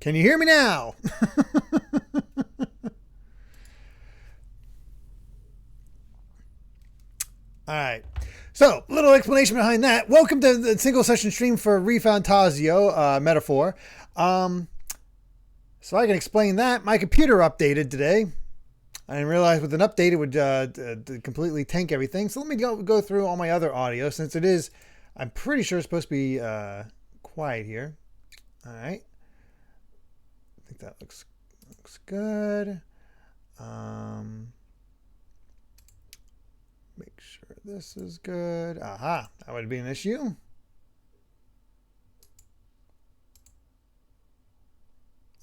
Can you hear me now? All right. So, little explanation behind that. Welcome to the single session stream for ReFantazio metaphor. So I can explain that. My computer updated today. I didn't realize with an update it would completely tank everything. So let me go through all my other audio since it is, I'm pretty sure it's supposed to be quiet here. All right. I think that looks good. Make sure this is good. Aha, that would be an issue. All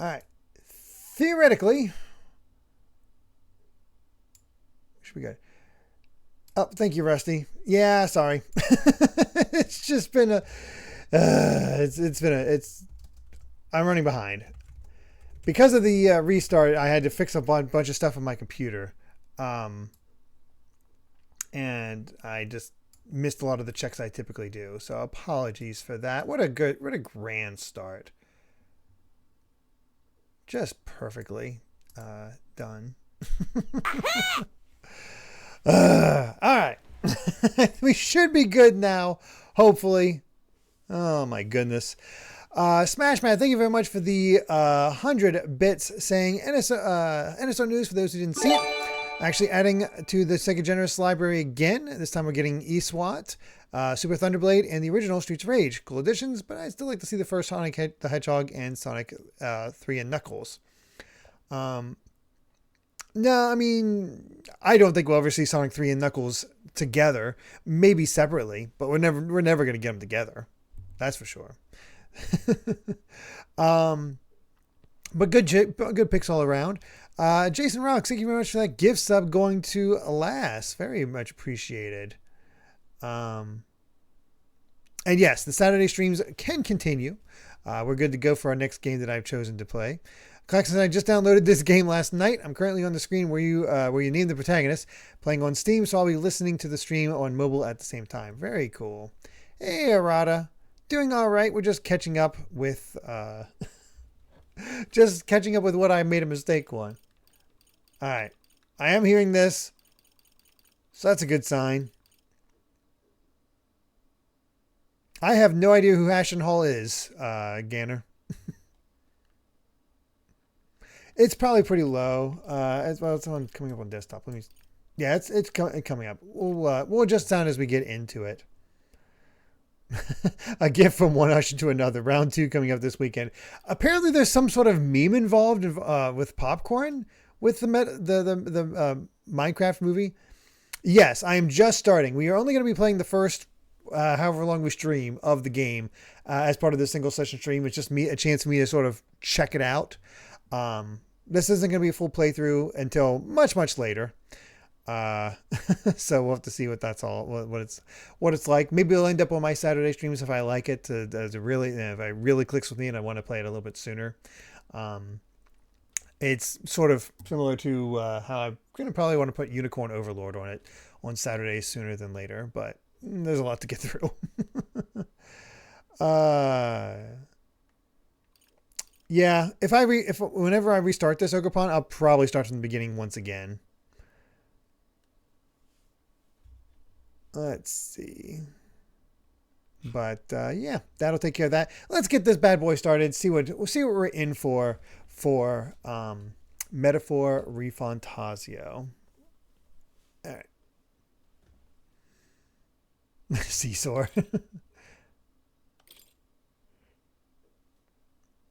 right. Theoretically, should be good. Oh, thank you, Rusty. Yeah, sorry. It's just been I'm running behind. Because of the restart, I had to fix a bunch of stuff on my computer. And I just missed a lot of the checks I typically do. So apologies for that. What a grand start. Just perfectly done. All right. We should be good now, hopefully. Oh my goodness. Smashman, thank you very much for the 100 bits saying NSO News for those who didn't see it. Actually adding to the Sega Generous library again. This time we're getting eSWAT, Super Thunderblade, and the original Streets of Rage. Cool additions, but I'd still like to see the first Sonic the Hedgehog and Sonic 3 and Knuckles. No, I mean, I don't think we'll ever see Sonic 3 and Knuckles together. Maybe separately, but we're never going to get them together. That's for sure. But good picks all around. Jason Rocks, thank you very much for that gift sub going to Alas. Very much appreciated. And yes, the Saturday streams can continue. We're good to go for our next game that I've chosen to play. Claxon, I just downloaded this game last night. I'm currently on the screen where you name the protagonist, playing on Steam, so I'll be listening to the stream on mobile at the same time. Very cool. Hey, Arata. Doing all right. We're just catching up with what I made a mistake on. All right. I am hearing this, so that's a good sign. I have no idea who Ashton Hall is, Ganner. It's probably pretty low. As well, it's on coming up on desktop. Yeah, it's coming up. We'll adjust sound as we get into it. A gift from one Usher to another. Round 2 coming up this weekend. Apparently, there's some sort of meme involved with popcorn with the Minecraft movie. Yes, I am just starting. We are only going to be playing the first however long we stream of the game as part of the single session stream. It's just a chance for me to sort of check it out. This isn't going to be a full playthrough until much later. So we'll have to see what that's all, what it's like. Maybe it'll end up on my Saturday streams if I like it to really, if it really clicks with me and I want to play it a little bit sooner. It's sort of similar to how I'm going to probably want to put Unicorn Overlord on it on Saturdays sooner than later, but there's a lot to get through. Yeah, whenever I restart this Ogerpon, I'll probably start from the beginning once again. Let's see. But yeah, that'll take care of that. Let's get this bad boy started. We'll see what we're in for Metaphor ReFantazio. All right. Seesaw.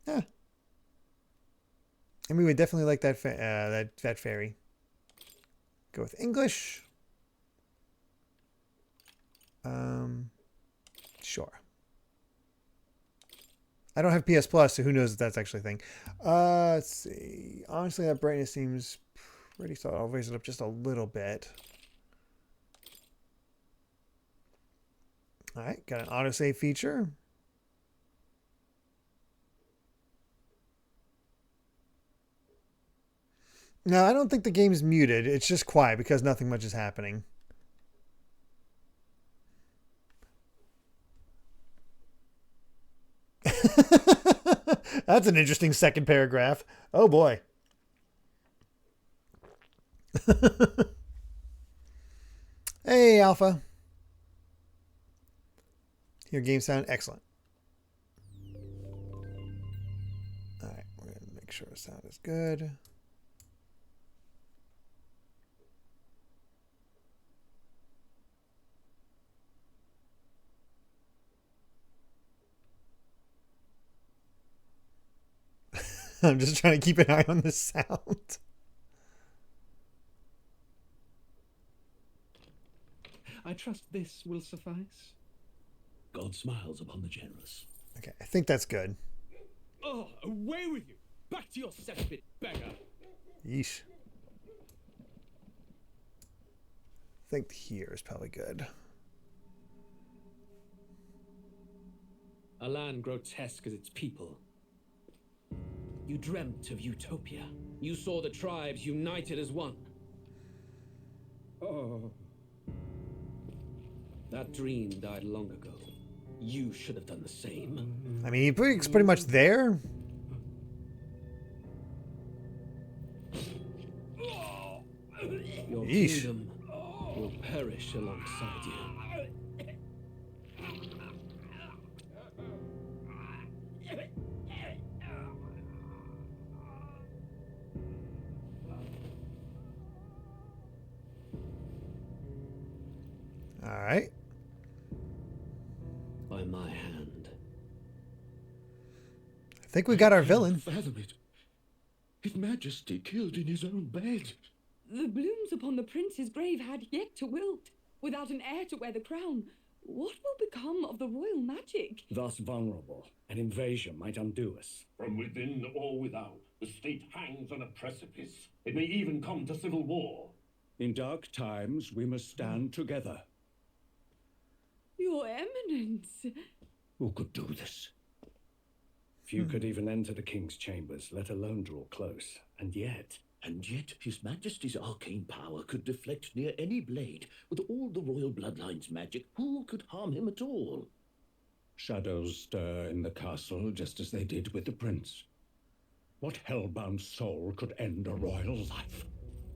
Yeah. And we would definitely like that that fairy. Go with English. Sure. I don't have PS Plus, so who knows if that's actually a thing. Let's see. Honestly, that brightness seems pretty solid. I'll raise it up just a little bit. All right, got an autosave feature. No, I don't think the game's muted. It's just quiet because nothing much is happening. That's an interesting second paragraph. Oh boy. Hey, Alpha. Your game sound excellent. All right, we're going to make sure the sound is good. I'm just trying to keep an eye on the sound. I trust this will suffice. God smiles upon the generous. Okay, I think that's good. Oh, away with you! Back to your cesspit, beggar! Yeesh. I think here is probably good. A land grotesque as its people. You dreamt of utopia. You saw the tribes united as one. Oh. That dream died long ago. You should have done the same. I mean, he's pretty much there. Your Yeesh. kingdom will perish alongside you. All right. By my hand. I think we got our villain. Fathom it. His Majesty killed in his own bed. The blooms upon the prince's grave had yet to wilt, without an heir to wear the crown. What will become of the royal magic? Thus vulnerable, an invasion might undo us. From within or without, the state hangs on a precipice. It may even come to civil war. In dark times, we must stand together. Your Eminence. Who could do this? Few could even enter the king's chambers, let alone draw close. And yet, His Majesty's arcane power could deflect near any blade. With all the royal bloodline's magic, who could harm him at all? shadows stir in the castle just as they did with the prince. What hellbound soul could end a royal life?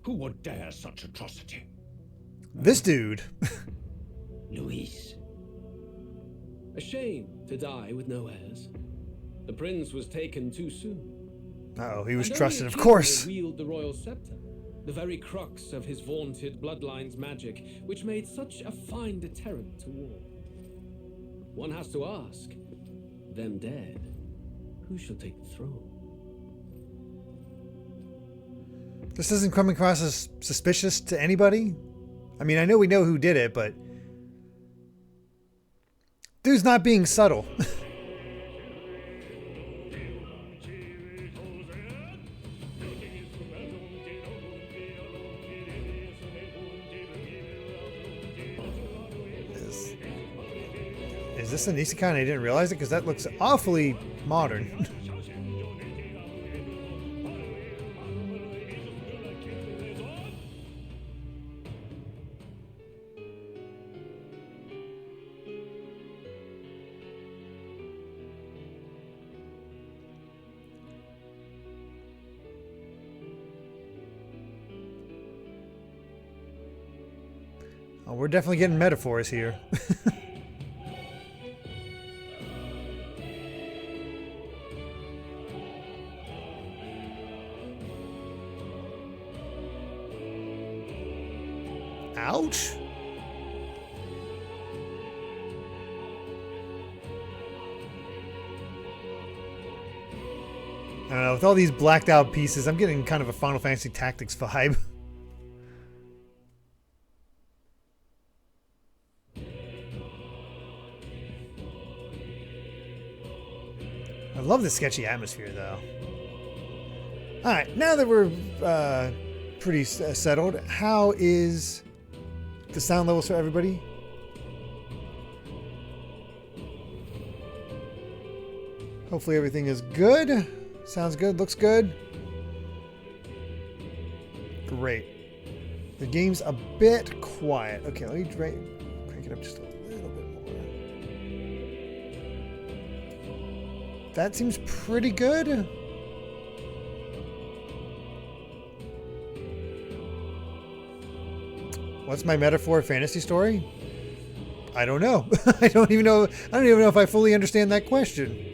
Who would dare such atrocity? This dude. Luis. A shame to die with no heirs. The prince was taken too soon. Uh-oh, he was And trusted, only a of few course. may wield the royal scepter, the very crux of his vaunted bloodline's magic, which made such a fine deterrent to war. One has to ask, them dead, who shall take the throne? This isn't coming across as suspicious to anybody. I mean, I know we know who did it, but dude's not being subtle. Is this an isekai and I didn't realize it? Because that looks awfully modern. Oh, we're definitely getting metaphors here. Ouch. I don't know, with all these blacked out pieces, I'm getting kind of a Final Fantasy Tactics vibe. I love the sketchy atmosphere, though. Alright, now that we're pretty settled, how is the sound levels for everybody? Hopefully everything is good. Sounds good, looks good. Great. The game's a bit quiet. Okay, let me crank it up just a little bit more. That seems pretty good. What's my metaphor fantasy story? I don't know. I don't even know if I fully understand that question.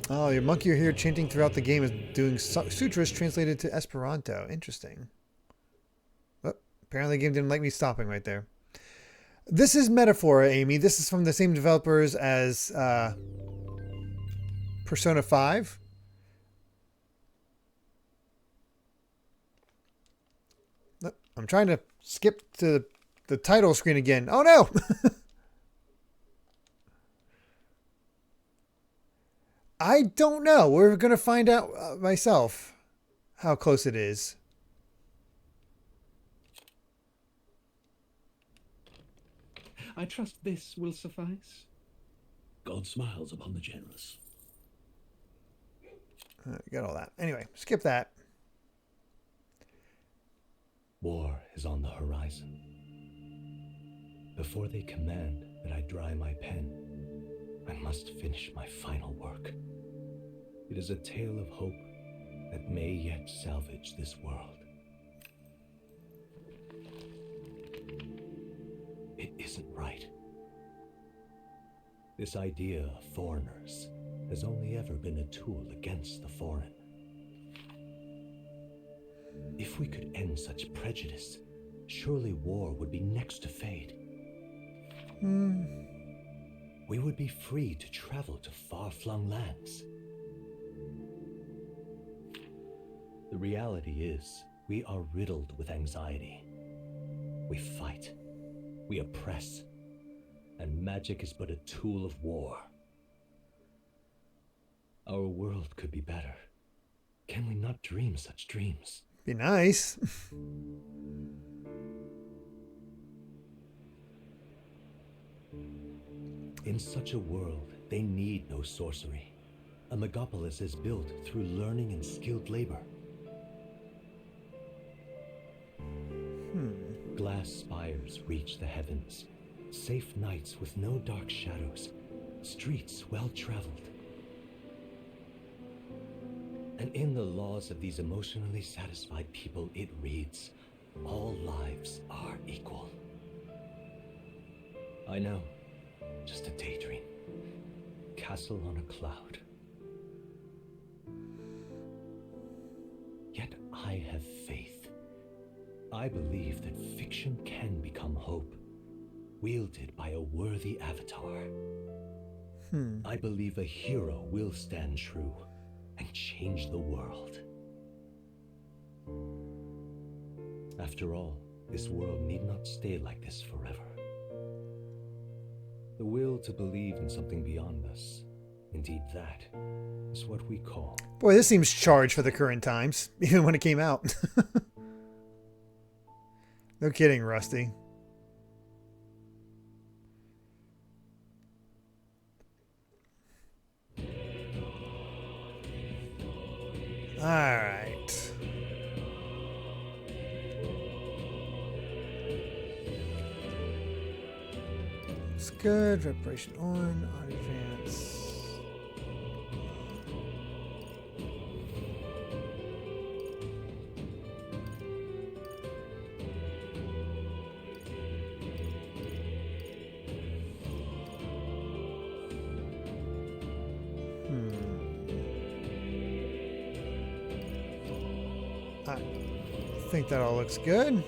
Oh, your monkey you're here chanting throughout the game is doing sutras translated to Esperanto. Interesting. Oh, apparently the game didn't like me stopping right there. This is Metaphor, Amy. This is from the same developers as Persona 5. I'm trying to skip to the title screen again. Oh no! I don't know. We're going to find out myself how close it is. I trust this will suffice. God smiles upon the generous. Got all that. Anyway, skip that. War is on the horizon. Before they command that I dry my pen, I must finish my final work. It is a tale of hope that may yet salvage this world. It isn't right. This idea of foreigners has only ever been a tool against the foreign. If we could end such prejudice, surely war would be next to fade. We would be free to travel to far-flung lands. The reality is, we are riddled with anxiety. We fight, we oppress, and magic is but a tool of war. Our world could be better. Can we not dream such dreams? Be nice. In such a world, they need no sorcery. A megapolis is built through learning and skilled labor. Glass spires reach the heavens. Safe nights with no dark shadows. Streets well traveled. And in the laws of these emotionally satisfied people, it reads, all lives are equal. I know, just a daydream. Castle on a cloud. Yet I have faith. I believe that fiction can become hope, wielded by a worthy avatar. I believe a hero will stand true and change the world. After all, this world need not stay like this forever. The will to believe in something beyond us, indeed that, is what we call... Boy, this seems charged for the current times, even when it came out. No kidding, Rusty. All right. It's good. Reparation on advance. I think that all looks good.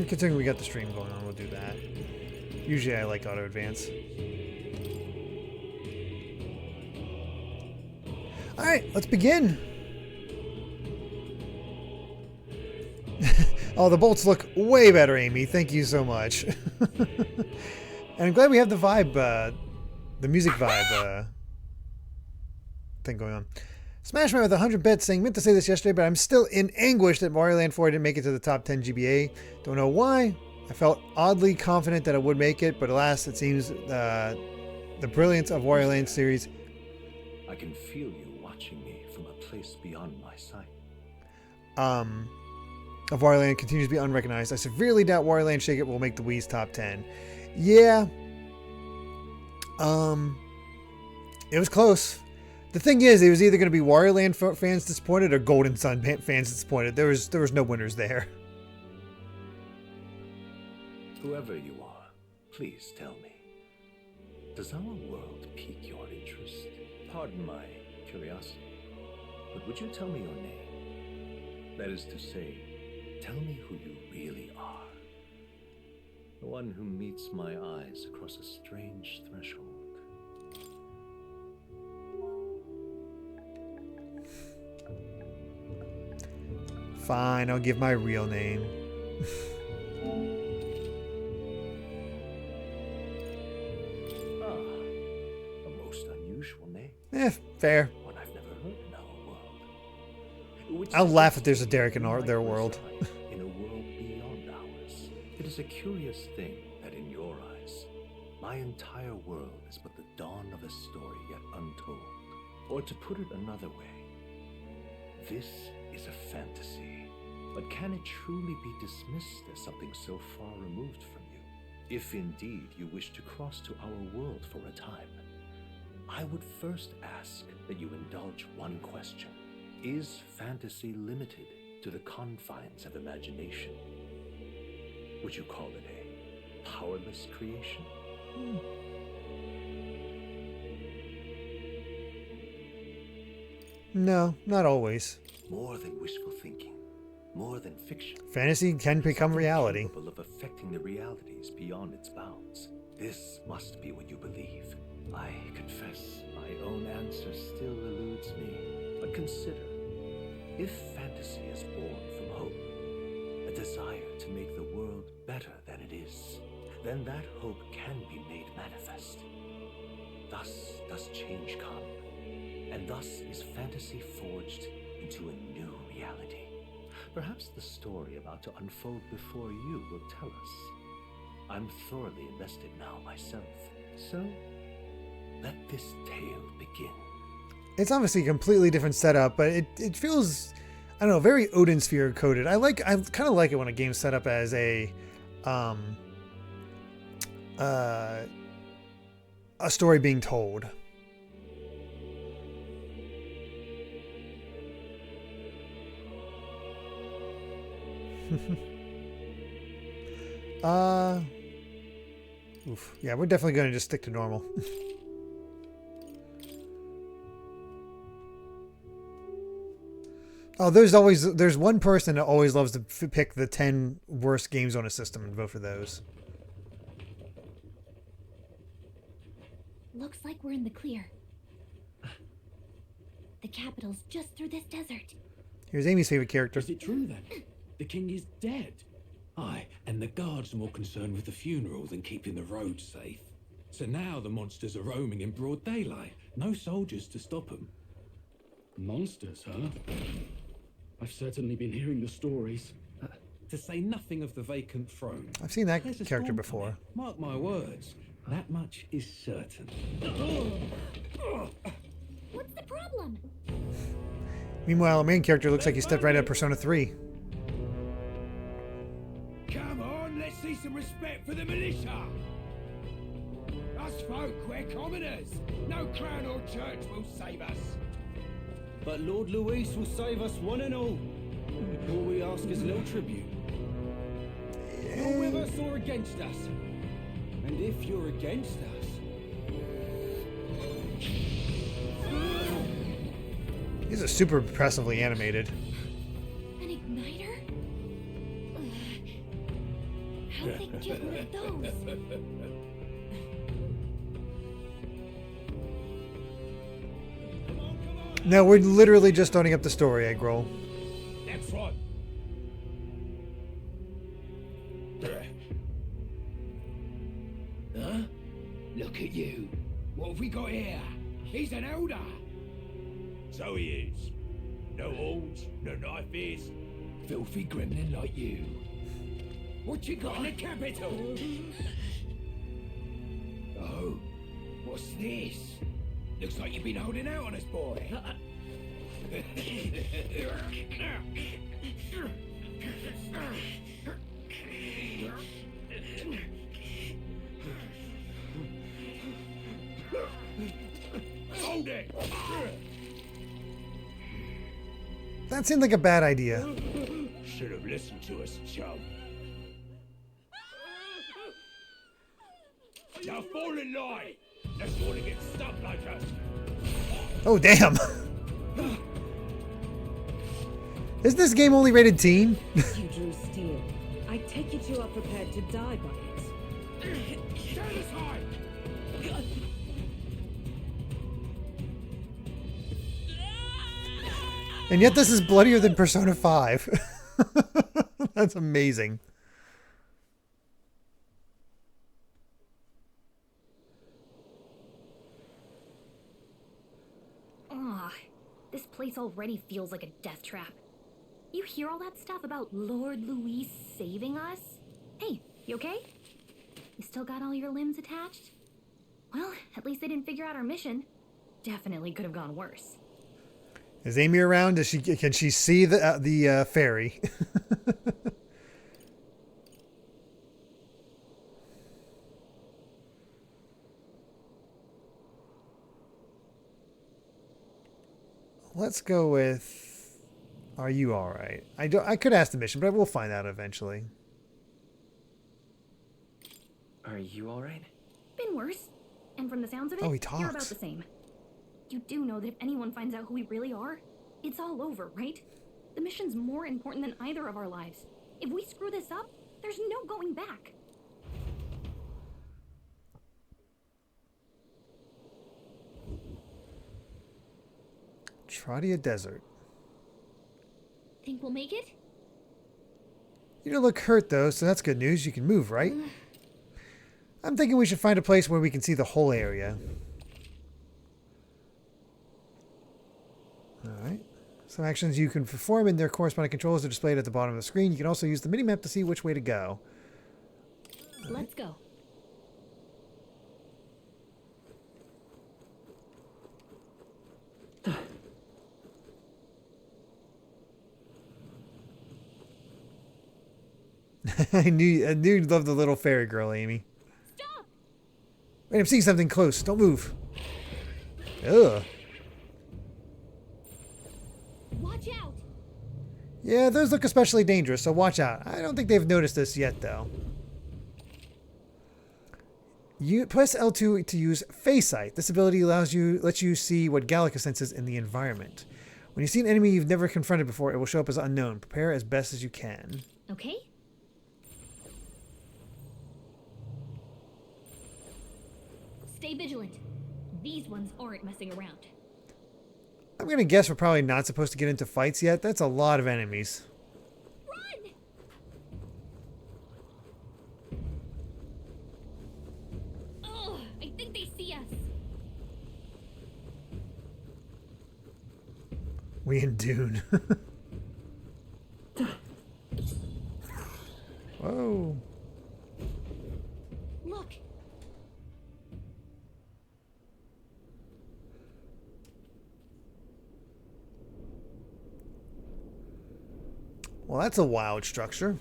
Considering we got the stream going on, we'll do that. Usually I like auto advance. All right, let's begin. Oh, the bolts look way better, Amy. Thank you so much. And I'm glad we have the vibe, the music vibe thing going on. Smashman with 100 bits saying, meant to say this yesterday, but I'm still in anguish that Mario Land 4 didn't make it to the top 10 GBA. Don't know why. I felt oddly confident that it would make it, but alas, it seems the brilliance of Wario Land series. I can feel you watching me from a place beyond my sight. Of Wario Land continues to be unrecognized. I severely doubt Wario Land Shake It will make the Wii's top 10. Yeah. It was close. The thing is, it was either going to be Wario Land fans disappointed or Golden Sun fans disappointed. There was no winners there. Whoever you are, please tell me. Does our world pique your interest? Pardon my curiosity, but would you tell me your name? That is to say, tell me who you really are. The one who meets my eyes across a strange threshold. Fine, I'll give my real name. A most unusual name. Fair. One I've never heard in our world. Which I'll is laugh to if there's a say, Derrick in you their might world. reside in a world beyond ours. It is a curious thing that in your eyes, my entire world is but the dawn of a story yet untold. Or to put it another way, this is a fantasy. But can it truly be dismissed as something so far removed from you? If indeed you wish to cross to our world for a time, I would first ask that you indulge one question. Is fantasy limited to the confines of imagination? Would you call it a powerless creation? No, not always. More than wishful thinking, more than fiction. Fantasy can become Something reality. capable of affecting the realities beyond its bounds. This must be what you believe. I confess, my own answer still eludes me. But consider, if fantasy is born from hope, a desire to make the world better than it is, then that hope can be made manifest. Thus does change come, and thus is fantasy forged into a new reality. Perhaps the story about to unfold before you will tell us. I'm thoroughly invested now myself, so let this tale begin. It's obviously a completely different setup, but it feels, I don't know, very Odin Sphere coded. I kind of like it when a game's set up as a story being told. Yeah, we're definitely going to just stick to normal. Oh, there's one person that always loves to pick the 10 worst games on a system and vote for those. Looks like we're in the clear. The capital's just through this desert. Here's Amy's favorite character. Is it true then? The king is dead. Aye, and the guards are more concerned with the funeral than keeping the roads safe. So now the monsters are roaming in broad daylight. No soldiers to stop them. Monsters, huh? I've certainly been hearing the stories. To say nothing of the vacant throne. I've seen that There's a character storm before. coming. Mark my words. That much is certain. What's the problem? Meanwhile, our main character looks like he stepped right out of Persona 3. Come on, let's see some respect for the militia. Us folk, we're commoners. No crown or church will save us. But Lord Luis will save us one and all. All we ask is a little tribute. You're with us or against us? And if you're against us... These are super impressively animated. An igniter? How'd they get rid of those? No, we're literally just starting up the story, Eggroll. That's right. Huh? Look at you. What have we got here? He's an elder. So he is. No horns, no knife is. Filthy gremlin like you. What you got in the capital? Oh, what's this? Looks like you've been holding out on us, boy. Hold it! That seemed like a bad idea. Should have listened to us, chum. Now fall in line! Let's want to get stuck like us. Oh, damn. Isn't this game only rated teen? You drew steel. I take it you are prepared to die by it. Stand aside! And yet this is bloodier than Persona 5. That's amazing. Ugh, this place already feels like a death trap. You hear all that stuff about Lord Louis saving us? Hey, you okay? You still got all your limbs attached? Well, at least they didn't figure out our mission. Definitely could have gone worse. Is Amy around? Can she see the ferry? Let's go with, are you all right? I could ask the mission, but we'll find out eventually. Are you all right? Been worse. And from the sounds of it, Oh, he you're about talks. the same. You do know that if anyone finds out who we really are, it's all over, right? The mission's more important than either of our lives. If we screw this up, there's no going back. Trotia Desert. Think we'll make it? You don't look hurt though, so that's good news. You can move, right? I'm thinking we should find a place where we can see the whole area. Alright. Some actions you can perform and their corresponding controls are displayed at the bottom of the screen. You can also use the minimap to see which way to go. Let's go. I knew you'd love the little fairy girl, Amy. Stop! Wait, I'm seeing something close. Don't move. Ugh. Watch out! Yeah, those look especially dangerous, so watch out. I don't think they've noticed this yet, though. You press L2 to use Face Sight. This ability lets you see what Gallica senses in the environment. When you see an enemy you've never confronted before, it will show up as unknown. Prepare as best as you can. Okay. Stay vigilant. These ones aren't messing around. I'm going to guess we're probably not supposed to get into fights yet. That's a lot of enemies. Run! Oh, I think they see us. We in Dune. Whoa. Look. Well, that's a wild structure.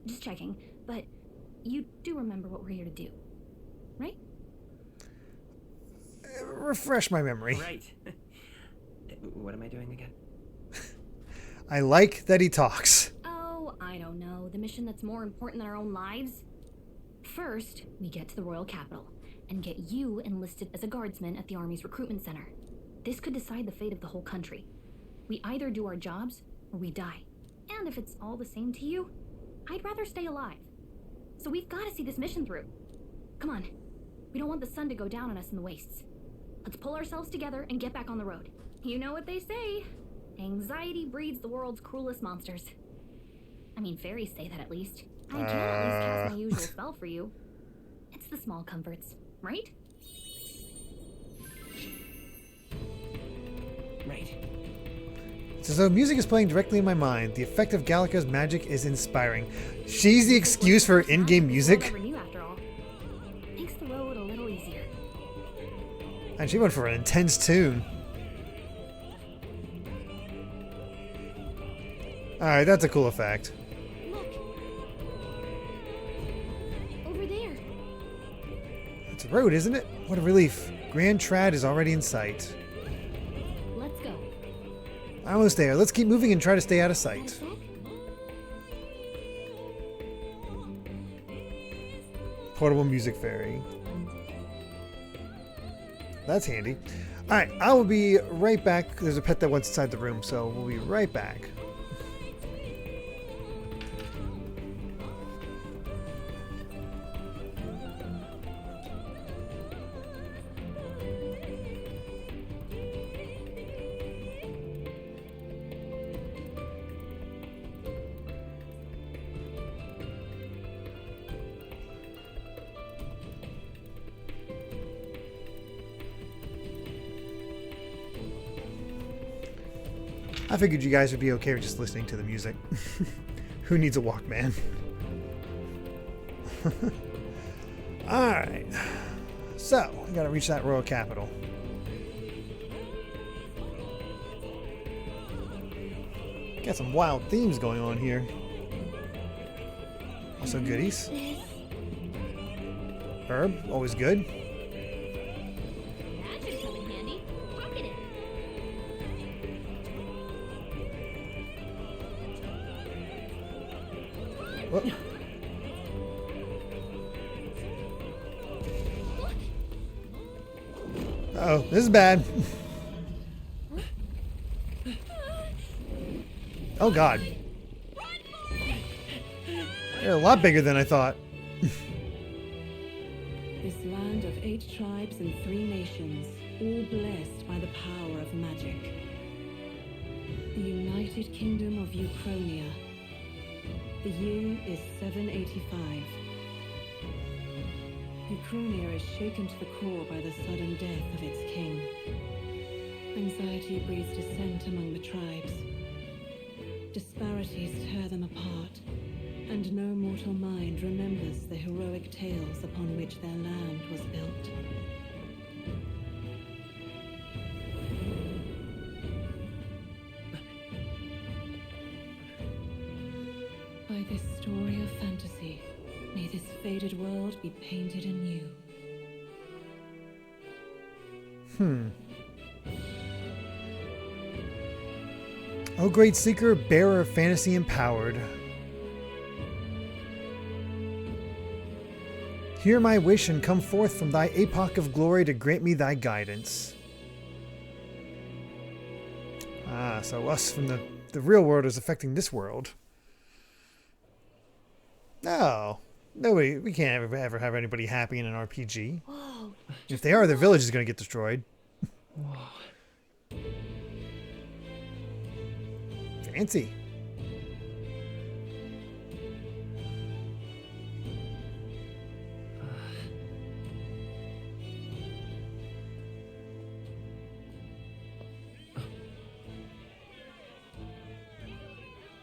Just checking, but you do remember what we're here to do, right? Refresh my memory. Right. What am I doing again? I like that he talks. Oh, I don't know. The mission that's more important than our own lives? First, we get to the royal capital and get you enlisted as a guardsman at the army's recruitment center. This could decide the fate of the whole country. We either do our jobs or we die. And if it's all the same to you, I'd rather stay alive. So we've got to see this mission through. Come on. We don't want the sun to go down on us in the wastes. Let's pull ourselves together and get back on the road. You know what they say. Anxiety breeds the world's cruelest monsters. I mean, fairies say that at least. I can at least cast my usual spell for you. It's the small comforts, right? Right. It's as though music is playing directly in my mind. The effect of Gallica's magic is inspiring. She's the excuse for in-game music. Never knew after all. Makes the road a little easier. And she went for an intense tune. Alright, that's a cool effect. Look. Over there. It's a road, isn't it? What a relief. Grand Trad is already in sight. Let's go. Almost there. Let's keep moving and try to stay out of sight. Portable music fairy. That's handy. Alright, I will be right back. There's a pet that wants inside the room, so we'll be right back. I figured you guys would be okay with just listening to the music. Who needs a Walkman? Alright. So, we gotta reach that royal capital. Got some wild themes going on here. Also goodies. Herb, always good. That should come in handy. Pocket it. Whoop. Uh-oh, this is bad. Oh god. They're a lot bigger than I thought. This land of 8 tribes and 3 nations, all blessed by the power of magic. The United Kingdom of Uchronia. The year is 785. Uchronia is shaken to the core by the sudden death of its king. Anxiety breeds dissent among the tribes. Disparities tear them apart, and no mortal mind remembers the heroic tales upon which their land was built. By this story of fantasy, may this faded world be painted anew. O great seeker, bearer of fantasy empowered. Hear my wish and come forth from thy epoch of glory to grant me thy guidance. Ah, so us from the real world is affecting this world. No. Nobody, we can't ever have anybody happy in an RPG. Whoa. If they are, their village is going to get destroyed. Fancy.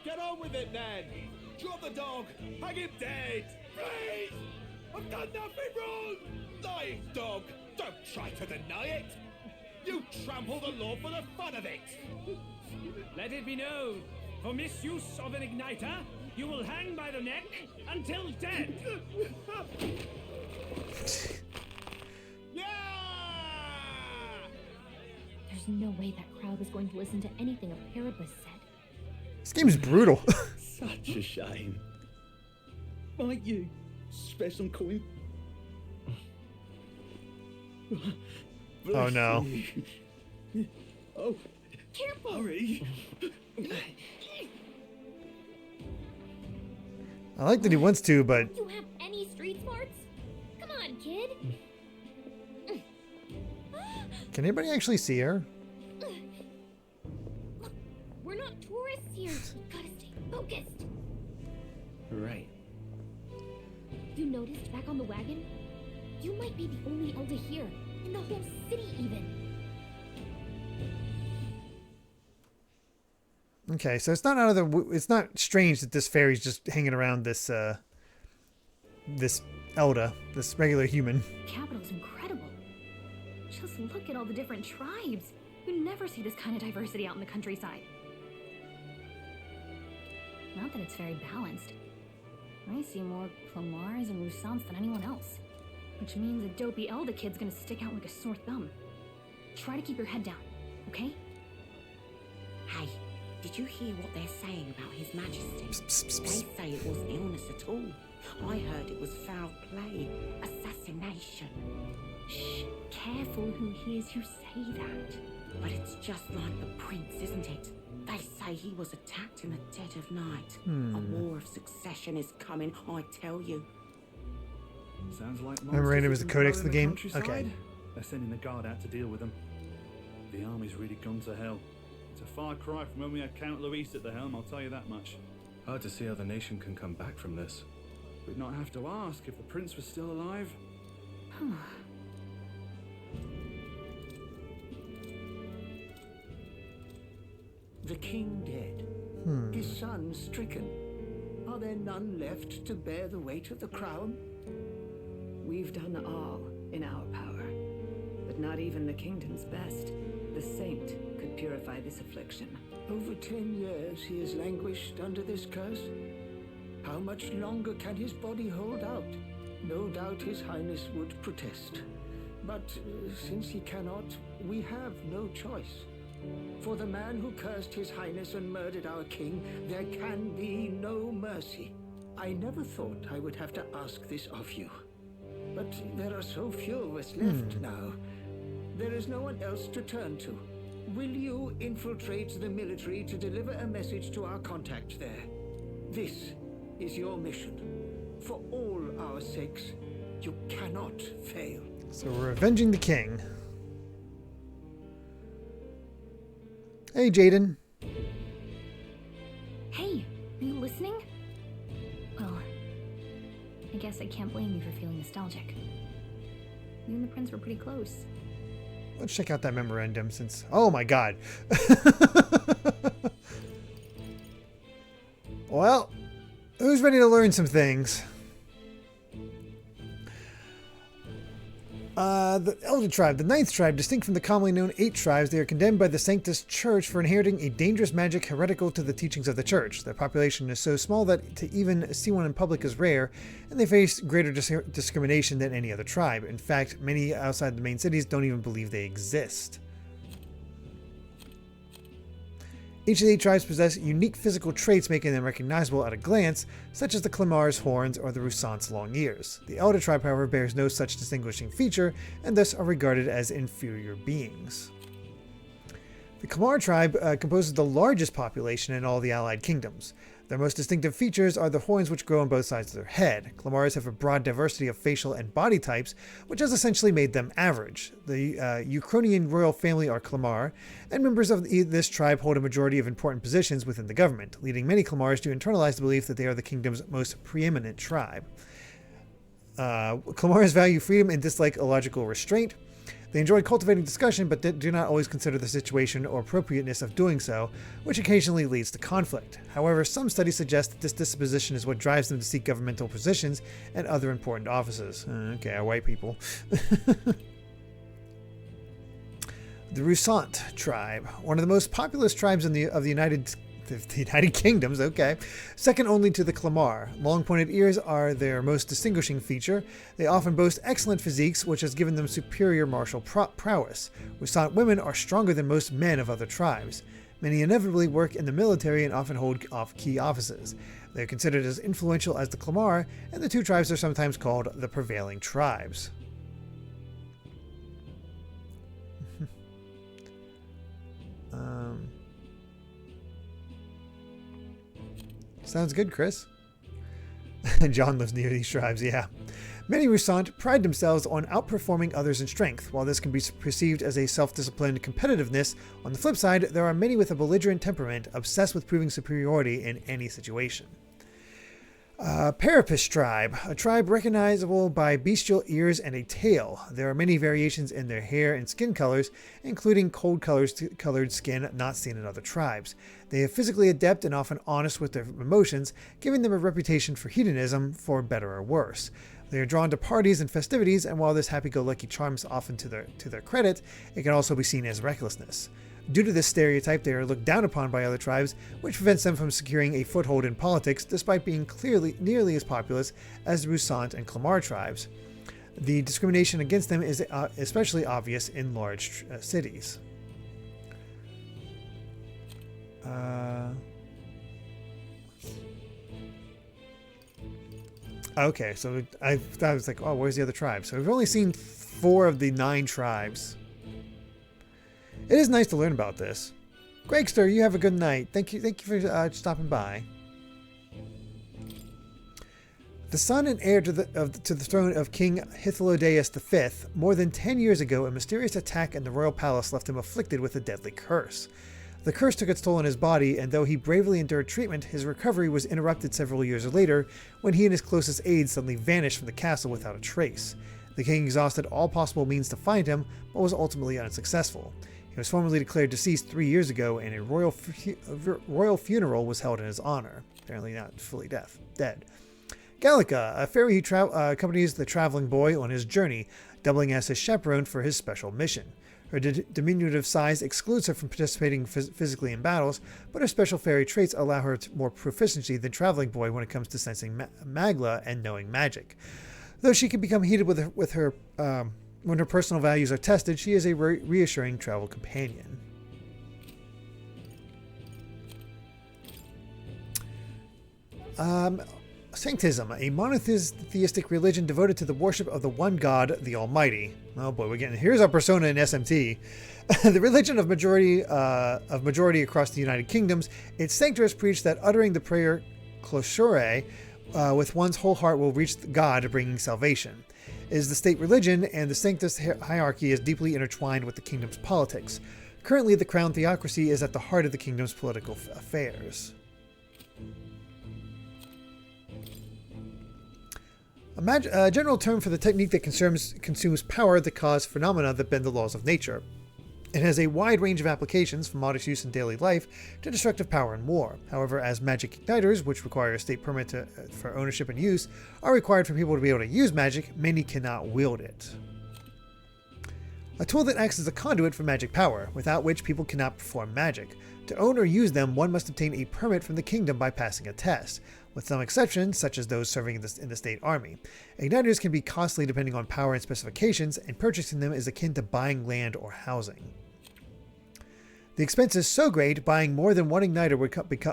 Get on with it, then! Drop the dog! Hang him dead! Please! I've done nothing wrong! Lying dog! Don't try to deny it! You trample the law for the fun of it! Let it be known, for misuse of an igniter, you will hang by the neck until dead. Yeah! There's no way that crowd was going to listen to anything a Paribus said. This game is brutal. Such a shame. Might you spare some coin? Oh no. Oh, Careful! hurry! I like that he wants to, but You have any street smarts? Come on, kid. can anybody actually see her? Look, we're not tourists here. We gotta stay focused. Right. You noticed back on the wagon? You might be the only elder here, in the whole city even. Okay, so it's not out of the. It's not strange that this fairy's just hanging around this this Elda, this regular human. Capital's incredible. Just look at all the different tribes. You never see this kind of diversity out in the countryside. Not that it's very balanced. I see more Clamars and Roussants than anyone else. Which means a dopey Elder kid's gonna stick out like a sore thumb. Try to keep your head down, okay? Hey, did you hear what they're saying about His Majesty? They say it wasn't illness at all. I heard it was foul play, assassination. Shh, careful who hears you say that. But it's just like the prince, isn't it? They say he was attacked in the dead of night. A war of succession is coming, I tell you. Sounds like Memorandum is the codex of the game. countryside. Okay. They're sending the guard out to deal with them. The army's really gone to hell. It's a far cry from when we had Count Luis at the helm, I'll tell you that much. Hard to see how the nation can come back from this. We'd not have to ask if the prince was still alive. The king dead. His son stricken. Are there none left to bear the weight of the crown? We've done all in our power, but not even the kingdom's best. The saint could purify this affliction. Over 10 years he has languished under this curse. How much longer can his body hold out? No doubt His Highness would protest. But since he cannot, we have no choice. For the man who cursed His Highness and murdered our king, there can be no mercy. I never thought I would have to ask this of you. But there are so few of us left now. There is no one else to turn to. Will you infiltrate the military to deliver a message to our contact there? This is your mission. For all our sakes, you cannot fail. So we're avenging the king. Hey, Jaden. Hey, are you listening? Well, I guess I can't blame you for feeling nostalgic. You and the prince were pretty close. Let's check out that memorandum since... Oh my god. Well, who's ready to learn some things? The Elder tribe, the 9th tribe, distinct from the commonly known 8 tribes, they are condemned by the Sanctus Church for inheriting a dangerous magic heretical to the teachings of the Church. Their population is so small that to even see one in public is rare, and they face greater discrimination than any other tribe. In fact, many outside the main cities don't even believe they exist. Each of the 8 tribes possess unique physical traits making them recognizable at a glance, such as the Clamar's horns or the Roussant's long ears. The Elder tribe, however, bears no such distinguishing feature, and thus are regarded as inferior beings. The Clamar tribe composes the largest population in all the allied kingdoms. Their most distinctive features are the horns which grow on both sides of their head. Clamars have a broad diversity of facial and body types, which has essentially made them average. The Ukrainian royal family are Clamar, and members of this tribe hold a majority of important positions within the government, leading many Clamars to internalize the belief that they are the kingdom's most preeminent tribe. Clamars value freedom and dislike illogical restraint. They enjoy cultivating discussion, but do not always consider the situation or appropriateness of doing so, which occasionally leads to conflict. However, some studies suggest that this disposition is what drives them to seek governmental positions and other important offices. Okay, our white people. The Roussant tribe, one of the most populous tribes of the United Kingdoms, okay. Second only to the Clamar. Long pointed ears are their most distinguishing feature. They often boast excellent physiques, which has given them superior martial prowess. Roussant women are stronger than most men of other tribes. Many inevitably work in the military and often hold key offices. They are considered as influential as the Clamar, and the 2 tribes are sometimes called the prevailing tribes. Sounds good, Chris. John lives near these tribes, yeah. Many Roussant pride themselves on outperforming others in strength. While this can be perceived as a self-disciplined competitiveness, on the flip side, there are many with a belligerent temperament, obsessed with proving superiority in any situation. Parapus tribe, a tribe recognizable by bestial ears and a tail. There are many variations in their hair and skin colors, including cold-colored skin not seen in other tribes. They are physically adept and often honest with their emotions, giving them a reputation for hedonism, for better or worse. They are drawn to parties and festivities, and while this happy-go-lucky charm is often to their credit, it can also be seen as recklessness. Due to this stereotype, they are looked down upon by other tribes, which prevents them from securing a foothold in politics, despite being nearly as populous as the Rusant and Clamar tribes. The discrimination against them is especially obvious in large cities. Okay, so I was like, oh, where's the other tribes? So we've only seen 4 of the 9 tribes. It is nice to learn about this. Gregster, you have a good night. Thank you for stopping by. The son and heir to the throne of King Hythlodaeus V, more than 10 years ago, a mysterious attack in the royal palace left him afflicted with a deadly curse. The curse took its toll on his body, and though he bravely endured treatment, his recovery was interrupted several years later when he and his closest aides suddenly vanished from the castle without a trace. The king exhausted all possible means to find him, but was ultimately unsuccessful. He was formally declared deceased 3 years ago, and a royal funeral was held in his honor. Apparently not fully dead. Gallica, a fairy who accompanies the traveling boy on his journey, doubling as his chaperone for his special mission. Her diminutive size excludes her from participating physically in battles, but her special fairy traits allow her more proficiency than Traveling Boy when it comes to sensing magla and knowing magic. Though she can become heated with her when her personal values are tested, she is a reassuring travel companion. Sanctism, a monotheistic religion devoted to the worship of the one God, the Almighty. Oh boy, here's our persona in SMT. The religion of majority across the United Kingdoms. Its sanctors preach that uttering the prayer Closure with one's whole heart will reach God, bringing salvation. It is the state religion, and the sanctus hierarchy is deeply intertwined with the kingdom's politics. Currently, the crown theocracy is at the heart of the kingdom's political affairs. A general term for the technique that consumes power that cause phenomena that bend the laws of nature. It has a wide range of applications from modest use in daily life to destructive power in war. However, as magic igniters, which require a state permit for ownership and use, are required for people to be able to use magic, many cannot wield it. A tool that acts as a conduit for magic power, without which people cannot perform magic. To own or use them, one must obtain a permit from the kingdom by passing a test, with some exceptions, such as those serving in the state army. Igniters can be costly depending on power and specifications, and purchasing them is akin to buying land or housing. The expense is so great, buying more than one igniter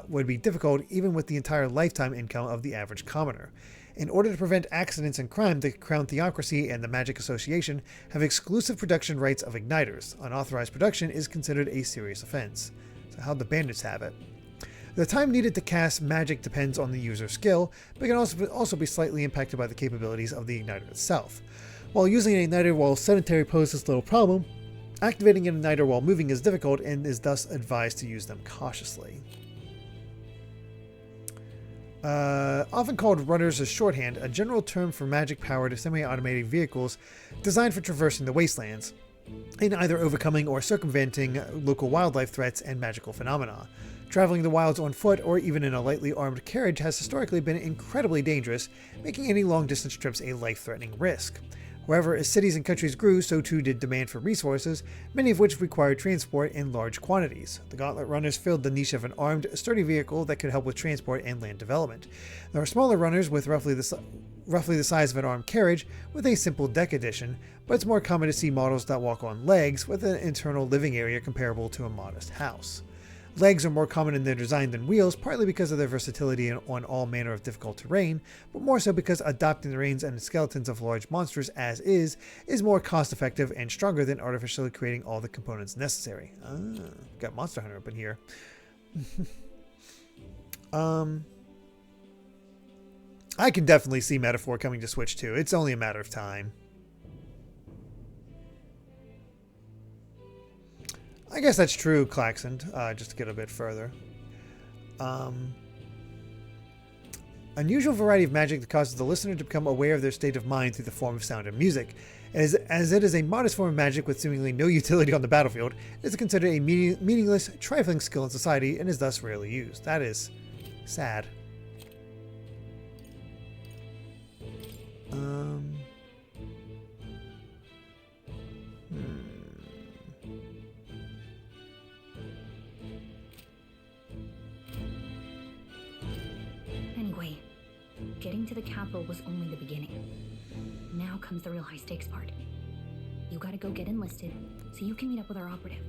would be difficult even with the entire lifetime income of the average commoner. In order to prevent accidents and crime, the Crown Theocracy and the Magic Association have exclusive production rights of igniters. Unauthorized production is considered a serious offense. So how'd the bandits have it? The time needed to cast magic depends on the user's skill, but can also be slightly impacted by the capabilities of the igniter itself. While using an igniter while sedentary poses little problem, activating an igniter while moving is difficult and is thus advised to use them cautiously. Often called runners as shorthand, a general term for magic-powered semi-automated vehicles designed for traversing the wastelands, in either overcoming or circumventing local wildlife threats and magical phenomena. Traveling the wilds on foot or even in a lightly armed carriage has historically been incredibly dangerous, making any long-distance trips a life-threatening risk. However, as cities and countries grew, so too did demand for resources, many of which required transport in large quantities. The Gauntlet Runners filled the niche of an armed, sturdy vehicle that could help with transport and land development. There are smaller runners with roughly the size of an armed carriage with a simple deck addition, but it's more common to see models that walk on legs with an internal living area comparable to a modest house. Legs are more common in their design than wheels, partly because of their versatility on all manner of difficult terrain, but more so because adopting the reins and skeletons of large monsters as is more cost-effective and stronger than artificially creating all the components necessary. Got Monster Hunter up in here. I can definitely see Metaphor coming to Switch 2. It's only a matter of time. I guess that's true, Klaxon, just to get a bit further. Unusual variety of magic that causes the listener to become aware of their state of mind through the form of sound and music. As it is a modest form of magic with seemingly no utility on the battlefield, it is considered a meaningless, trifling skill in society and is thus rarely used. That is sad. Anyway, getting to the capital was only the beginning. Now comes the real high-stakes part. You gotta go get enlisted so you can meet up with our operative.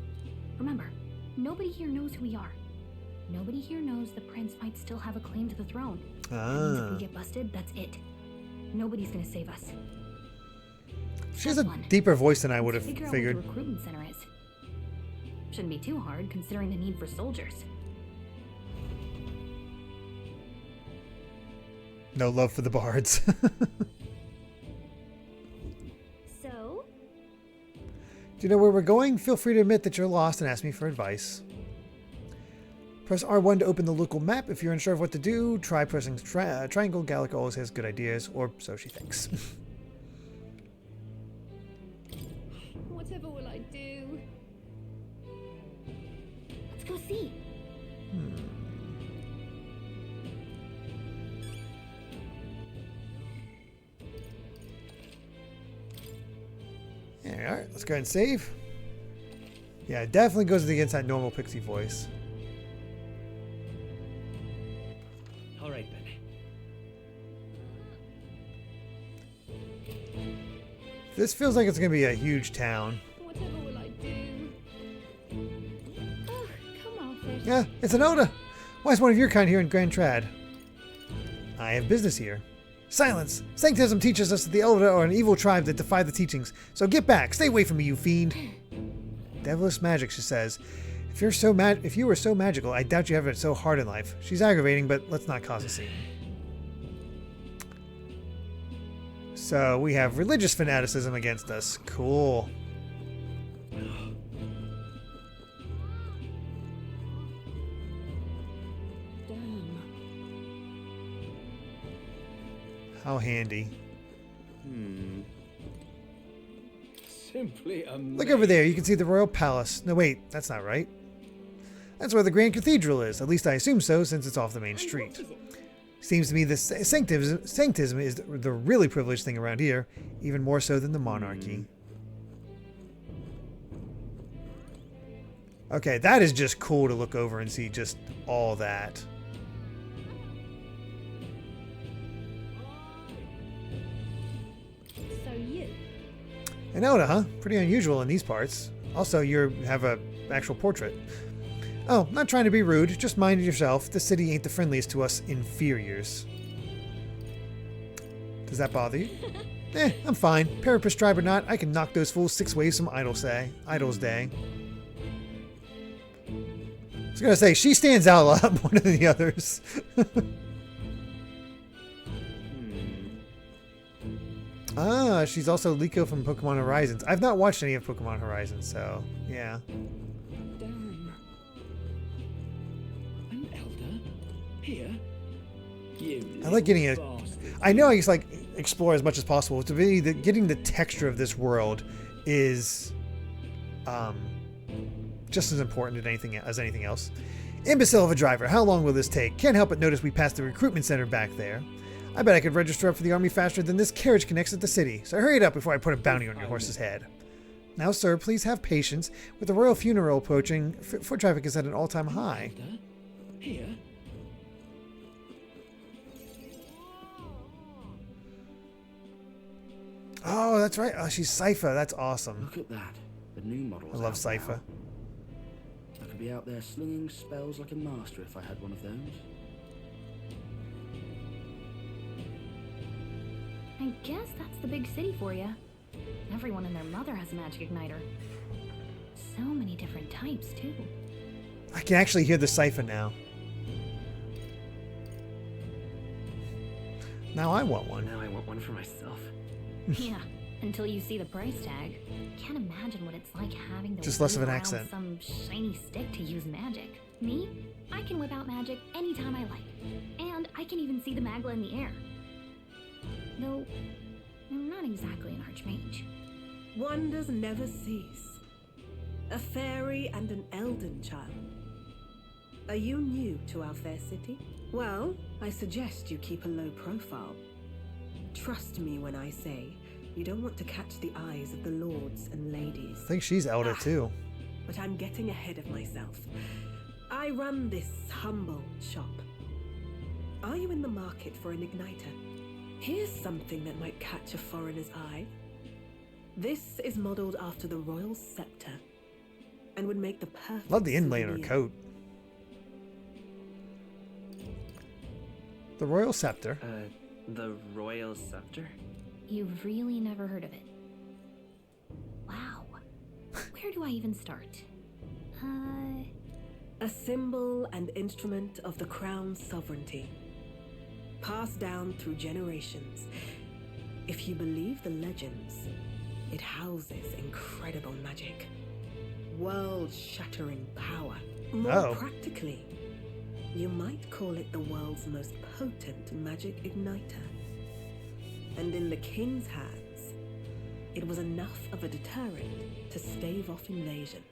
Remember, nobody here knows who we are. Nobody here knows the prince might still have a claim to the throne. That means if we get busted, that's it. Nobody's gonna save us. She has a deeper voice than I would have Figure figured. out what the recruitment center is. Shouldn't be too hard considering the need for soldiers. No love for the bards. So? Do you know where we're going? Feel free to admit that you're lost and ask me for advice. Press R1 to open the local map. If you're unsure of what to do, try pressing triangle. Gallic always has good ideas, or so she thinks. Whatever will I do? Let's go see. Alright, let's go ahead and save. Yeah, it definitely goes against that normal pixie voice. All right, then. This feels like it's going to be a huge town. Whatever will I do? Oh, come on, fish. Yeah, it's an Oda. Why is one of your kind here in Grand Trad? I have business here. Silence! Sanctism teaches us that the Elder are an evil tribe that defy the teachings. So get back! Stay away from me, you fiend! Devilish magic, she says. If you were so magical, I doubt you have it so hard in life. She's aggravating, but let's not cause a scene. So we have religious fanaticism against us. Cool. How handy. Simply amazing. Look over there. You can see the royal palace. No, wait. That's not right. That's where the Grand Cathedral is. At least I assume so, since it's off the main street. Seems to me the sanctism is the really privileged thing around here, even more so than the monarchy. Okay, that is just cool to look over and see just all that. So you. An Oda, huh? Pretty unusual in these parts. Also, you have a actual portrait. Oh, not trying to be rude. Just mind yourself. The city ain't the friendliest to us inferiors. Does that bother you? I'm fine. Parapus tribe or not, I can knock those fools 6 ways from Idol's Day. I was gonna say, she stands out a lot more than the others. Ah, she's also Liko from Pokemon Horizons. I've not watched any of Pokemon Horizons, so yeah. Damn. An elder? Here? You I like getting a... bastard. I know I just like explore as much as possible. To be getting the texture of this world is just as important as anything else. Imbecile of a driver, how long will this take? Can't help but notice we passed the recruitment center back there. I bet I could register up for the army faster than this carriage can exit the city, so hurry it up before I put a bounty on your horse's head. Now, sir, please have patience. With the royal funeral approaching, foot traffic is at an all-time high. Here? Oh, that's right. Oh, she's Sypha. That's awesome. Look at that. The new model. I love Sypha. I could be out there slinging spells like a master if I had one of those. I guess that's the big city for you. Everyone and their mother has a magic igniter. So many different types, too. I can actually hear the Sypha now. Now I want one. Now I want one for myself. Yeah, until you see the price tag. Can't imagine what it's like having to Just less of an whip around accent. some shiny stick to use magic. Me? I can whip out magic anytime I like. And I can even see the Magla in the air. Though, I'm not exactly an archmage. Wonders never cease. A fairy and an elden child. Are you new to our fair city? Well, I suggest you keep a low profile. Trust me when I say you don't want to catch the eyes of the lords and ladies. I think she's elder too. But I'm getting ahead of myself. I run this humble shop. Are you in the market for an igniter? Here's something that might catch a foreigner's eye. This is modeled after the royal scepter and would make the perfect Love the inlay in her souvenir. coat. The royal scepter. The royal scepter? You've really never heard of it. Wow. Where do I even start? A symbol and instrument of the crown's sovereignty. Passed down through generations. If you believe the legends, it houses incredible magic. World-shattering power. More practically, you might call it the world's most potent magic igniter. And in the king's hands, it was enough of a deterrent to stave off invasion.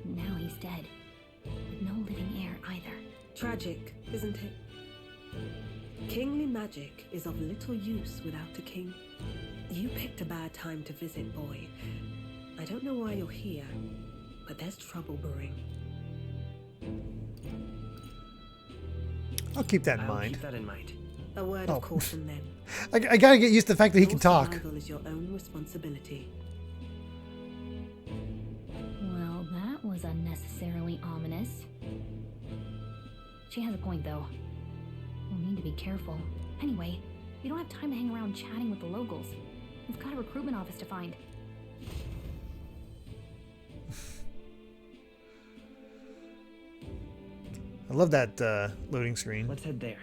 Now he's dead. With no living heir either. Tragic, isn't it? Kingly magic is of little use without a king. You picked a bad time to visit, boy. I don't know why you're here, but there's trouble brewing. I'll keep that in I'll mind. keep that in mind. A word of caution then. I gotta get used to the fact that he can talk. Your survival is your own responsibility. Well, that was unnecessarily ominous. She has a point, though. We'll need to be careful. Anyway, we don't have time to hang around chatting with the locals. We've got a recruitment office to find. I love that loading screen. Let's head there.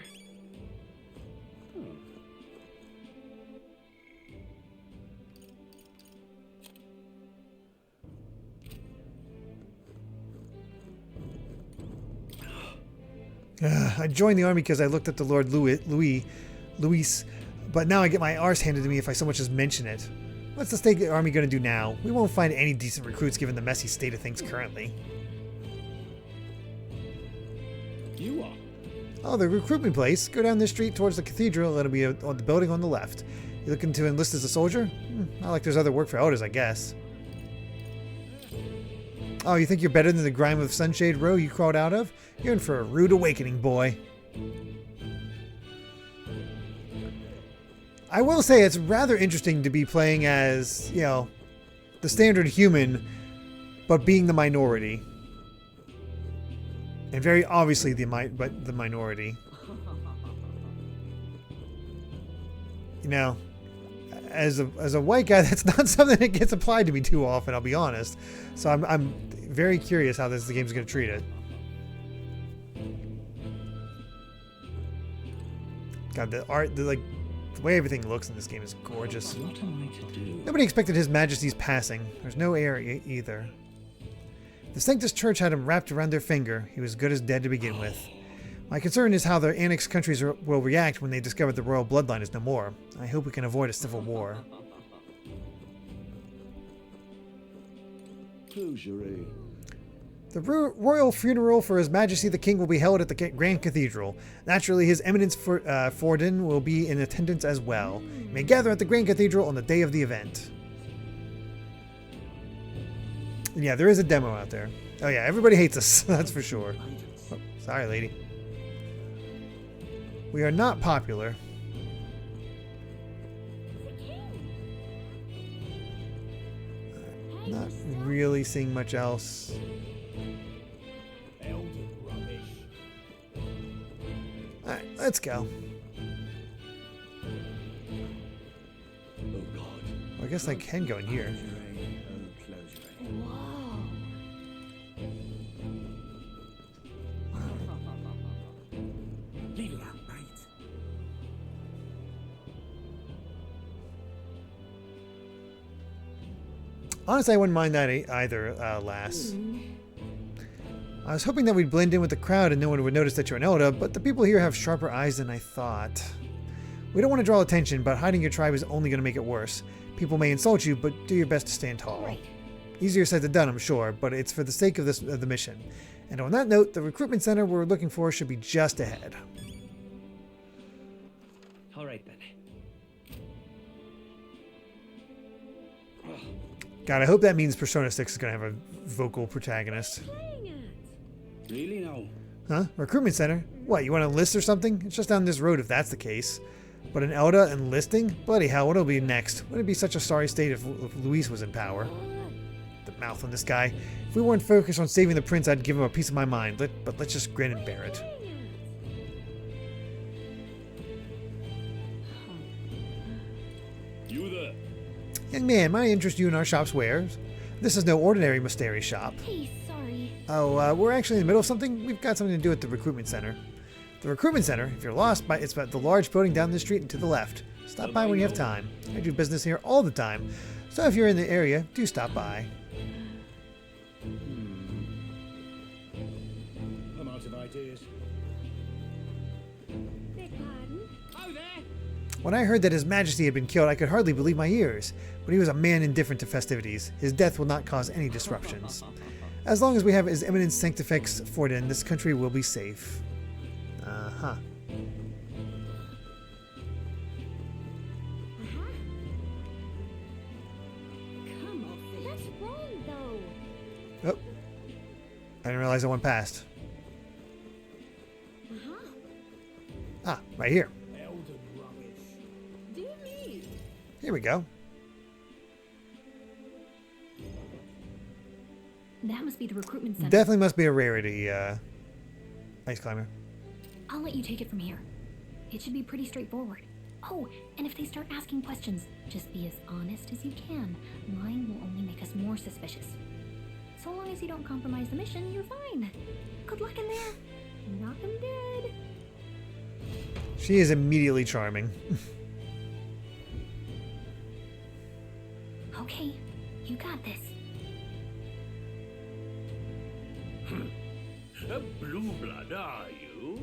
I joined the army because I looked up to Lord Luis, but now I get my arse handed to me if I so much as mention it. What's the state army going to do now? We won't find any decent recruits given the messy state of things currently. You are? Oh, the recruitment place. Go down this street towards the cathedral. It'll be on the building on the left. You looking to enlist as a soldier? Not like there's other work for elders, I guess. Oh, you think you're better than the grime of Sunshade Row you crawled out of? You're in for a rude awakening, boy. I will say it's rather interesting to be playing as, you know, the standard human, but being the minority. And very obviously the minority. You know, as a white guy, that's not something that gets applied to me too often, I'll be honest. So I'm very curious how the game's going to treat it. God, the art, the way everything looks in this game is gorgeous. What am I to do? Nobody expected His Majesty's passing. There's no heir either. The Sanctus Church had him wrapped around their finger. He was good as dead to begin with. My concern is how their annexed countries will react when they discover the royal bloodline is no more. I hope we can avoid a civil war. Closure. The royal funeral for His Majesty the King will be held at the Grand Cathedral. Naturally, His Eminence Forden will be in attendance as well. You may gather at the Grand Cathedral on the day of the event. And yeah, there is a demo out there. Oh yeah, everybody hates us, that's for sure. Oh, sorry, lady. We are not popular. Not really seeing much else. Alright, let's go. I guess I can go in here. Leave it out, mate. Honestly, I wouldn't mind that either, lass. I was hoping that we'd blend in with the crowd and no one would notice that you're an Elder, but the people here have sharper eyes than I thought. We don't want to draw attention, but hiding your tribe is only going to make it worse. People may insult you, but do your best to stand tall. Right. Easier said than done, I'm sure, but it's for the sake of the mission. And on that note, the recruitment center we're looking for should be just ahead. All right then. God, I hope that means Persona 6 is going to have a vocal protagonist. Really no. Huh? Recruitment center? What, you want to enlist or something? It's just down this road if that's the case. But an Elda enlisting? Bloody hell, what'll be next? Wouldn't it be such a sorry state if Luis was in power? The mouth on this guy. If we weren't focused on saving the prince, I'd give him a piece of my mind. But let's just grin and bear it. You there? Young man, might I interest you in our shop's wares? This is no ordinary Mysteri shop. Hey, sorry. Oh, we're actually in the middle of something? We've got something to do at the recruitment center. The recruitment center, if you're lost, it's about the large building down the street and to the left. Stop by when you have time. I do business here all the time, so if you're in the area, do stop by. I'm out of ideas. When I heard that His Majesty had been killed, I could hardly believe my ears. But he was a man indifferent to festivities. His death will not cause any disruptions. As long as we have His Eminence Sanctifex Forden, this country will be safe. Uh-huh. Come on, that's wrong, though. Oh. I didn't realize I went past. Ah, right here. Here we go. That must be the recruitment center. Definitely must be a rarity, Ice Climber. I'll let you take it from here. It should be pretty straightforward. Oh, and if they start asking questions, just be as honest as you can. Lying will only make us more suspicious. So long as you don't compromise the mission, you're fine. Good luck in there. Knock 'em dead. She is immediately charming. Okay, you got this. A blue blood, are you?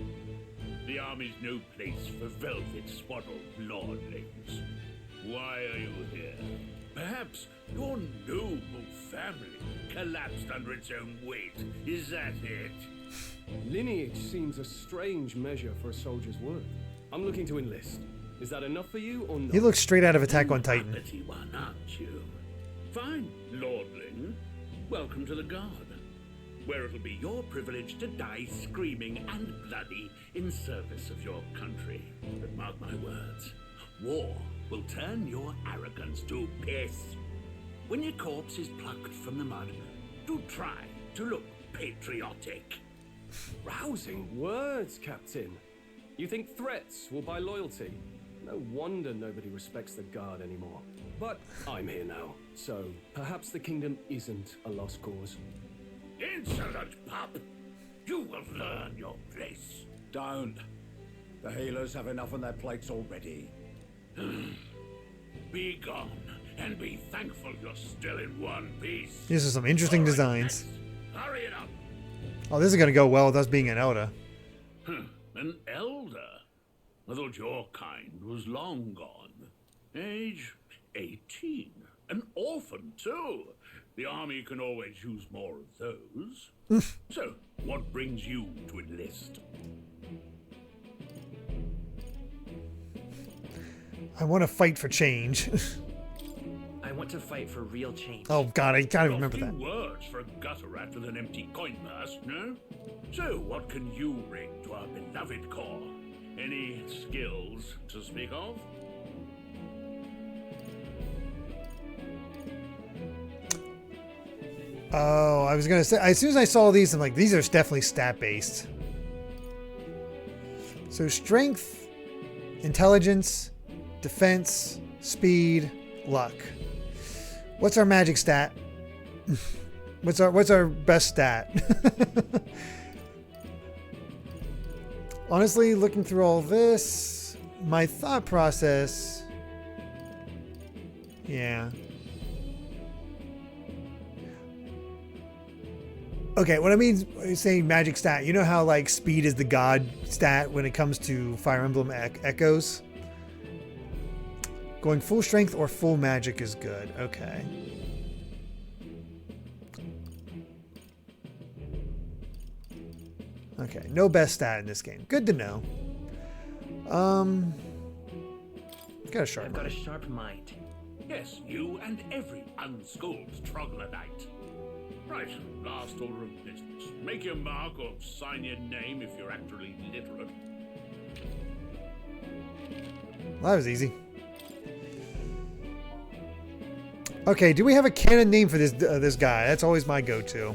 The army's no place for velvet-swaddled lordlings. Why are you here? Perhaps your noble family collapsed under its own weight. Is that it? Lineage seems a strange measure for a soldier's worth. I'm looking to enlist. Is that enough for you or not? He looks straight out of Attack on Titan. Uppity one, aren't you? Fine, lordling. Welcome to the Guard, where it'll be your privilege to die screaming and bloody in service of your country. But mark my words, war will turn your arrogance to piss. When your corpse is plucked from the mud, do try to look patriotic. Rousing words, Captain. You think threats will buy loyalty? No wonder nobody respects the Guard anymore. But I'm here now, so perhaps the kingdom isn't a lost cause. Insolent pup! You will learn your place. Don't. The healers have enough on their plates already. Be gone, and be thankful you're still in one piece. These are some interesting designs. Hurry it up! Oh, this is going to go well with us being an Elder. An elder? I thought your kind was long gone. Age 18. An orphan, too. The army can always use more of those. So, what brings you to enlist? I want to fight for change. I want to fight for real change. Oh god, I can't remember Few that. words for a gutter rat with an empty coin purse, no? So, what can you bring to our beloved corps? Any skills to speak of? Oh, I was going to say, as soon as I saw these, I'm like, these are definitely stat-based. So strength, intelligence, defense, speed, luck. What's our magic stat? What's our best stat? Honestly, looking through all this, my thought process, yeah. Okay, what I mean saying magic stat, you know how like speed is the god stat when it comes to Fire Emblem Echoes? Going full strength or full magic is good. Okay. Okay, no best stat in this game. Good to know. Got a sharp I've got a sharp mind. Yes, you and every unschooled troglodyte. Right, last order of business. Make your mark or sign your name if you're actually literate. Well, that was easy. Okay, do we have a canon name for this guy? That's always my go-to.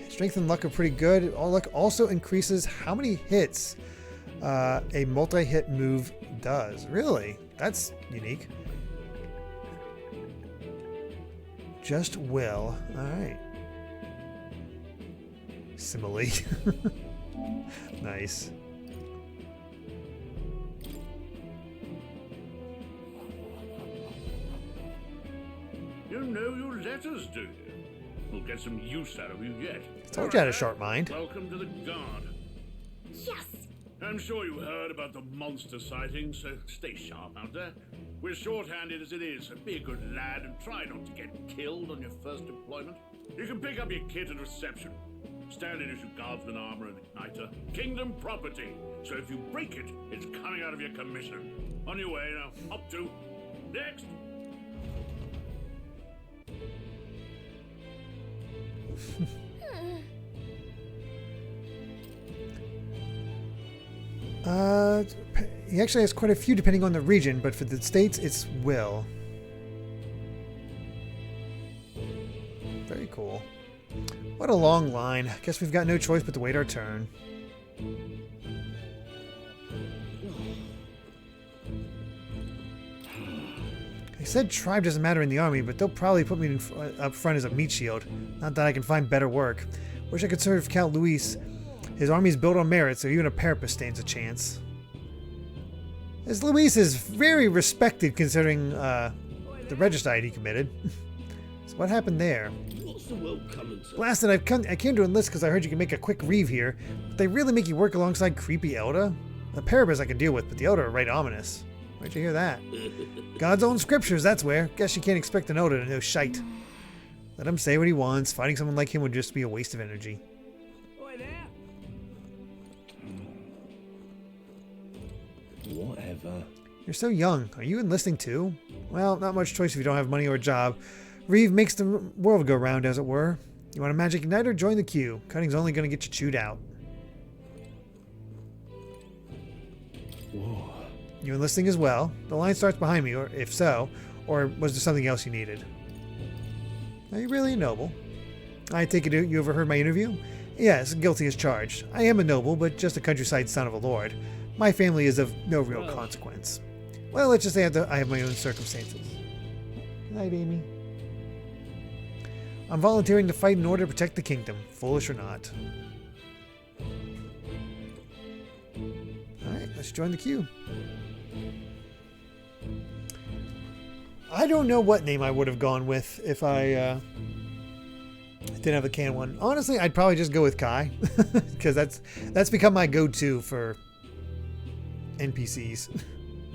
Strength and luck are pretty good. All luck also increases how many hits a multi-hit move does. Really? That's unique. Just will. Alright. Simile. Nice. You know your letters, do you? We'll get some use out of you yet. Told you I had a sharp mind. Welcome to the Guard. Yes! I'm sure you heard about the monster sightings, so stay sharp out there. We're short-handed as it is, so be a good lad and try not to get killed on your first deployment. You can pick up your kit at reception. Standard issue guardsman armor and igniter. Kingdom property. So if you break it, it's coming out of your commission. On your way now. Up to. Next. He actually has quite a few depending on the region, but for the states, it's will. Very cool. What a long line. Guess we've got no choice but to wait our turn. They said tribe doesn't matter in the army, but they'll probably put me up front as a meat shield. Not that I can find better work. Wish I could serve Count Luis. His army's built on merit, so even a parapet stands a chance. As Luis is very respected considering the regicide he committed. So what happened there? What's the world coming to? Blasted, I came to enlist because I heard you can make a quick reeve here, but they really make you work alongside creepy Elda? The Parabas I can deal with, but the Elda are right ominous. Where'd you hear that? God's own scriptures, that's where. Guess you can't expect an Elda to know shite. Let him say what he wants. Fighting someone like him would just be a waste of energy. Whatever. You're so young. Are you enlisting too? Well, not much choice if you don't have money or a job. Reeve makes the world go round, as it were. You want a magic igniter? Join the queue. Cutting's only going to get you chewed out. Whoa. You enlisting as well? The line starts behind me, or if so, or was there something else you needed? Are you really a noble? I take it you overheard my interview? Yes, guilty as charged. I am a noble, but just a countryside son of a lord. My family is of no real consequence. Well, let's just say I have my own circumstances. Good night, Amy. I'm volunteering to fight in order to protect the kingdom, foolish or not. Alright, let's join the queue. I don't know what name I would have gone with if I didn't have the canon one. Honestly, I'd probably just go with Kai, because that's become my go-to for NPCs,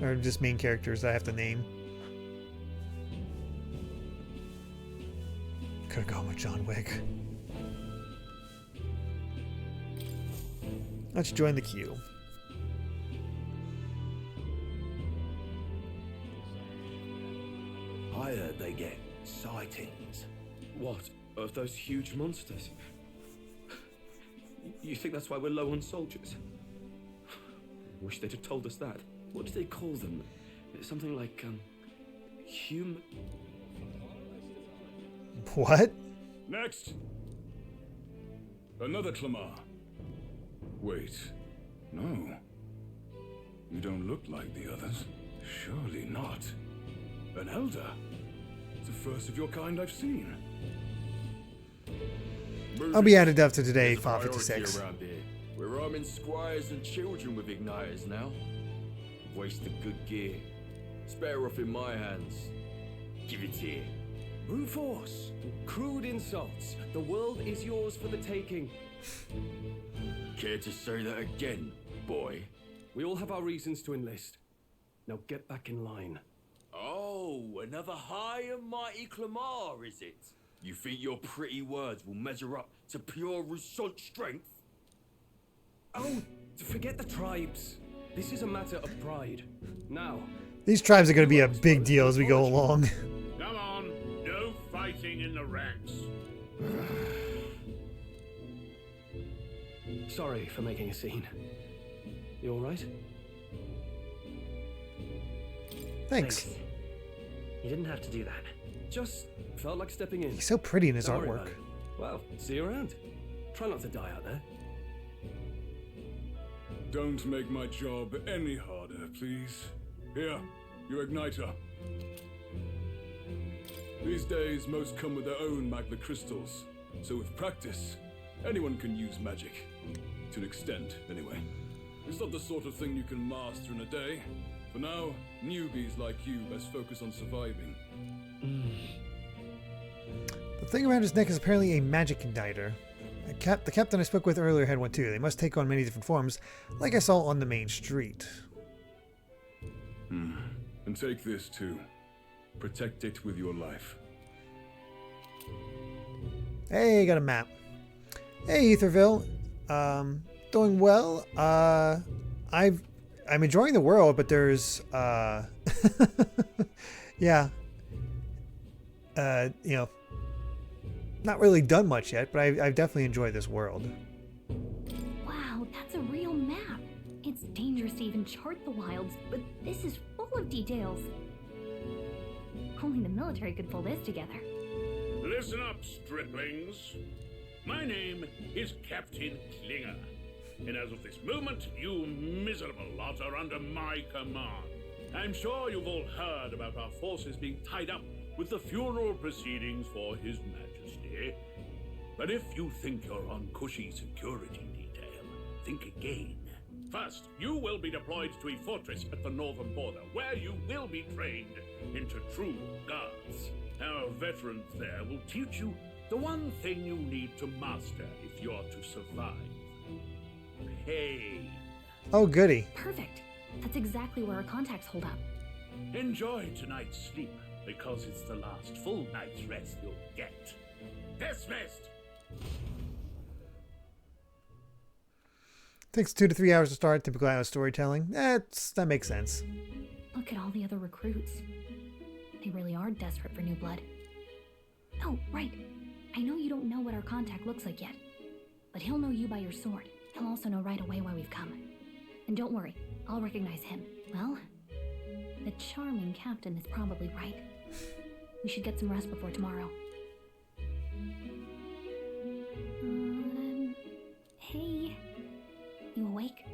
or just main characters that I have to name. Could have gone with John Wick. Let's join the queue. I heard they get sightings. What? Of those huge monsters? You think that's why we're low on soldiers? Wish they'd have told us that. What do they call them? Something like, human... What? Next! Another Clamar. Wait. No. You don't look like the others. Surely not. An elder. It's the first of your kind I've seen. I'll be added up to today, There's a priority 556. around here. We're arming squires and children with igniters now. Wasted good gear. It's better off in my hands. Give it here. Brute force. Crude insults. The world is yours for the taking. Care to say that again, boy? We all have our reasons to enlist. Now get back in line. Oh, another high and mighty Clamar, is it? You think your pretty words will measure up to pure Rousseau strength? Oh, forget the tribes. This is a matter of pride. Now, These tribes are going to be a big deal as we go along. Come on, no fighting in the ranks. sorry for making a scene. You all right? Thanks. You didn't have to do that. Just felt like stepping in. He's so pretty in his Don't worry artwork. about it. Well, see you around. Try not to die out there. Don't make my job any harder, please. Here, your igniter. These days, most come with their own magna crystals. So with practice, anyone can use magic. To an extent, anyway. It's not the sort of thing you can master in a day. For now, newbies like you best focus on surviving. The thing around his neck is apparently a magic igniter. The captain I spoke with earlier had one too. They must take on many different forms, like I saw on the main street. And take this too. Protect it with your life. Hey, got a map. Hey, Etherville. Doing well. I'm enjoying the world, but there's yeah. You know, not really done much yet, but I've definitely enjoyed this world. Wow, that's a real map. It's dangerous to even chart the wilds, but this is full of details. Only the military could pull this together. Listen up, striplings. My name is Captain Klinger, and as of this moment, you miserable lot are under my command. I'm sure you've all heard about our forces being tied up with the funeral proceedings for His Majesty. But if you think you're on cushy security detail, think again. First, you will be deployed to a fortress at the northern border, where you will be trained into true guards. Our veterans there will teach you the one thing you need to master if you're to survive. Pain. Oh, goody. Perfect. That's exactly where our contacts hold up. Enjoy tonight's sleep, because it's the last full night's rest you'll get. Dismissed! Takes 2 to 3 hours to start, typically out of storytelling. That makes sense. Look at all the other recruits. They really are desperate for new blood. Oh, right. I know you don't know what our contact looks like yet, but he'll know you by your sword. He'll also know right away why we've come. And don't worry, I'll recognize him. Well, the charming captain is probably right. We should get some rest before tomorrow. Hey, you awake?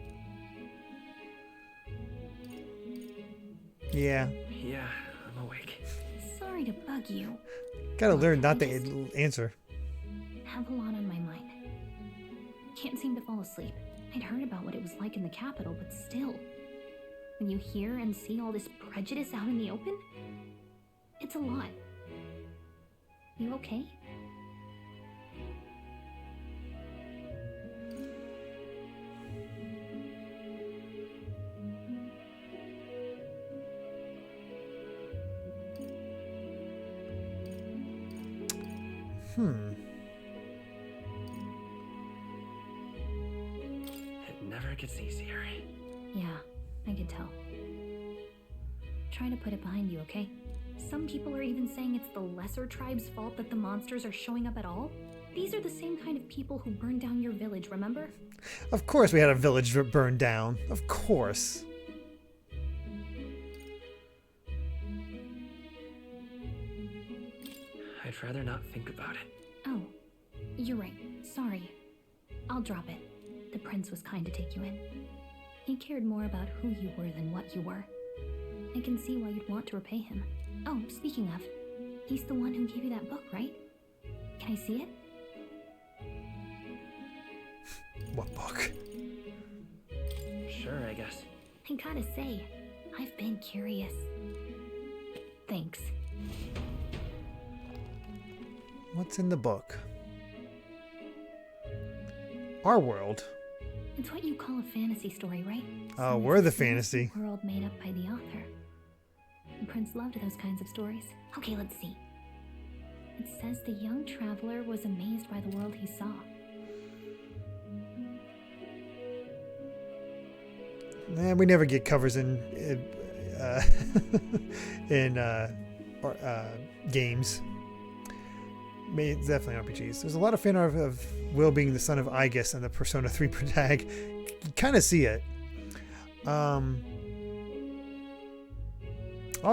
Yeah. Yeah, I'm awake. Sorry to bug you. Gotta learn not to answer. Have a lot on my mind. Can't seem to fall asleep. I'd heard about what it was like in the capital, but still. When you hear and see all this prejudice out in the open, it's a lot. You okay? It never gets easier. Yeah, I can tell. Try to put it behind you, okay? Some people are even saying it's the lesser tribe's fault that the monsters are showing up at all. These are the same kind of people who burned down your village, remember? Of course we had a village burned down. Of course. I'd rather not think about it. Oh, you're right. Sorry. I'll drop it. The prince was kind to take you in. He cared more about who you were than what you were. I can see why you'd want to repay him. Oh, speaking of, he's the one who gave you that book, right? Can I see it? What book? Sure, I guess. I gotta say, I've been curious. Thanks. What's in the book? Our world. It's what you call a fantasy story, right? Oh, So we're it's the a fantasy. world made up by the author. The prince loved those kinds of stories. Okay, let's see. It says the young traveler was amazed by the world he saw. We never get covers in games. It's definitely RPGs. There's a lot of fan art of Will being the son of Aegis and the Persona 3 protag. You kind of see it. Oh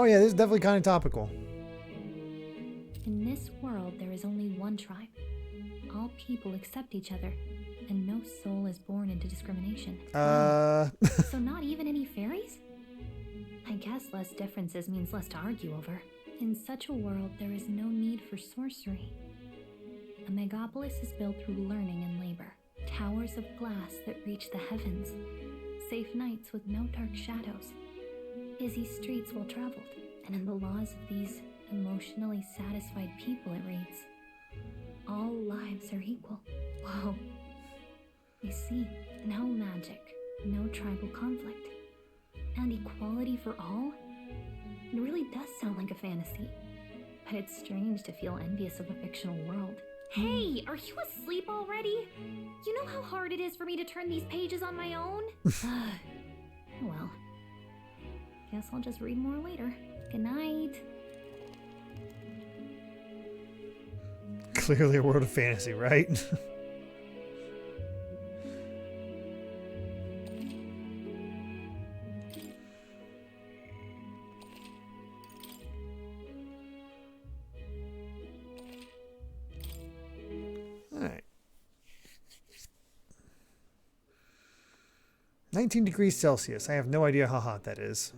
yeah, this is definitely kind of topical. In this world, there is only one tribe. All people accept each other, and no soul is born into discrimination. So not even any fairies? I guess less differences means less to argue over. In such a world, there is no need for sorcery. A megapolis is built through learning and labor. Towers of glass that reach the heavens. Safe nights with no dark shadows. Busy streets well traveled. And in the laws of these emotionally satisfied people, it reads, all lives are equal. Whoa. You see, no magic, no tribal conflict, and equality for all? It really does sound like a fantasy. But it's strange to feel envious of a fictional world. Hey, are you asleep already? You know how hard it is for me to turn these pages on my own? Well, guess I'll just read more later. Good night. Clearly a world of fantasy, right? Alright. 19 degrees Celsius. I have no idea how hot that is.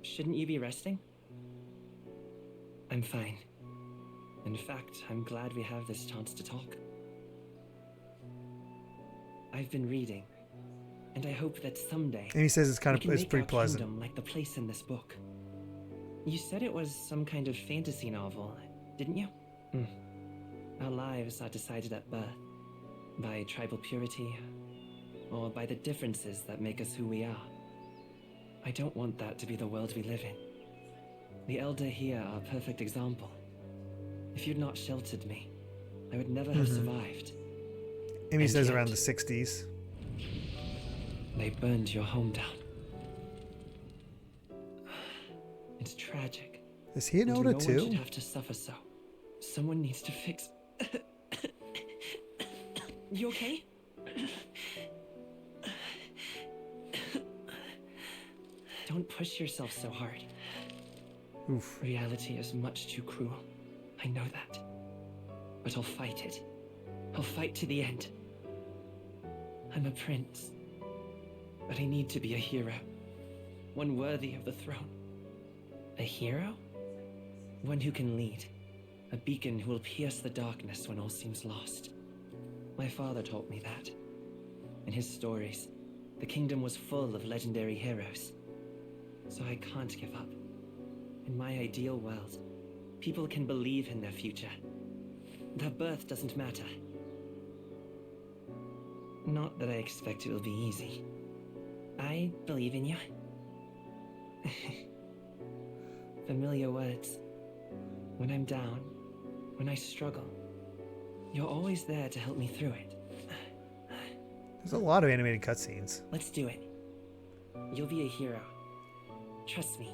Shouldn't you be resting? I'm fine. In fact, I'm glad we have this chance to talk. I've been reading, and I hope that someday And he says it's we can make pretty our pleasant. kingdom like the place in this book. You said it was some kind of fantasy novel, didn't you? Our lives are decided at birth by tribal purity, or by the differences that make us who we are. I don't want that to be the world we live in. The Elder here are a perfect example. If you'd not sheltered me, I would never have survived. Amy And says yet, around the 60s. They burned your home down. It's tragic. Is he an And Oda no one too? should have to suffer so. Someone needs to fix. You okay? Don't push yourself so hard. Oof. Reality is much too cruel. I know that. But I'll fight it. I'll fight to the end. I'm a prince. But I need to be a hero. One worthy of the throne. A hero? One who can lead. A beacon who will pierce the darkness when all seems lost. My father taught me that. In his stories, the kingdom was full of legendary heroes. So I can't give up. In my ideal world, people can believe in their future. Their birth doesn't matter. Not that I expect it will be easy. I believe in you. Familiar words. When I'm down, when I struggle, you're always there to help me through it. There's a lot of animated cutscenes. Let's do it. You'll be a hero. Trust me.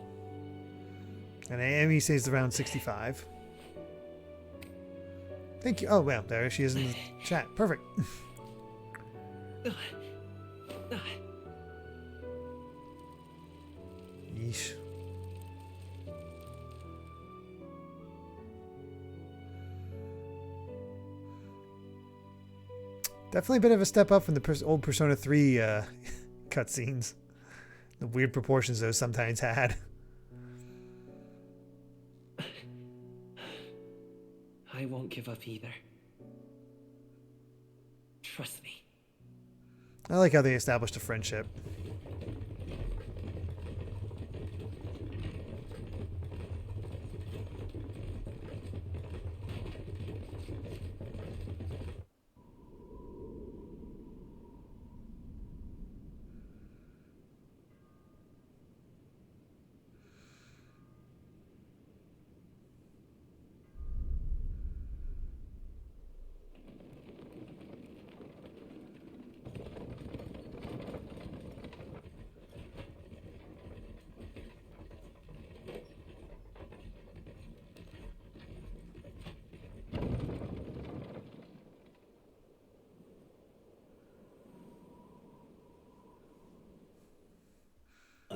And Amy says around 65. Thank you. Oh, well, there she is in the chat. Perfect. Yeesh. Definitely a bit of a step up from the old Persona 3 cutscenes. The weird proportions those sometimes had. I won't give up either. Trust me. I like how they established a friendship.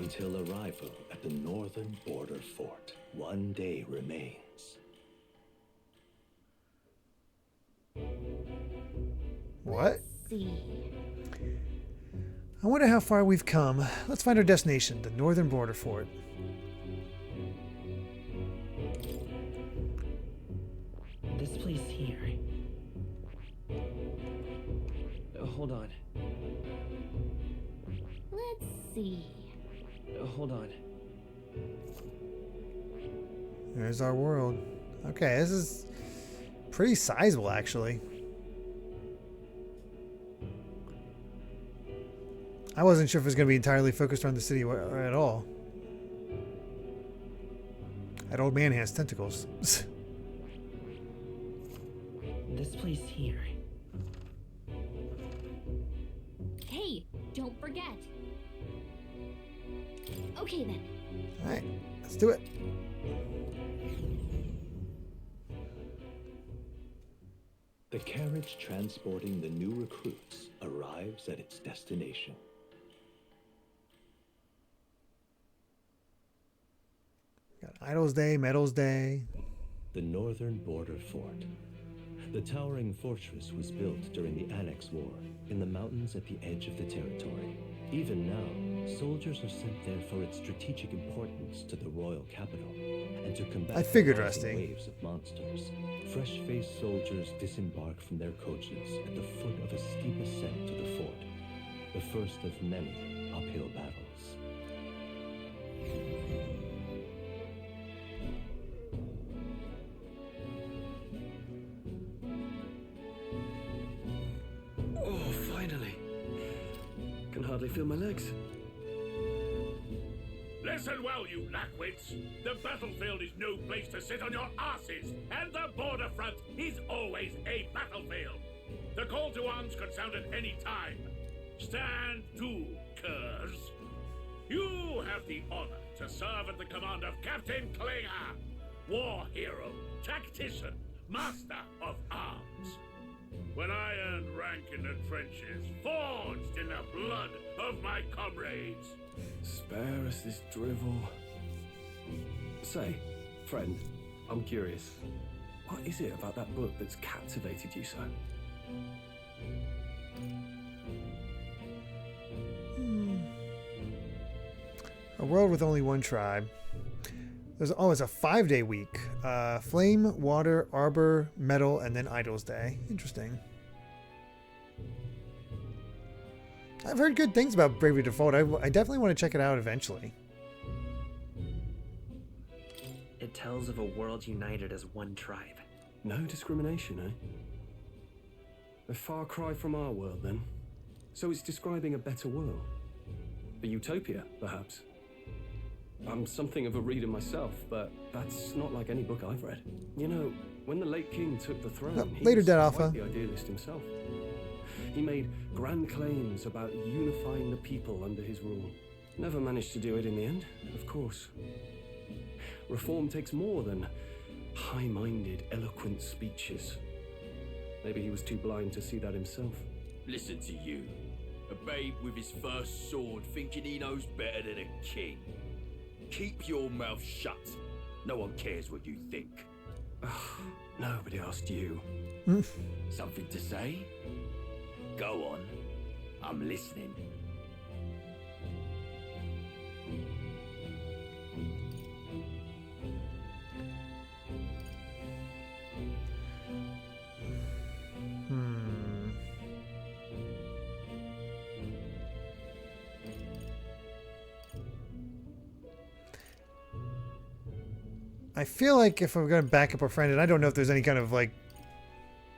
until arrival at the northern border fort. One day remains. What? See. I wonder how far we've come. Let's find our destination, the northern border fort. This place here. Hold on. Let's see. Hold on. There's our world. Okay, this is pretty sizable, actually. I wasn't sure if it was going to be entirely focused around the city at all. That old man has tentacles. This place here. Hey, don't forget. Okay then. Alright, let's do it. The carriage transporting the new recruits arrives at its destination. Got Idols Day, Medals Day. The northern border fort. The towering fortress was built during the Annex War in the mountains at the edge of the territory. Even now, soldiers are sent there for its strategic importance to the royal capital and to combat waves of monsters. Fresh-faced soldiers disembark from their coaches at the foot of a steep ascent to the fort, the first of many uphill battles. Oh, finally. Can hardly feel my legs. Listen well, you lackwits. The battlefield is no place to sit on your asses, and the border front is always a battlefield. The call to arms could sound at any time. Stand to, curs. You have the honor to serve at the command of Captain Klinger, war hero, tactician, master of arms. When I earned rank in the trenches, forged in the blood of my comrades. Spare us this drivel. Say, friend, I'm curious. What is it about that book that's captivated you so? A world with only one tribe. It's a 5-day week. Flame, water, arbor, metal, and then Idols Day. Interesting. I've heard good things about Bravely Default. I definitely want to check it out eventually. It tells of a world united as one tribe. No discrimination, eh? A far cry from our world, then. So it's describing a better world. A utopia, perhaps. I'm something of a reader myself, but that's not like any book I've read. You know, when the late king took the throne, he later, was Dead quite Alpha. the idealist himself. He made grand claims about unifying the people under his rule. Never managed to do it in the end, of course. Reform takes more than high-minded, eloquent speeches. Maybe he was too blind to see that himself. Listen to you. A babe with his first sword thinking he knows better than a king. Keep your mouth shut. No one cares what you think. Nobody asked you. Something to say? Go on. I'm listening. I feel like if I'm going to back up a friend, and I don't know if there's any kind of like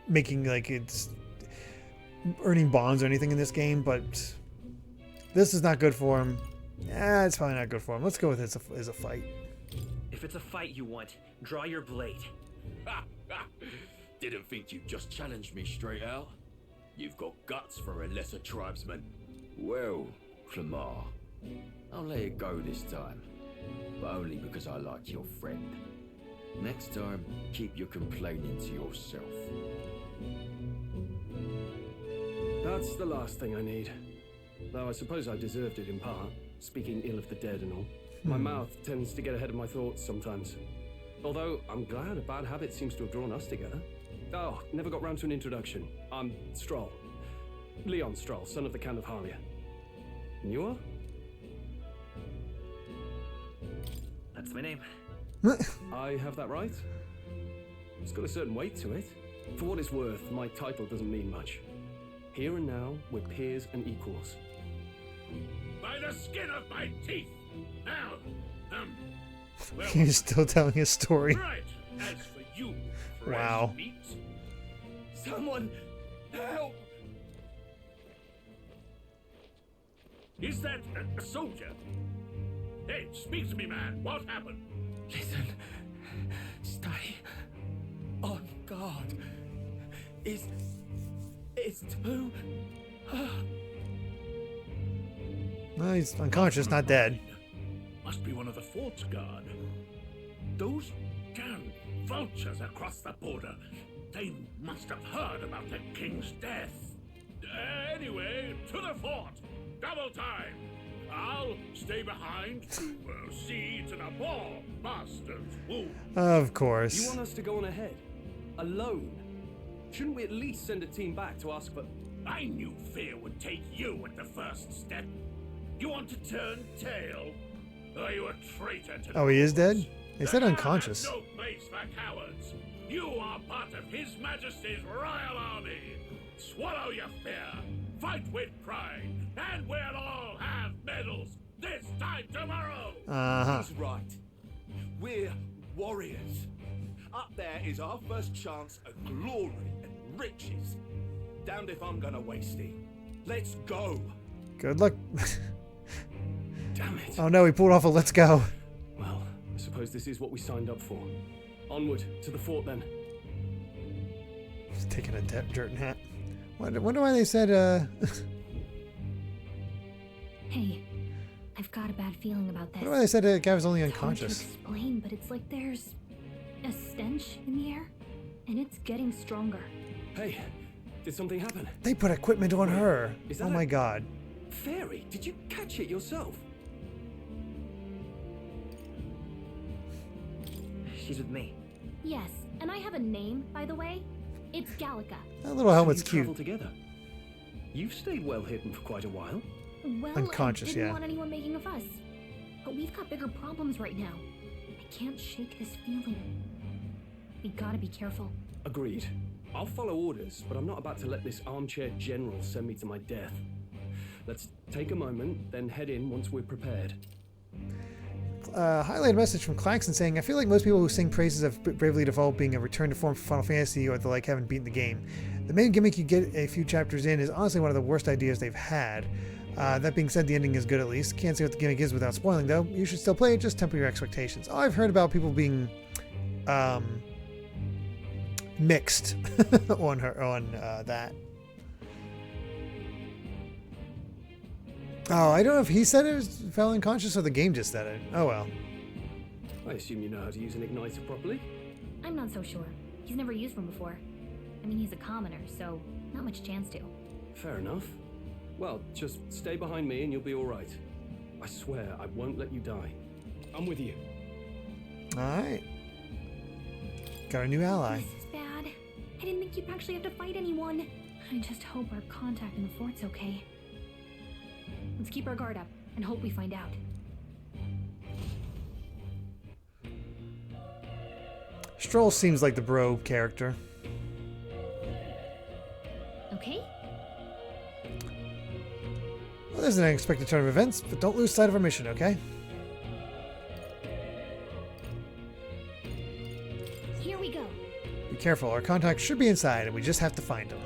making like it's earning bonds or anything in this game, but this is not good for him. Yeah, it's probably not good for him. Let's go with it as a fight. If it's a fight you want, draw your blade. Didn't think you'd just challenge me straight out. You've got guts for a lesser tribesman. Well, Clamar, I'll let it go this time. But only because I like your friend. Next time, keep your complaining to yourself. That's the last thing I need. Though I suppose I deserved it in part. speaking ill of the dead and all. My mouth tends to get ahead of my thoughts sometimes. Although I'm glad a bad habit seems to have drawn us together. Oh, never got round to an introduction. I'm Stroll. Leon Stroll, son of the Count of Harlia. And you are? That's my name. I have that right? It's got a certain weight to it. For what it's worth, my title doesn't mean much. Here and now, we're peers and equals. By the skin of my teeth! Now, well, He's still telling his story. right, as for you, fresh Wow. meat, Someone help! is that a soldier? Hey, speak to me, man. What happened? Listen. Stay on guard. It's too... No, he's unconscious, not dead. Must be one of the fort's guard. Those damn vultures across the border. They must have heard about the king's death. Anyway, to the fort. Double time. I'll stay behind to see to the poor master's wound. Of course. You want us to go on ahead? Alone? Shouldn't we at least send a team back to ask for... I knew fear would take you at the first step. You want to turn tail? Are you a traitor to... Oh, he is dead? He said unconscious. No place for cowards. You are part of His Majesty's Royal Army. Swallow your fear. Fight with pride. And we'll all have medals this time tomorrow. He's right. We're warriors. Up there is our first chance at glory and riches. Damned if I'm gonna waste it. Let's go. Good luck. Damn it. Oh no, he pulled off a let's go. Well, I suppose this is what we signed up for. Onward to the fort then. He's taking a dirt hat. Wonder why they said, Hey, I've got a bad feeling about this. wonder why they said the guy was only It's hard unconscious. to explain, but it's like there's a stench in the air, and it's getting stronger. Hey, did something happen? They put equipment on her. Is that Oh my god. Fairy, did you catch it yourself? She's with me. Yes, and I have a name, by the way. It's Gallica. That little helmet's you cute. travel together. You've stayed well hidden for quite a while. Well, Unconscious, I didn't yeah. want anyone making a fuss. But we've got bigger problems right now. I can't shake this feeling. We gotta be careful. Agreed. I'll follow orders, but I'm not about to let this armchair general send me to my death. Let's take a moment, then head in once we're prepared. Highlighted message from Claxon saying, I feel like most people who sing praises of Bravely Default being a return to form for Final Fantasy or the like haven't beaten the game. The main gimmick you get a few chapters in is honestly one of the worst ideas they've had. That being said, the ending is good at least. Can't say what the gimmick is without spoiling though. You should still play it, just temper your expectations. Oh, I've heard about people being mixed on that. Oh, I don't know if he said it was fell unconscious or the game just said it. Oh well. I assume you know how to use an igniter properly? I'm not so sure. He's never used one before. I mean, he's a commoner, so not much chance to. Fair enough. Well, just stay behind me and you'll be alright. I swear I won't let you die. I'm with you. Alright. Got a new ally. This is bad. I didn't think you'd actually have to fight anyone. I just hope our contact in the fort's okay. Let's keep our guard up and hope we find out. Stroll seems like the bro character. Okay? Well, there's an unexpected turn of events, but don't lose sight of our mission, okay? Here we go. Be careful, our contact should be inside, and we just have to find him.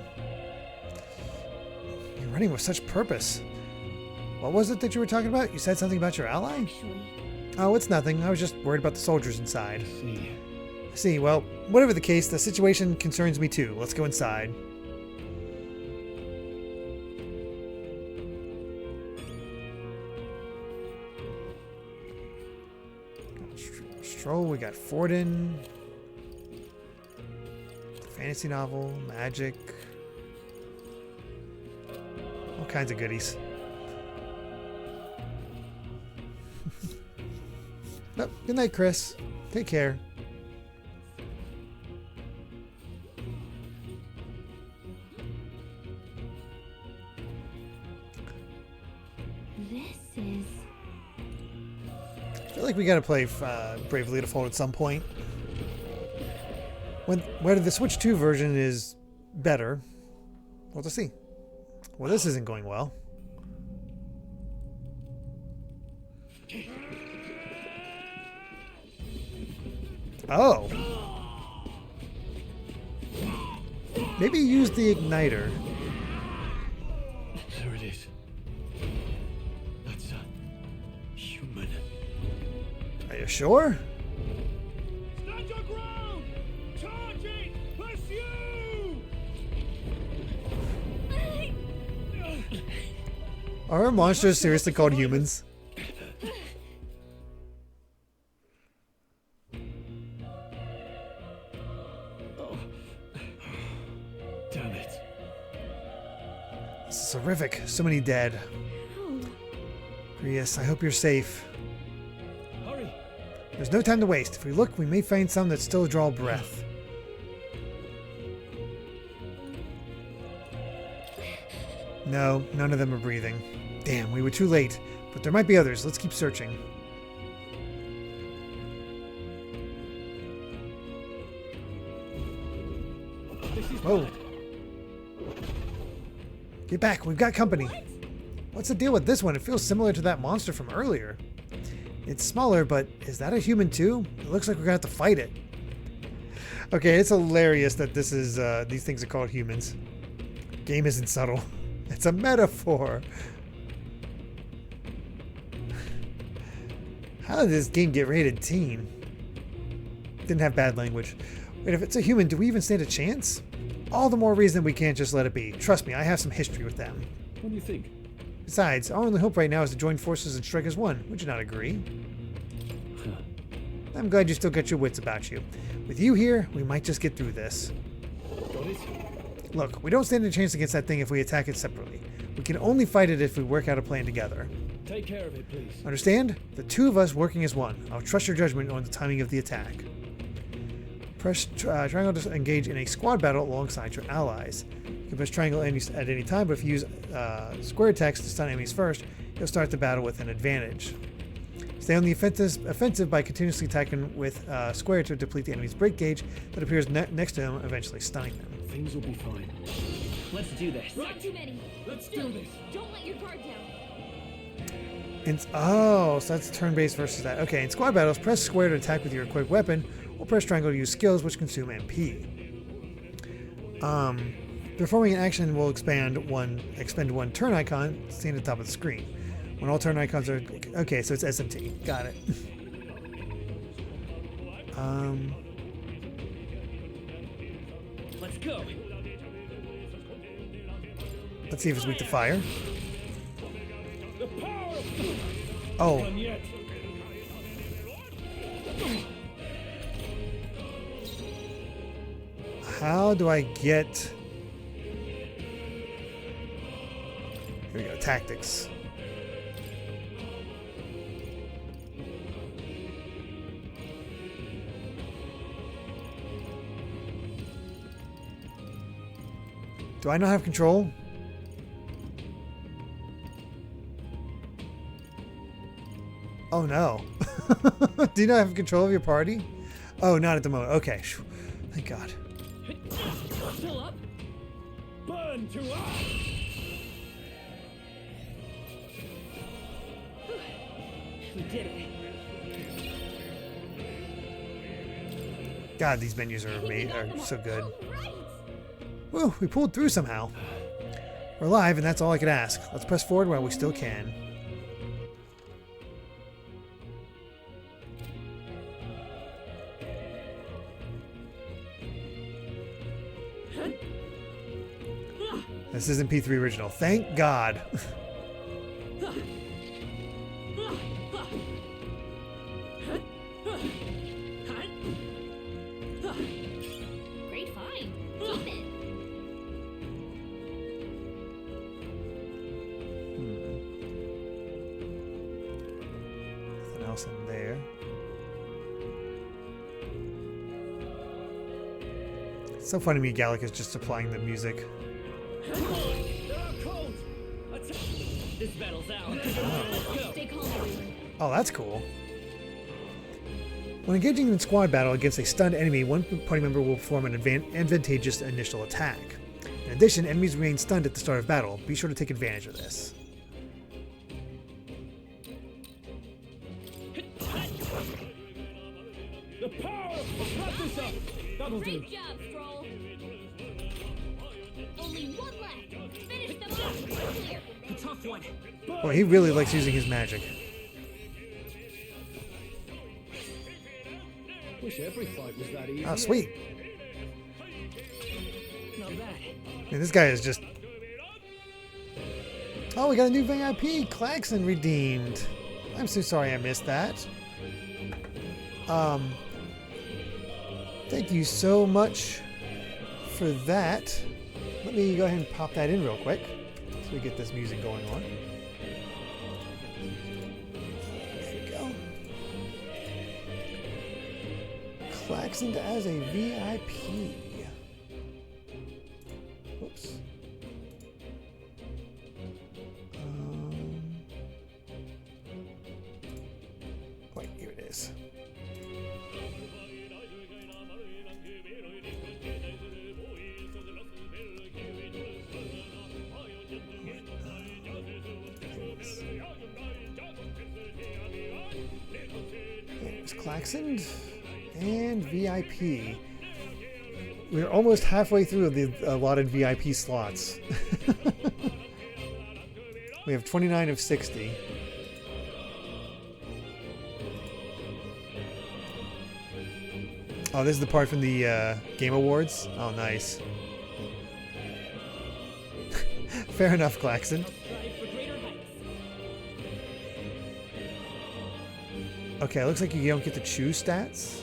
You're running with such purpose. What was it that you were talking about? You said something about your ally? Oh, it's nothing. I was just worried about the soldiers inside. I see. Well, whatever the case, the situation concerns me too. Let's go inside. Stroll, we got Forden. Fantasy novel, magic. All kinds of goodies. Oh, good night, Chris. Take care. This is... I feel like we gotta play Bravely Default at some point. Whether the Switch 2 version is better, we'll just see. Well, this isn't going well. Oh. Maybe use the igniter. There it is. That's a human. Are you sure? Stand your ground! Charging! Pursue! Are our monsters seriously called humans? Damn it. This is horrific. So many dead. Prius, I hope you're safe. Hurry! There's no time to waste. If we look, we may find some that still draw breath. No, none of them are breathing. Damn, we were too late. But there might be others. Let's keep searching. Whoa. Get back. We've got company. What's the deal with this one? It feels similar to that monster from earlier. It's smaller, but is that a human too? It looks like we're going to have to fight it. Okay, it's hilarious that this is these things are called humans. Game isn't subtle. It's a metaphor. How did this game get rated teen? Didn't have bad language. Wait, if it's a human, do we even stand a chance? All the more reason we can't just let it be. Trust me, I have some history with them. What do you think? Besides, our only hope right now is to join forces and strike as one. Would you not agree? I'm glad you still got your wits about you. With you here, we might just get through this. Got it? Look, we don't stand a chance against that thing if we attack it separately. We can only fight it if we work out a plan together. Take care of it, please. Understand? The two of us working as one. I'll trust your judgment on the timing of the attack. Press triangle to engage in a squad battle alongside your allies. You can press triangle at any time, but if you use square text to stun enemies first, you'll start the battle with an advantage. Stay on the offensive by continuously attacking with square to deplete the enemy's break gauge that appears next to him, eventually stunning them. Things will be fine. Let's do this. Not too many. Let's do this. Don't let your guard down. Oh, so that's turn-based versus that. Okay, in squad battles, press square to attack with your equipped weapon, or press triangle to use skills which consume MP. Performing an action will expend one turn icon, seen at the top of the screen. When all turn icons are... Okay, so it's SMT. Got it. Let's go. Let's see if it's weak to fire. The power of Oh. Done yet. How do I get... Here we go, tactics. Do I not have control? Oh no. Do you not have control of your party? Oh, not at the moment. Okay. Thank God. Still up. Burn to ash. We did it. God, these menus are so good. Woo, we pulled through somehow. We're alive, and that's all I could ask. Let's press forward while we still can. This isn't P3 original. Thank God. Great find. Keep it. Nothing else in there. So funny to me, Gallic is just supplying the music. This battle's out. Stay calm, everyone. Oh, that's cool. When engaging in squad battle against a stunned enemy, one party member will perform an advantageous initial attack. In addition, enemies remain stunned at the start of battle. Be sure to take advantage of this. The power of cut this up. That'll do. Great job, Stroll. Only one left. Finish them off. Clear. A tough one. Well, he really likes using his magic. Wish every fight was that easy. Oh, sweet. Not bad. Man, this guy is just... Oh, we got a new VIP. Claxon redeemed. I'm so sorry I missed that. Thank you so much for that. Let me go ahead and pop that in real quick so we get this music going on. There we go. Claxon as a VIP. Whoops. Wait, here it is. There's Claxon and VIP. We're almost halfway through the allotted VIP slots. We have 29 of 60. Oh, this is the part from the Game Awards? Oh, nice. Fair enough, Claxon. Okay, looks like you don't get to choose stats.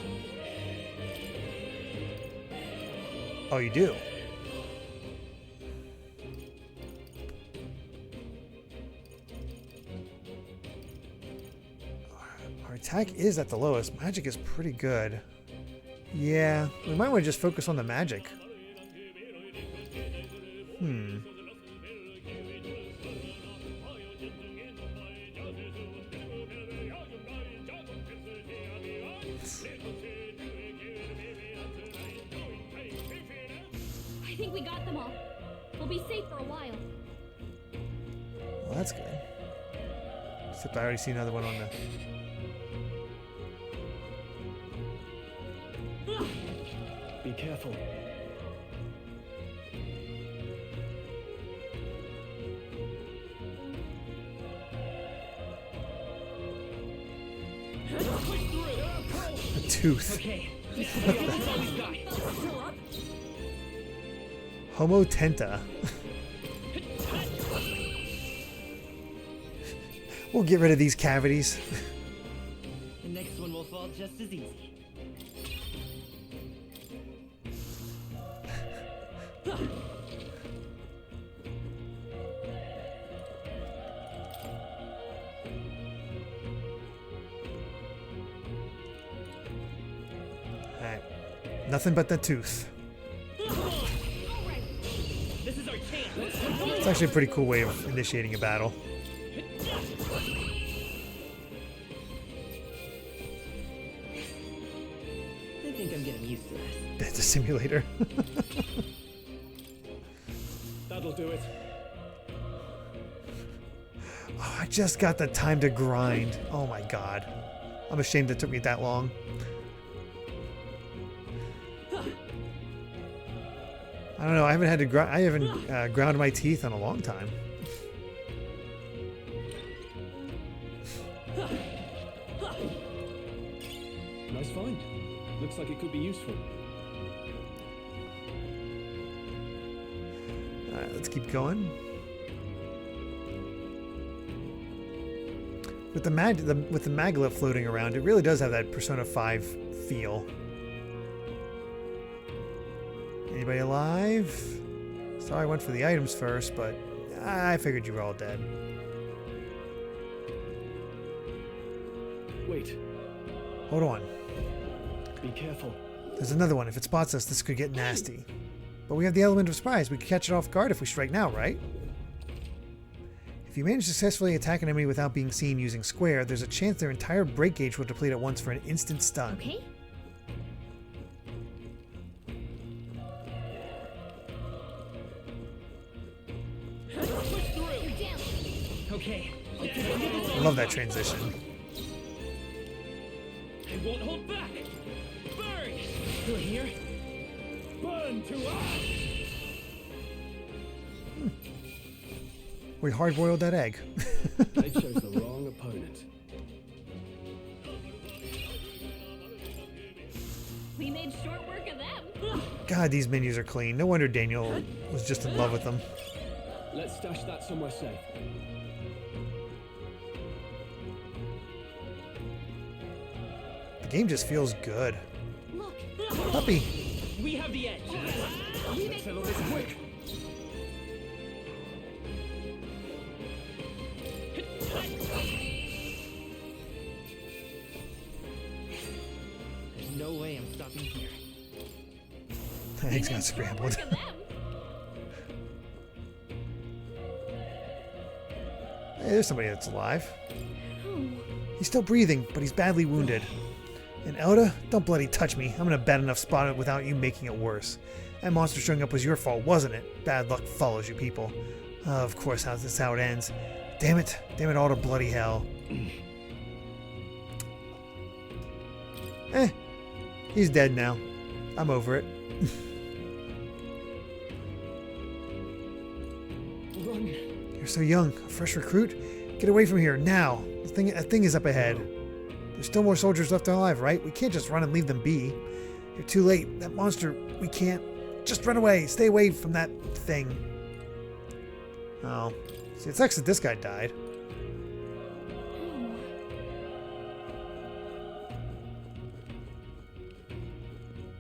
Oh, you do. Our attack is at the lowest. Magic is pretty good. Yeah, we might want to just focus on the magic. I think we got them all. We'll be safe for a while. Well, that's good. Except I already see another one on the... Be careful. A tooth. Okay. Homo Tenta. We'll get rid of these cavities. The next one will fall just as easy. Alright. Nothing but the tooth. This is our chance. It's actually a pretty cool way of initiating a battle. I think I'm getting used to this. It's a simulator. That'll do it. Oh, I just got the time to grind. Oh my god. I'm ashamed it took me that long. I don't know. I haven't had to grind. I haven't ground my teeth in a long time. Nice find. Looks like it could be useful. All right, let's keep going. With the Magla floating around, it really does have that Persona 5 feel. Anybody alive? Sorry I went for the items first, but I figured you were all dead. Wait. Hold on. Be careful. There's another one. If it spots us, this could get nasty. But we have the element of surprise. We could catch it off guard if we strike now, right? If you manage to successfully attack an enemy without being seen using square, there's a chance their entire break gauge will deplete at once for an instant stun. Okay. Okay. I love that transition. I won't hold back. Burn! Through here. Burn to ash! We hard-boiled that egg. They chose the wrong opponent. We made short work of them. God, these menus are clean. No wonder Daniel was just in love with them. Let's stash that somewhere safe. The game just feels good. Look. Puppy. We have the edge. Let's settle this quick. There's no way I'm stopping here. The eggs got scrambled. Hey, there's somebody that's alive. He's still breathing, but he's badly wounded. And Elda, don't bloody touch me. I'm in a bad enough spot without you making it worse. That monster showing up was your fault, wasn't it? Bad luck follows you people. Of course, this is how it ends. Damn it all to bloody hell. He's dead now. I'm over it. Run. You're so young. A fresh recruit? Get away from here, now. A thing is up ahead. There's still more soldiers left alive, right? We can't just run and leave them be. You're too late. That monster, we can't. Just run away. Stay away from that thing. Oh. See, it sucks that this guy died.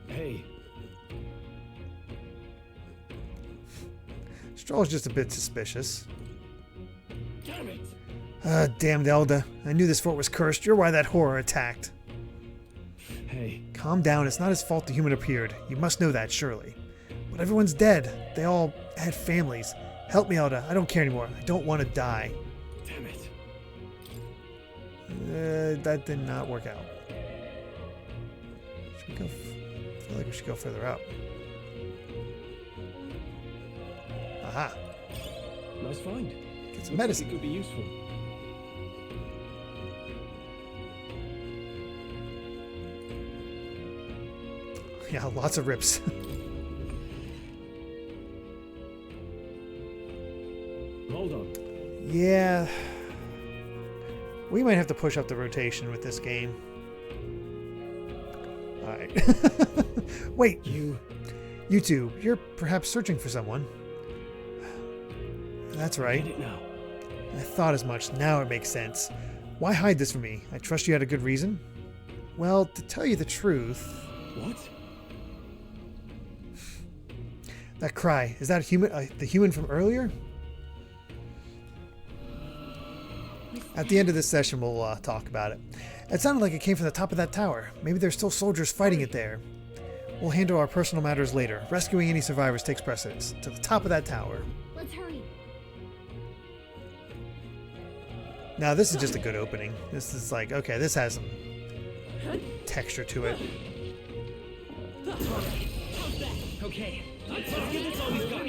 Hey. Stroll's just a bit suspicious. Damn it. Damned Elda. I knew this fort was cursed. You're why that horror attacked. Hey. Calm down. It's not his fault the human appeared. You must know that, surely. But everyone's dead. They all had families. Help me, Elda. I don't care anymore. I don't want to die. Damn it. That did not work out. Should we go? I feel like we should go further up. Aha. Nice find. Get some medicine. Like it could be useful. Yeah, lots of rips. Hold on. Yeah. We might have to push up the rotation with this game. Alright. Wait. You two, you're perhaps searching for someone. That's right. Get it now. I thought as much. Now it makes sense. Why hide this from me? I trust you had a good reason? Well, to tell you the truth... What? That cry, is that human? The human from earlier? At the end of this session, we'll talk about it. It sounded like it came from the top of that tower. Maybe there's still soldiers fighting it there. We'll handle our personal matters later. Rescuing any survivors takes precedence. To the top of that tower. Let's hurry. Now, this is just a good opening. This is like, okay, this has some texture to it. Okay. Let's give this all we've got.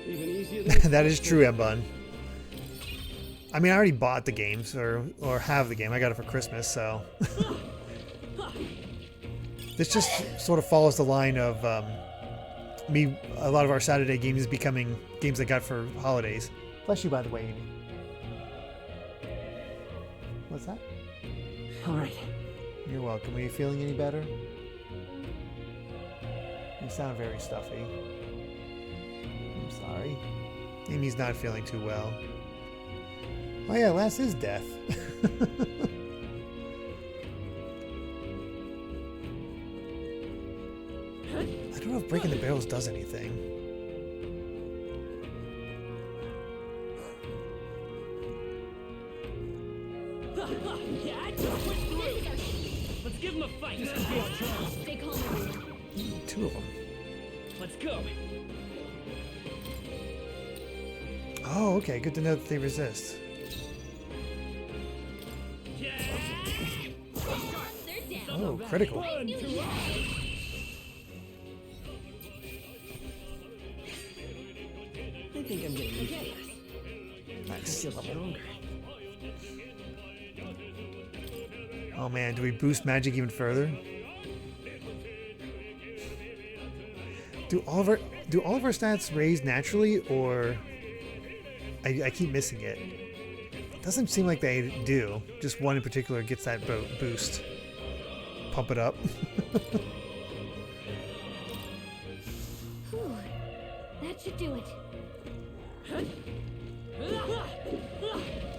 Even easier than That is true, Ebon. I mean, I already bought the games, or have the game. I got it for Christmas, so... This just sort of follows the line of a lot of our Saturday games becoming games I got for holidays. Bless you, by the way, Amy. What's that? All right. You're welcome. Are you feeling any better? You sound very stuffy. I'm sorry. Amy's not feeling too well. Oh yeah, last is death. I don't know if breaking the barrels does anything. Let's give him a fight. Stay calm, everyone. 2 of them. Let's go. Oh, okay. Good to know that they resist. Oh, critical. I think I'm getting used to this. Nice. I feel stronger. Oh man, do we boost magic even further? Do all of our stats raise naturally, or I keep missing it? Doesn't seem like they do. Just one in particular gets that boost. Pump it up. Whew. That should do it.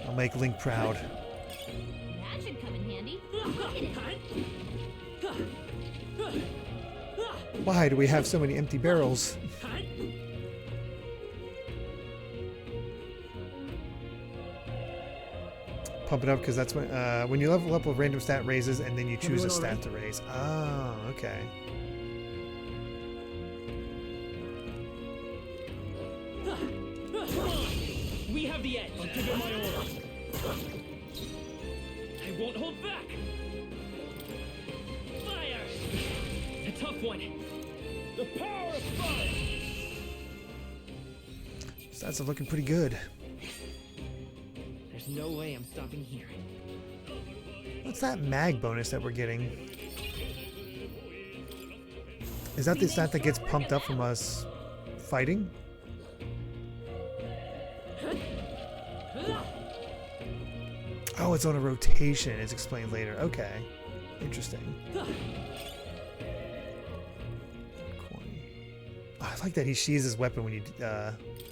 I'll make Link proud. That should come in handy. Why do we have so many empty barrels? Pump it up because that's when you level up, a random stat raises, and then you choose a stat to raise. Oh, okay. We have the edge. I'll give it my order. I won't hold back. Fire! A tough one. The power of fire. Stats are looking pretty good. There's no way I'm stopping here. What's that mag bonus that we're getting? Is that the stat that gets pumped up from us fighting? Oh, it's on a rotation. It's explained later. Okay. Interesting. Oh, I like that he sheathes his weapon when you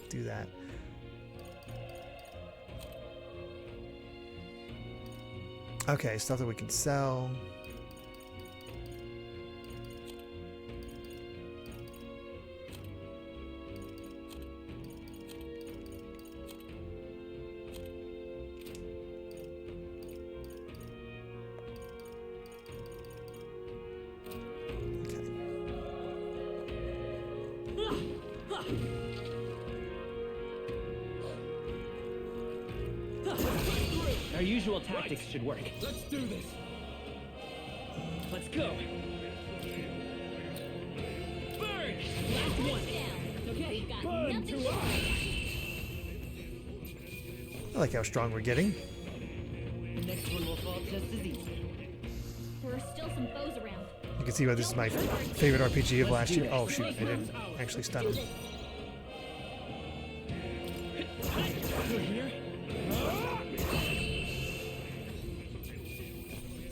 do that. Okay, stuff that we can sell. Our usual tactics should work. Let's do this. Let's go. Burn! Last one. Okay. Burn to us. I like how strong we're getting. The next one will fall just as easy. There are still some foes around. You can see why this is my favorite RPG of last year. Oh shoot, I didn't actually stun him.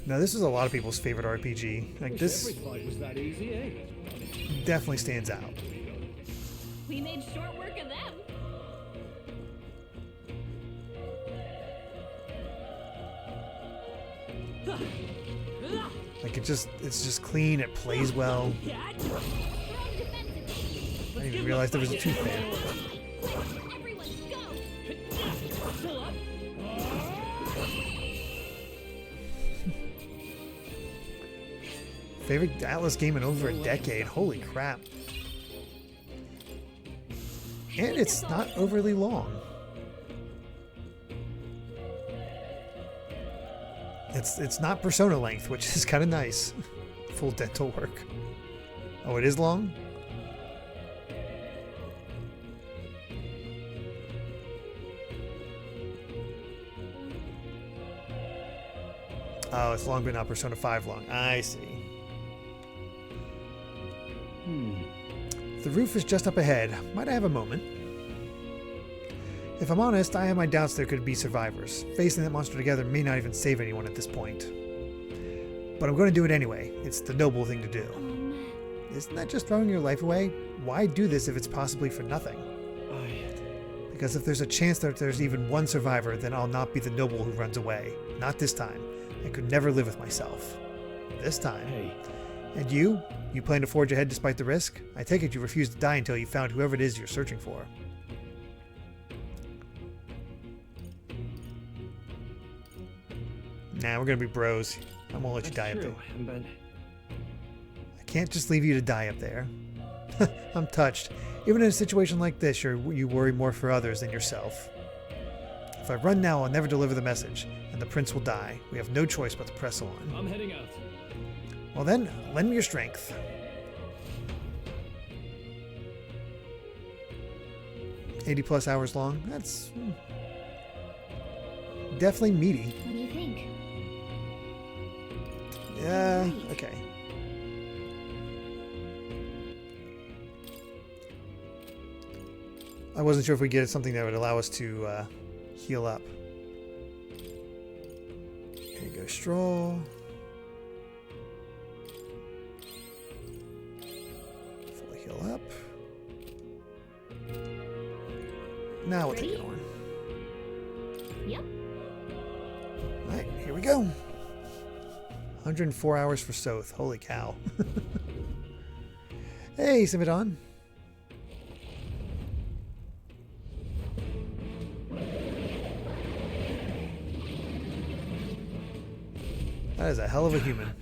Now this is a lot of people's favorite RPG. Like this Was that easy, eh? definitely stands out. We made short work of them. Like it's just clean, it plays well. I didn't even realize there was a tooth there. Favorite Atlas game in over a decade. Holy crap. And it's not overly long. It's not Persona length, which is kind of nice. Full dental work. Oh, it is long? Oh, it's long but not Persona 5 long. I see. The roof is just up ahead. Might I have a moment? If I'm honest, I have my doubts there could be survivors. Facing that monster together may not even save anyone at this point. But I'm going to do it anyway. It's the noble thing to do. Isn't that just throwing your life away? Why do this if it's possibly for nothing? Because if there's a chance that there's even one survivor, then I'll not be the noble who runs away. Not this time. I could never live with myself. This time. Hey. And you? You plan to forge ahead despite the risk? I take it you refuse to die until you found whoever it is you're searching for. Nah, we're gonna be bros. I won't let you die up there. But I can't just leave you to die up there. I'm touched. Even in a situation like this, you worry more for others than yourself. If I run now, I'll never deliver the message, and the prince will die. We have no choice but to press on. I'm heading out. Well then, lend me your strength. +80 hours long. That's definitely meaty. What do you think? Yeah, okay. I wasn't sure if we get something that would allow us to heal up. Here you go, stroll. Fully heal up. Now we'll take it on. Yep. Alright, here we go. 104 hours for Soth. Holy cow. Hey, Simidon. That is a hell of a human.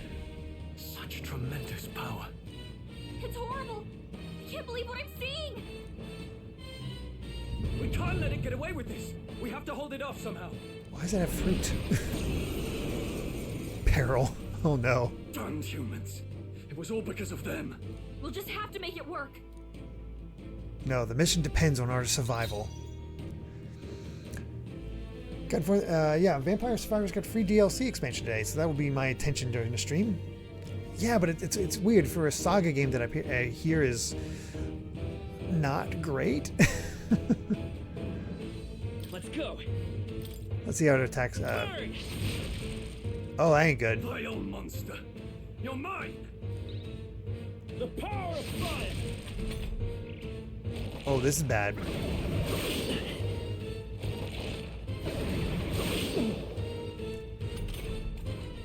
Such tremendous power. It's horrible. I can't believe what I'm seeing. We can't let it get away with this. We have to hold it off somehow. Why does it have fruit? Peril. Oh no. Damned humans. It was all because of them. We'll just have to make it work. No, the mission depends on our survival. Yeah, Vampire Survivors got free DLC expansion today, so that will be my attention during the stream. Yeah, but it's weird for a Saga game that I hear is not great. Let's go. Let's see how it attacks. Oh, that ain't good. Vile monster. You're mine. The power of fire. Oh, this is bad.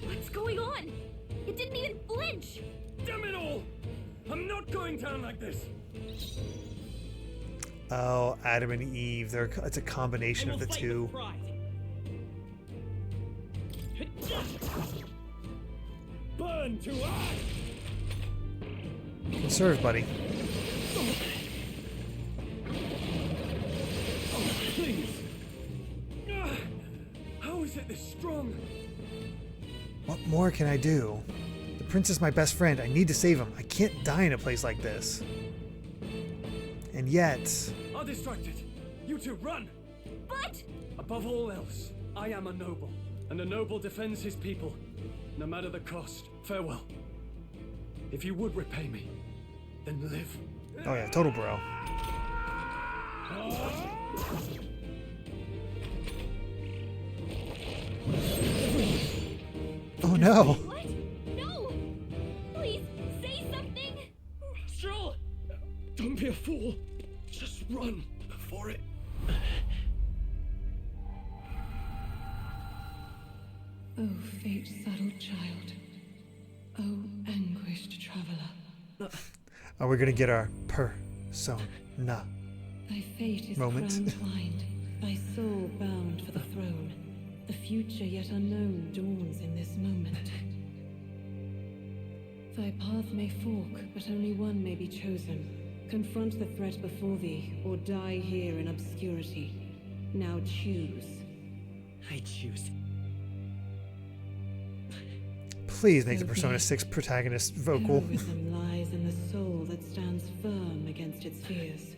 What's going on? It didn't even flinch. Damn it all! I'm not going down like this. Oh, Adam and Eve. It's a combination of the two. Burn to ash. Serve, buddy. Please. How is it this strong? What more can I do? The prince is my best friend. I need to save him. I can't die in a place like this. And yet... I'll distract it. You two run! But... Above all else, I am a noble. And a noble defends his people. No matter the cost. Farewell. If you would repay me, then live. Oh yeah, total bro. Oh no! What? No! Please, say something! Stroll! Don't be a fool. Just run before it. Oh, fate-saddled child. Oh, anguished traveler. Are we gonna get our persona Thy fate is moment? crown-twined, thy soul bound for the throne. The future yet unknown dawns in this moment. Thy path may fork, but only one may be chosen. Confront the threat before thee, or die here in obscurity. Now choose. I choose. Please make the Persona 6 protagonist vocal. Heroism lies in the soul that stands firm against its fears.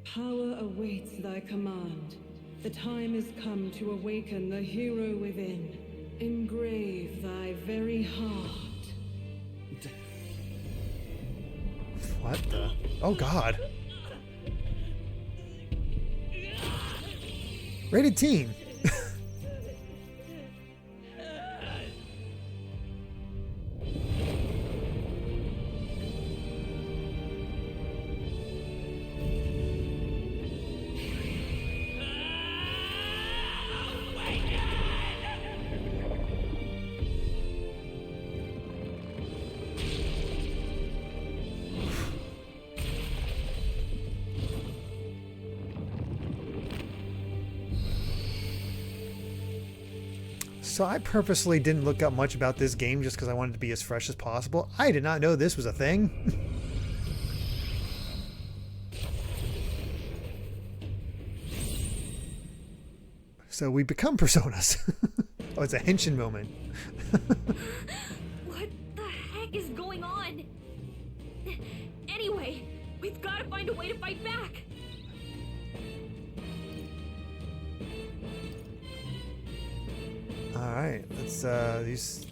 Power awaits thy command. The time is come to awaken the hero within. Engrave thy very heart. What the? Oh god. Rated teen. So I purposely didn't look up much about this game just because I wanted to be as fresh as possible. I did not know this was a thing. So we become personas. Oh, it's a henshin moment. What the heck is going on? Anyway, we've got to find a way to fight back. All right, let's these.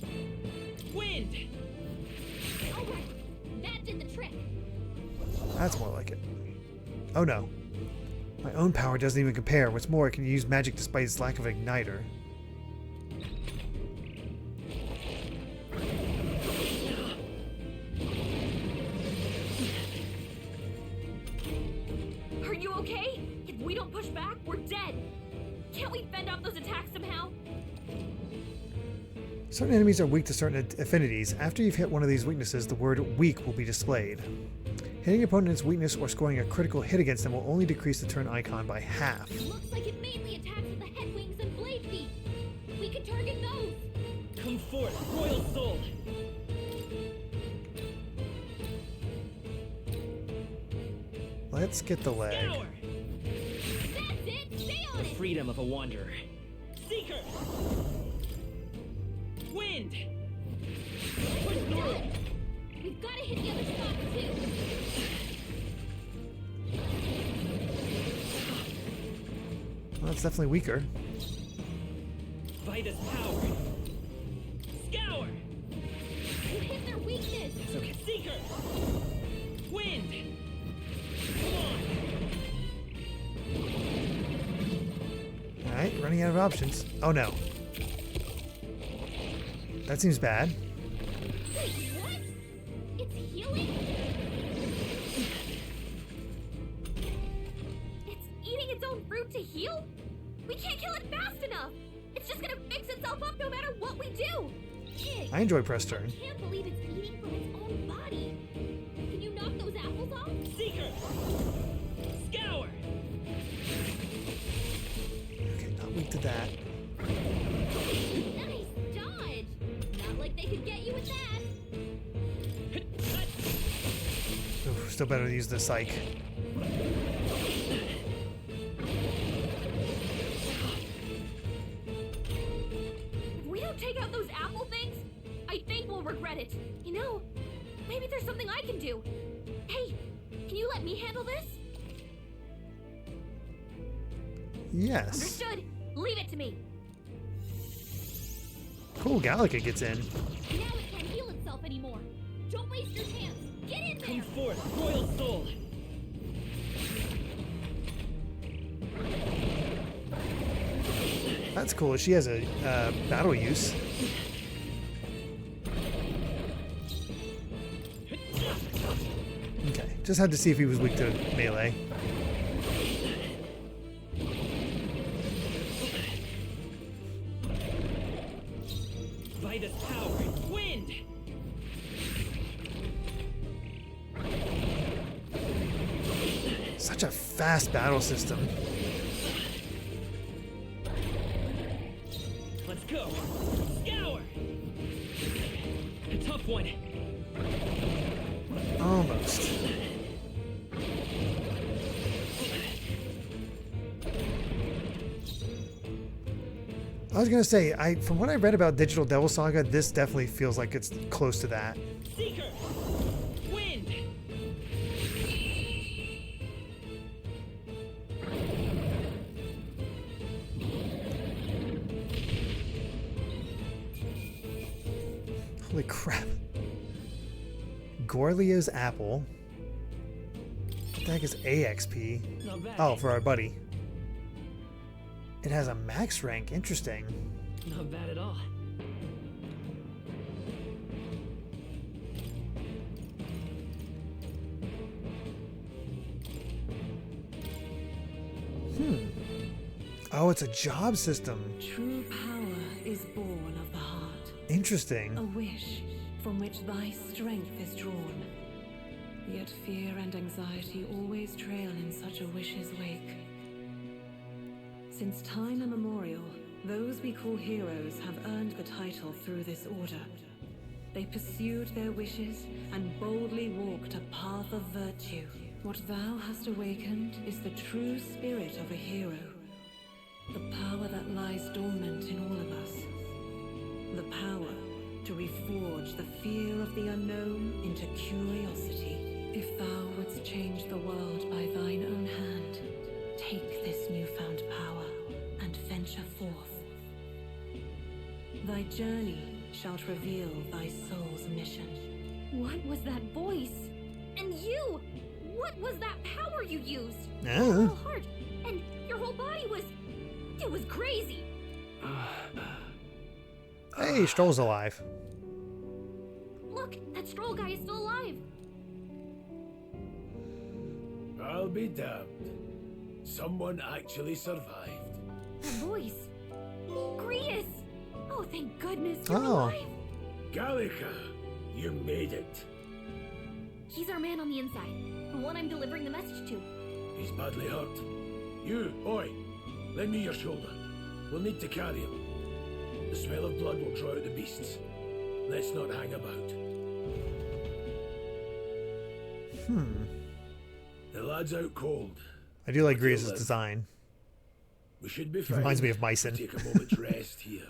Wind. All right, that did the trick. That's more like it. Oh no. My own power doesn't even compare. What's more, it can use magic despite its lack of igniter. Are you okay? If we don't push back, we're dead. Can't we fend off those attacks somehow? Certain enemies are weak to certain affinities. After you've hit one of these weaknesses, the word weak will be displayed. Hitting your opponent's weakness or scoring a critical hit against them will only decrease the turn icon by half. Looks like it mainly attacks with the head wings and blade feet. We can target those. Come forth, Royal Soul. Let's get the leg. Scour. That's it. Stay on The it. freedom of a wanderer. Seeker. Wind. Push through. We've got to hit the other spots too. Well, that's definitely weaker. Vitus power. Scour. You hit their weakness. It's okay. Seeker. Wind. Come on. Alright, running out of options. Oh no. That seems bad. Wait, what? It's healing? It's eating its own fruit to heal? We can't kill it fast enough. It's just gonna fix itself up no matter what we do. I enjoy press turn. I can't believe it's eating from its own body. Can you knock those apples off? Seeker. Scour. Okay, not weak to that. Nice dodge. Not like they could get you with that. Oof, still better to use the psych. If we don't take out those apple things, I think we'll regret it. You know, maybe there's something I can do. Hey, can you let me handle this? Yes. Understood. Leave it to me. Cool, Gallica gets in. Now it can't heal itself anymore. Don't waste your chance. Get in there. Come forth, Royal Soul. That's cool. She has a battle use. Okay, just had to see if he was weak to melee. Vitus power. Wind. Such a fast battle system. Let's go. Scour. A tough one. Almost. I was gonna say, from what I read about Digital Devil Saga, this definitely feels like it's close to that. Seeker. Wind. Holy crap. Gorlia's apple. What the heck is AXP? Not bad. Oh, for our buddy. It has a max rank. Interesting. Not bad at all. Oh, it's a job system. True power is born of the heart. Interesting. A wish from which thy strength is drawn. Yet fear and anxiety always trail in such a wish's wake. Since time immemorial, Those we call heroes have earned the title through this order. They pursued their wishes and boldly walked a path of virtue. What thou hast awakened is the true spirit of a hero. The power that lies dormant in all of us. The power to reforge the fear of the unknown into curiosity. If thou wouldst change the world by thine own hand, take this newfound power and venture forth. Thy journey shalt reveal thy soul's mission. What was that voice? And you! What was that power you used? Oh. Your whole heart and your whole body was... It was crazy. Hey, Stroll's alive. Look, that Stroll guy is still alive. I'll be damned. Someone actually survived. That voice. Grius! Oh, thank goodness you're Oh. alive. Gallica, you made it. He's our man on the inside. The one I'm delivering the message to. He's badly hurt. You, boy, lend me your shoulder. We'll need to carry him. The smell of blood will draw out the beasts. Let's not hang about. The lad's out cold. I do like Grius' design. We should be It fine. reminds me of Mycen. Take a moment's rest here.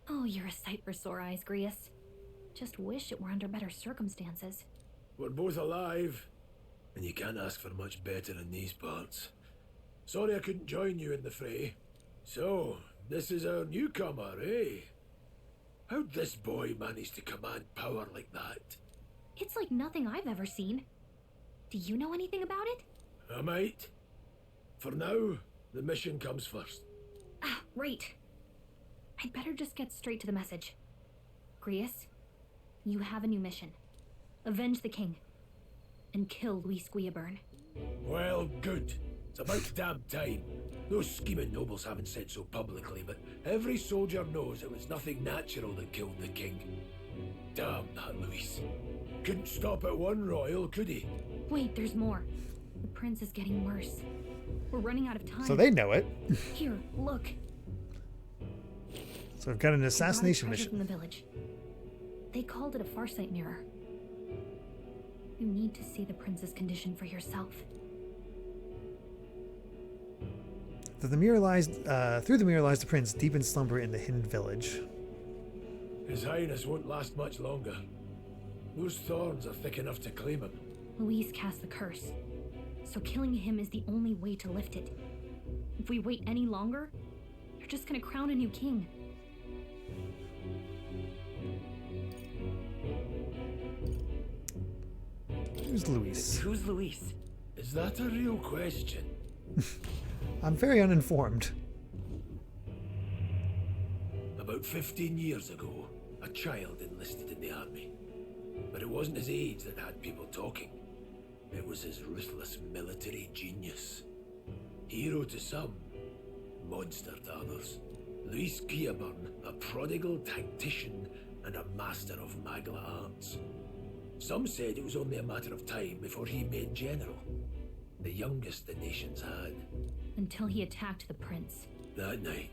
Oh, you're a sight for sore eyes, Grius. Just wish it were under better circumstances. We're both alive, and you can't ask for much better in these parts. Sorry I couldn't join you in the fray. So, this is our newcomer, eh? How'd this boy manage to command power like that? It's like nothing I've ever seen. Do you know anything about it? I might. For now, the mission comes first. Ah, right. I'd better just get straight to the message. Grius, you have a new mission. Avenge the king. And kill Luis Guillaburn. Well, good. It's about damn time. Those scheming nobles haven't said so publicly, but every soldier knows it was nothing natural that killed the king. Damn that Luis. Couldn't stop at one royal, could he? Wait, there's more. The prince is getting worse. We're running out of time. So they know it. Here, look. So we've got an I assassination brought a treasure mission. from the village. They called it a farsight mirror. You need to see the prince's condition for yourself. Through the mirror lies the prince deep in slumber in the hidden village. His Highness won't last much longer. Those thorns are thick enough to claim him. Luis cast the curse, so killing him is the only way to lift it. If we wait any longer, they're just gonna crown a new king. Who's Luis? Who's Luis? Is that a real question? I'm very uninformed. About 15 years ago, a child enlisted in the army. But it wasn't his age that had people talking. It was his ruthless military genius. Hero to some, monster to others. Luis Guillaburn, a prodigal tactician and a master of magla arts. Some said it was only a matter of time before he made general. The youngest the nations had. Until he attacked the prince. That night,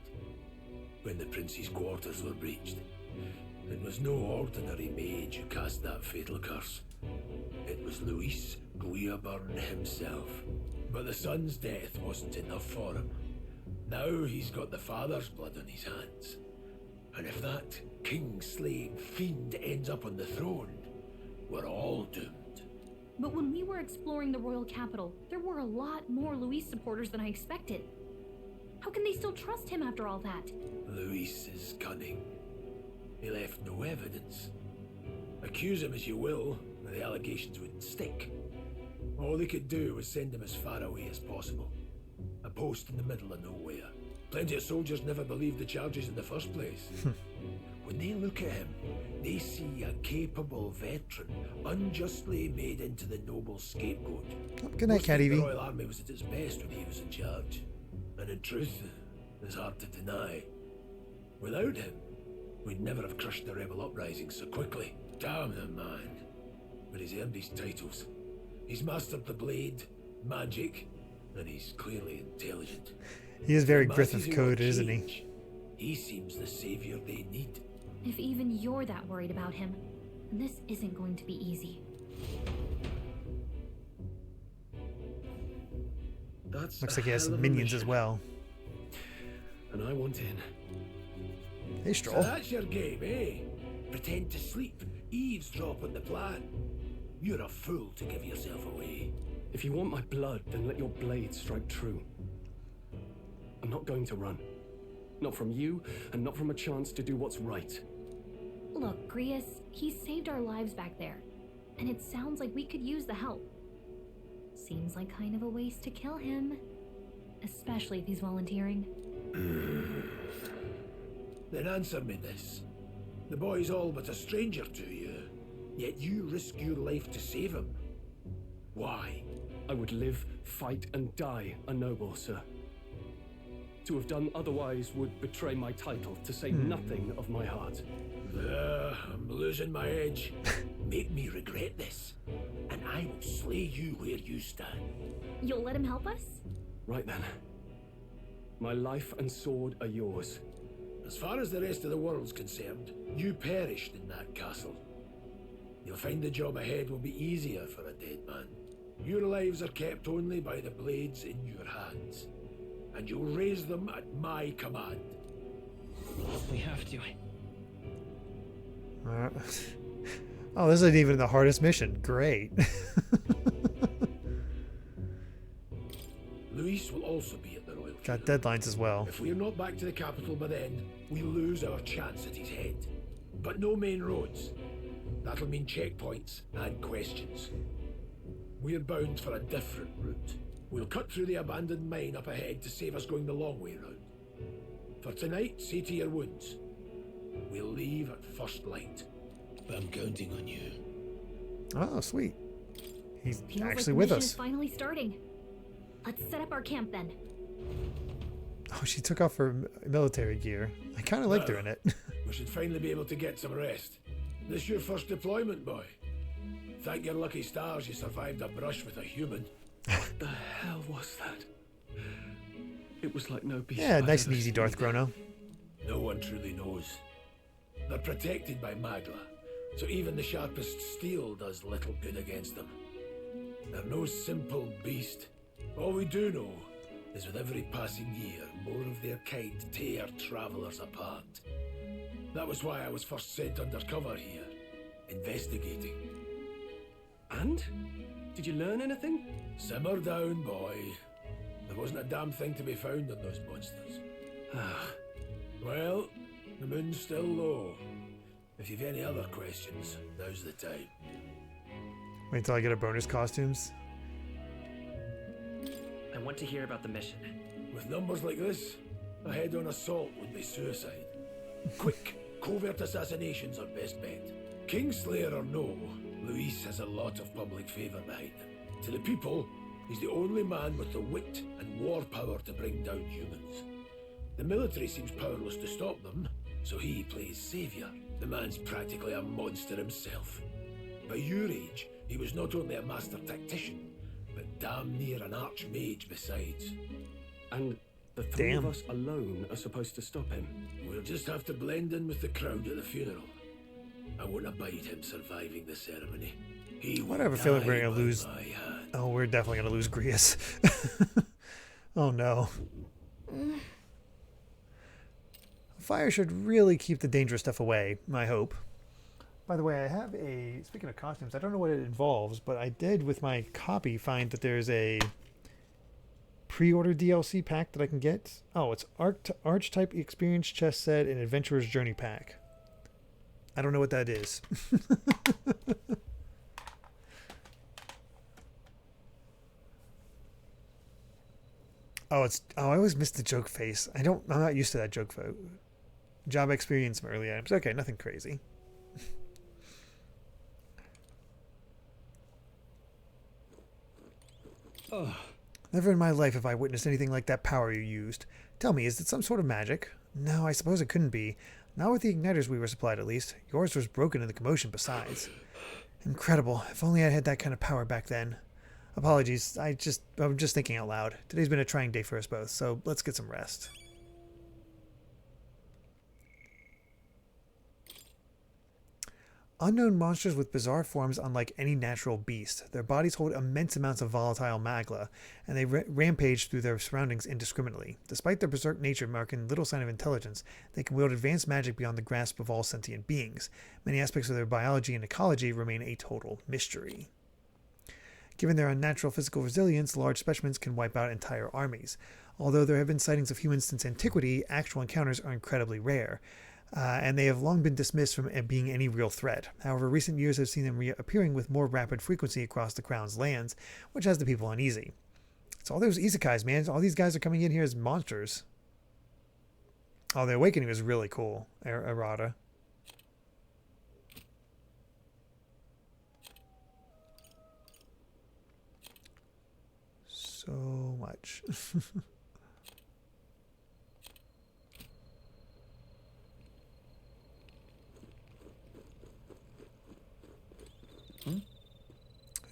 when the prince's quarters were breached, it was no ordinary mage who cast that fatal curse. It was Luis Guillaburn himself. But the son's death wasn't enough for him. Now he's got the father's blood on his hands. And if that king-slaying fiend ends up on the throne, we're all doomed. But when we were exploring the royal capital, there were a lot more Luis supporters than I expected. How can they still trust him after all that? Luis is cunning. He left no evidence. Accuse him as you will, the allegations wouldn't stick. All they could do was send him as far away as possible. A post in the middle of nowhere. Plenty of soldiers never believed the charges in the first place. When they look at him, they see a capable veteran, unjustly made into the noble scapegoat. Good night, Cat The Evie. Royal Army was at its best when he was in charge. And in truth, it's hard to deny. Without him, we'd never have crushed the rebel uprising so quickly. Damn the man. But he's earned his titles. He's mastered the blade, magic, and he's clearly intelligent. He is very The masses Griffith who coded, want isn't he? change, He seems the savior they need. If even you're that worried about him, then this isn't going to be easy. That's Looks like he has some minions as well. And I want in. Hey, Stroll. So that's your game, eh? Pretend to sleep, eavesdrop on the plan. You're a fool to give yourself away. If you want my blood, then let your blade strike true. I'm not going to run. Not from you, and not from a chance to do what's right. Look, Grius, he saved our lives back there, and it sounds like we could use the help. Seems like kind of a waste to kill him, especially if he's volunteering. Then answer me this. The boy's all but a stranger to you, yet you risk your life to save him. Why? I would live, fight, and die a noble, sir. To have done otherwise would betray my title, to say nothing of my heart. I'm losing my edge. Make me regret this, and I will slay you where you stand. You'll let him help us? Right then. My life and sword are yours. As far as the rest of the world's concerned, you perished in that castle. You'll find the job ahead will be easier for a dead man. Your lives are kept only by the blades in your hands, and you'll raise them at my command. We have to. Oh, this isn't even the hardest mission. Great. Luis will also be at the Royal Got deadlines as well. If we're not back to the capital by then, we lose our chance at his head. But no main roads. That'll mean checkpoints and questions. We're bound for a different route. We'll cut through the abandoned mine up ahead to save us going the long way round. For tonight, see to your wounds. We'll leave at first light. I'm counting on you. Oh, sweet. He's Feels actually like with the mission us. is finally starting. Let's set up our camp then. Oh, she took off her military gear. I kind of liked her in it. We should finally be able to get some rest. This your first deployment, boy? Thank your lucky stars you survived a brush with a human. What the hell was that? It was like no beast. Yeah, I've nice ever and easy, seen. Darth Chrono. No one truly knows. They're protected by Magla, so even the sharpest steel does little good against them. They're no simple beast. All we do know is with every passing year, more of their kind tear travelers apart. That was why I was first sent undercover here, investigating. And? Did you learn anything? Simmer down, boy. There wasn't a damn thing to be found on those monsters. Well, the moon's still low. If you've any other questions, now's the time. Wait until I get our bonus costumes. I want to hear about the mission. With numbers like this, a head-on assault would be suicide. Quick, covert assassinations are best bet. Kingslayer or no, Luis has a lot of public favour behind him. To the people, he's the only man with the wit and war power to bring down humans. The military seems powerless to stop them, so he plays saviour. The man's practically a monster himself. By your age, he was not only a master tactician, but damn near an archmage besides. And the three of us alone are supposed to stop him. We'll just have to blend in with the crowd at the funeral. I won't abide him surviving the ceremony. He will I have a feeling die we're going by to lose. my hand. Oh, we're definitely going to lose Grius. Oh no. Fire should really keep the dangerous stuff away, I hope. By the way, I have a, speaking of costumes, I don't know what it involves, but I did with my copy find that there's a pre-order DLC pack that I can get. Oh, it's Archetype Experience Chess Set and Adventurer's Journey Pack. I don't know what that is. Oh, I always miss the joke face. I'm not used to that joke face. Job experience from early items. Okay, nothing crazy. Never in my life have I witnessed anything like that power you used. Tell me, is it some sort of magic? No, I suppose it couldn't be. Not with the igniters we were supplied, at least. Yours was broken in the commotion besides. Incredible. If only I had that kind of power back then. Apologies. I'm just thinking out loud. Today's been a trying day for us both, so let's get some rest. unknown monsters with bizarre forms unlike any natural beast. Their bodies hold immense amounts of volatile magma, and they rampage through their surroundings indiscriminately. Despite their berserk nature marking little sign of intelligence, they can wield advanced magic beyond the grasp of all sentient beings. Many aspects of their biology and ecology remain a total mystery. Given their unnatural physical resilience, large specimens can wipe out entire armies. Although there have been sightings of humans since antiquity, actual encounters are incredibly rare, and they have long been dismissed from being any real threat. However, recent years have seen them reappearing with more rapid frequency across the Crown's lands, which has the people uneasy. It's all those isekais, man. All these guys are coming in here as monsters. Oh, the Awakening was really cool, Errata. So much.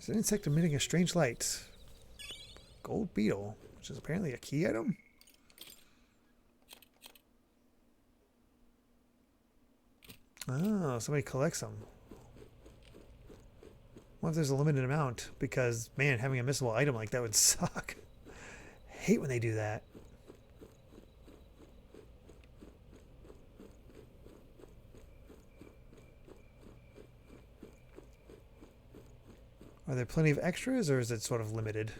There's an insect emitting a strange light. Gold beetle, which is apparently a key item. Oh, somebody collects them. What if there's a limited amount? Because, man, having a missable item like that would suck. Hate when they do that. Are there plenty of extras, or is it sort of limited?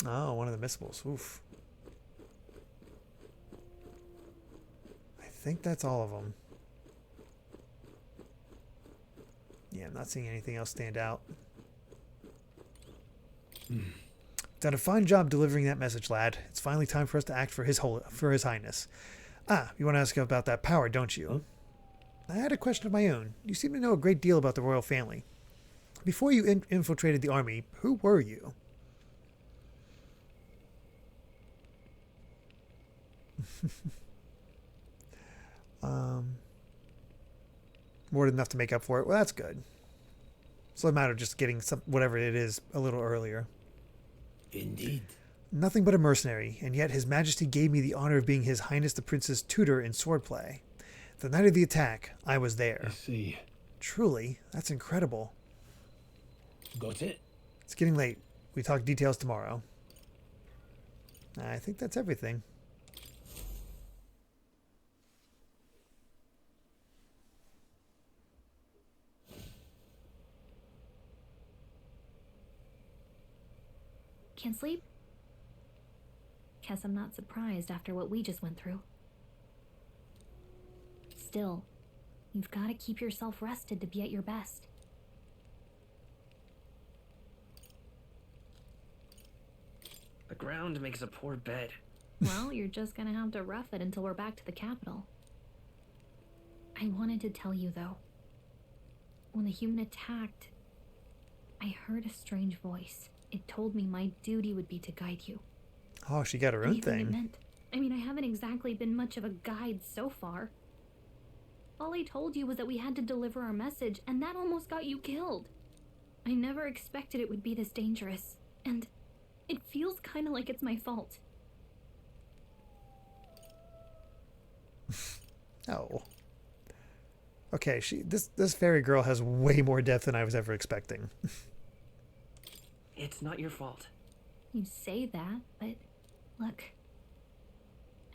Oh, one of the missables. Oof. I think that's all of them. Yeah, I'm not seeing anything else stand out. Done a fine job delivering that message, lad. It's finally time for us to act for His Highness. Ah, you want to ask about that power, don't you? Huh? I had a question of my own. You seem to know a great deal about the royal family. Before you infiltrated the army, who were you? More than enough to make up for it. Well, that's good. It's a matter of just getting whatever it is a little earlier. Indeed. Nothing but a mercenary, and yet His Majesty gave me the honor of being His Highness the Prince's tutor in swordplay. The night of the attack, I was there. I see. Truly, that's incredible. Got it? It's getting late. We talk details tomorrow. I think that's everything. Can't sleep? Guess I'm not surprised after what we just went through. Still, you've got to keep yourself rested to be at your best. The ground makes a poor bed. Well, you're just gonna have to rough it until we're back to the capital. I wanted to tell you, though. When the human attacked, I heard a strange voice. It told me my duty would be to guide you. Oh, she got her own Anything thing. it meant. I mean, I haven't exactly been much of a guide so far. All I told you was that we had to deliver our message, and that almost got you killed. I never expected it would be this dangerous, and it feels kind of like it's my fault. Oh. Okay, this fairy girl has way more depth than I was ever expecting. It's not your fault. You say that, but look,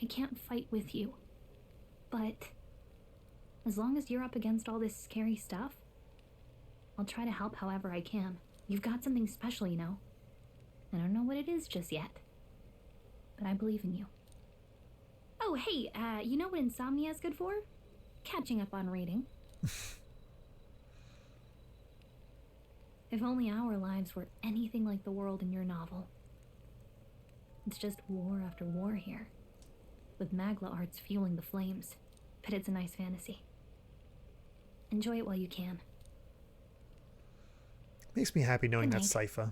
I can't fight with you. But as long as you're up against all this scary stuff, I'll try to help however I can. You've got something special, you know. I don't know what it is just yet, but I believe in you. Oh, hey, you know what insomnia is good for? Catching up on reading. If only our lives were anything like the world in your novel. It's just war after war here, with Magla arts fueling the flames, but it's a nice fantasy. Enjoy it while you can. Makes me happy knowing that's Sypha.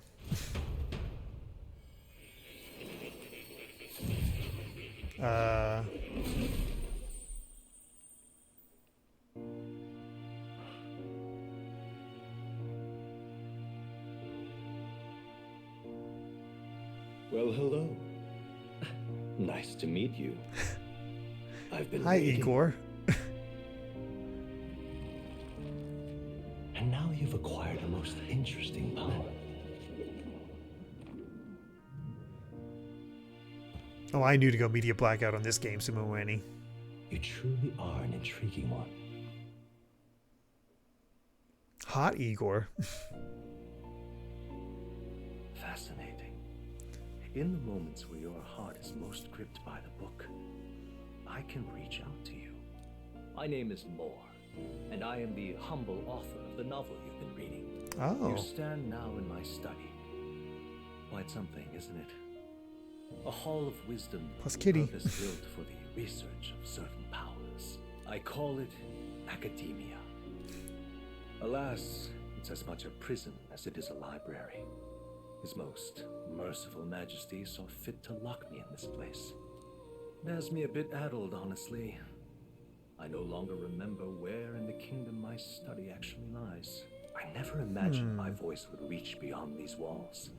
Well, hello. Nice to meet you. I've been Hi, waiting. Igor. And now you've acquired a most interesting power. Oh, I knew to go media blackout on this game, Sumuweni. You truly are an intriguing one. Hot Igor. Fascinating. In the moments where your heart is most gripped by the book, I can reach out to you. My name is Moore, and I am the humble author of the novel you've been reading. Oh. You stand now in my study. Quite something, isn't it? A hall of wisdom Plus Kitty. purpose-built for the research of certain powers. I call it academia. Alas, it's as much a prison as it is a library. His most merciful majesty saw fit to lock me in this place. It has me a bit addled, honestly. I no longer remember where in the kingdom my study actually lies. I never imagined my voice would reach beyond these walls.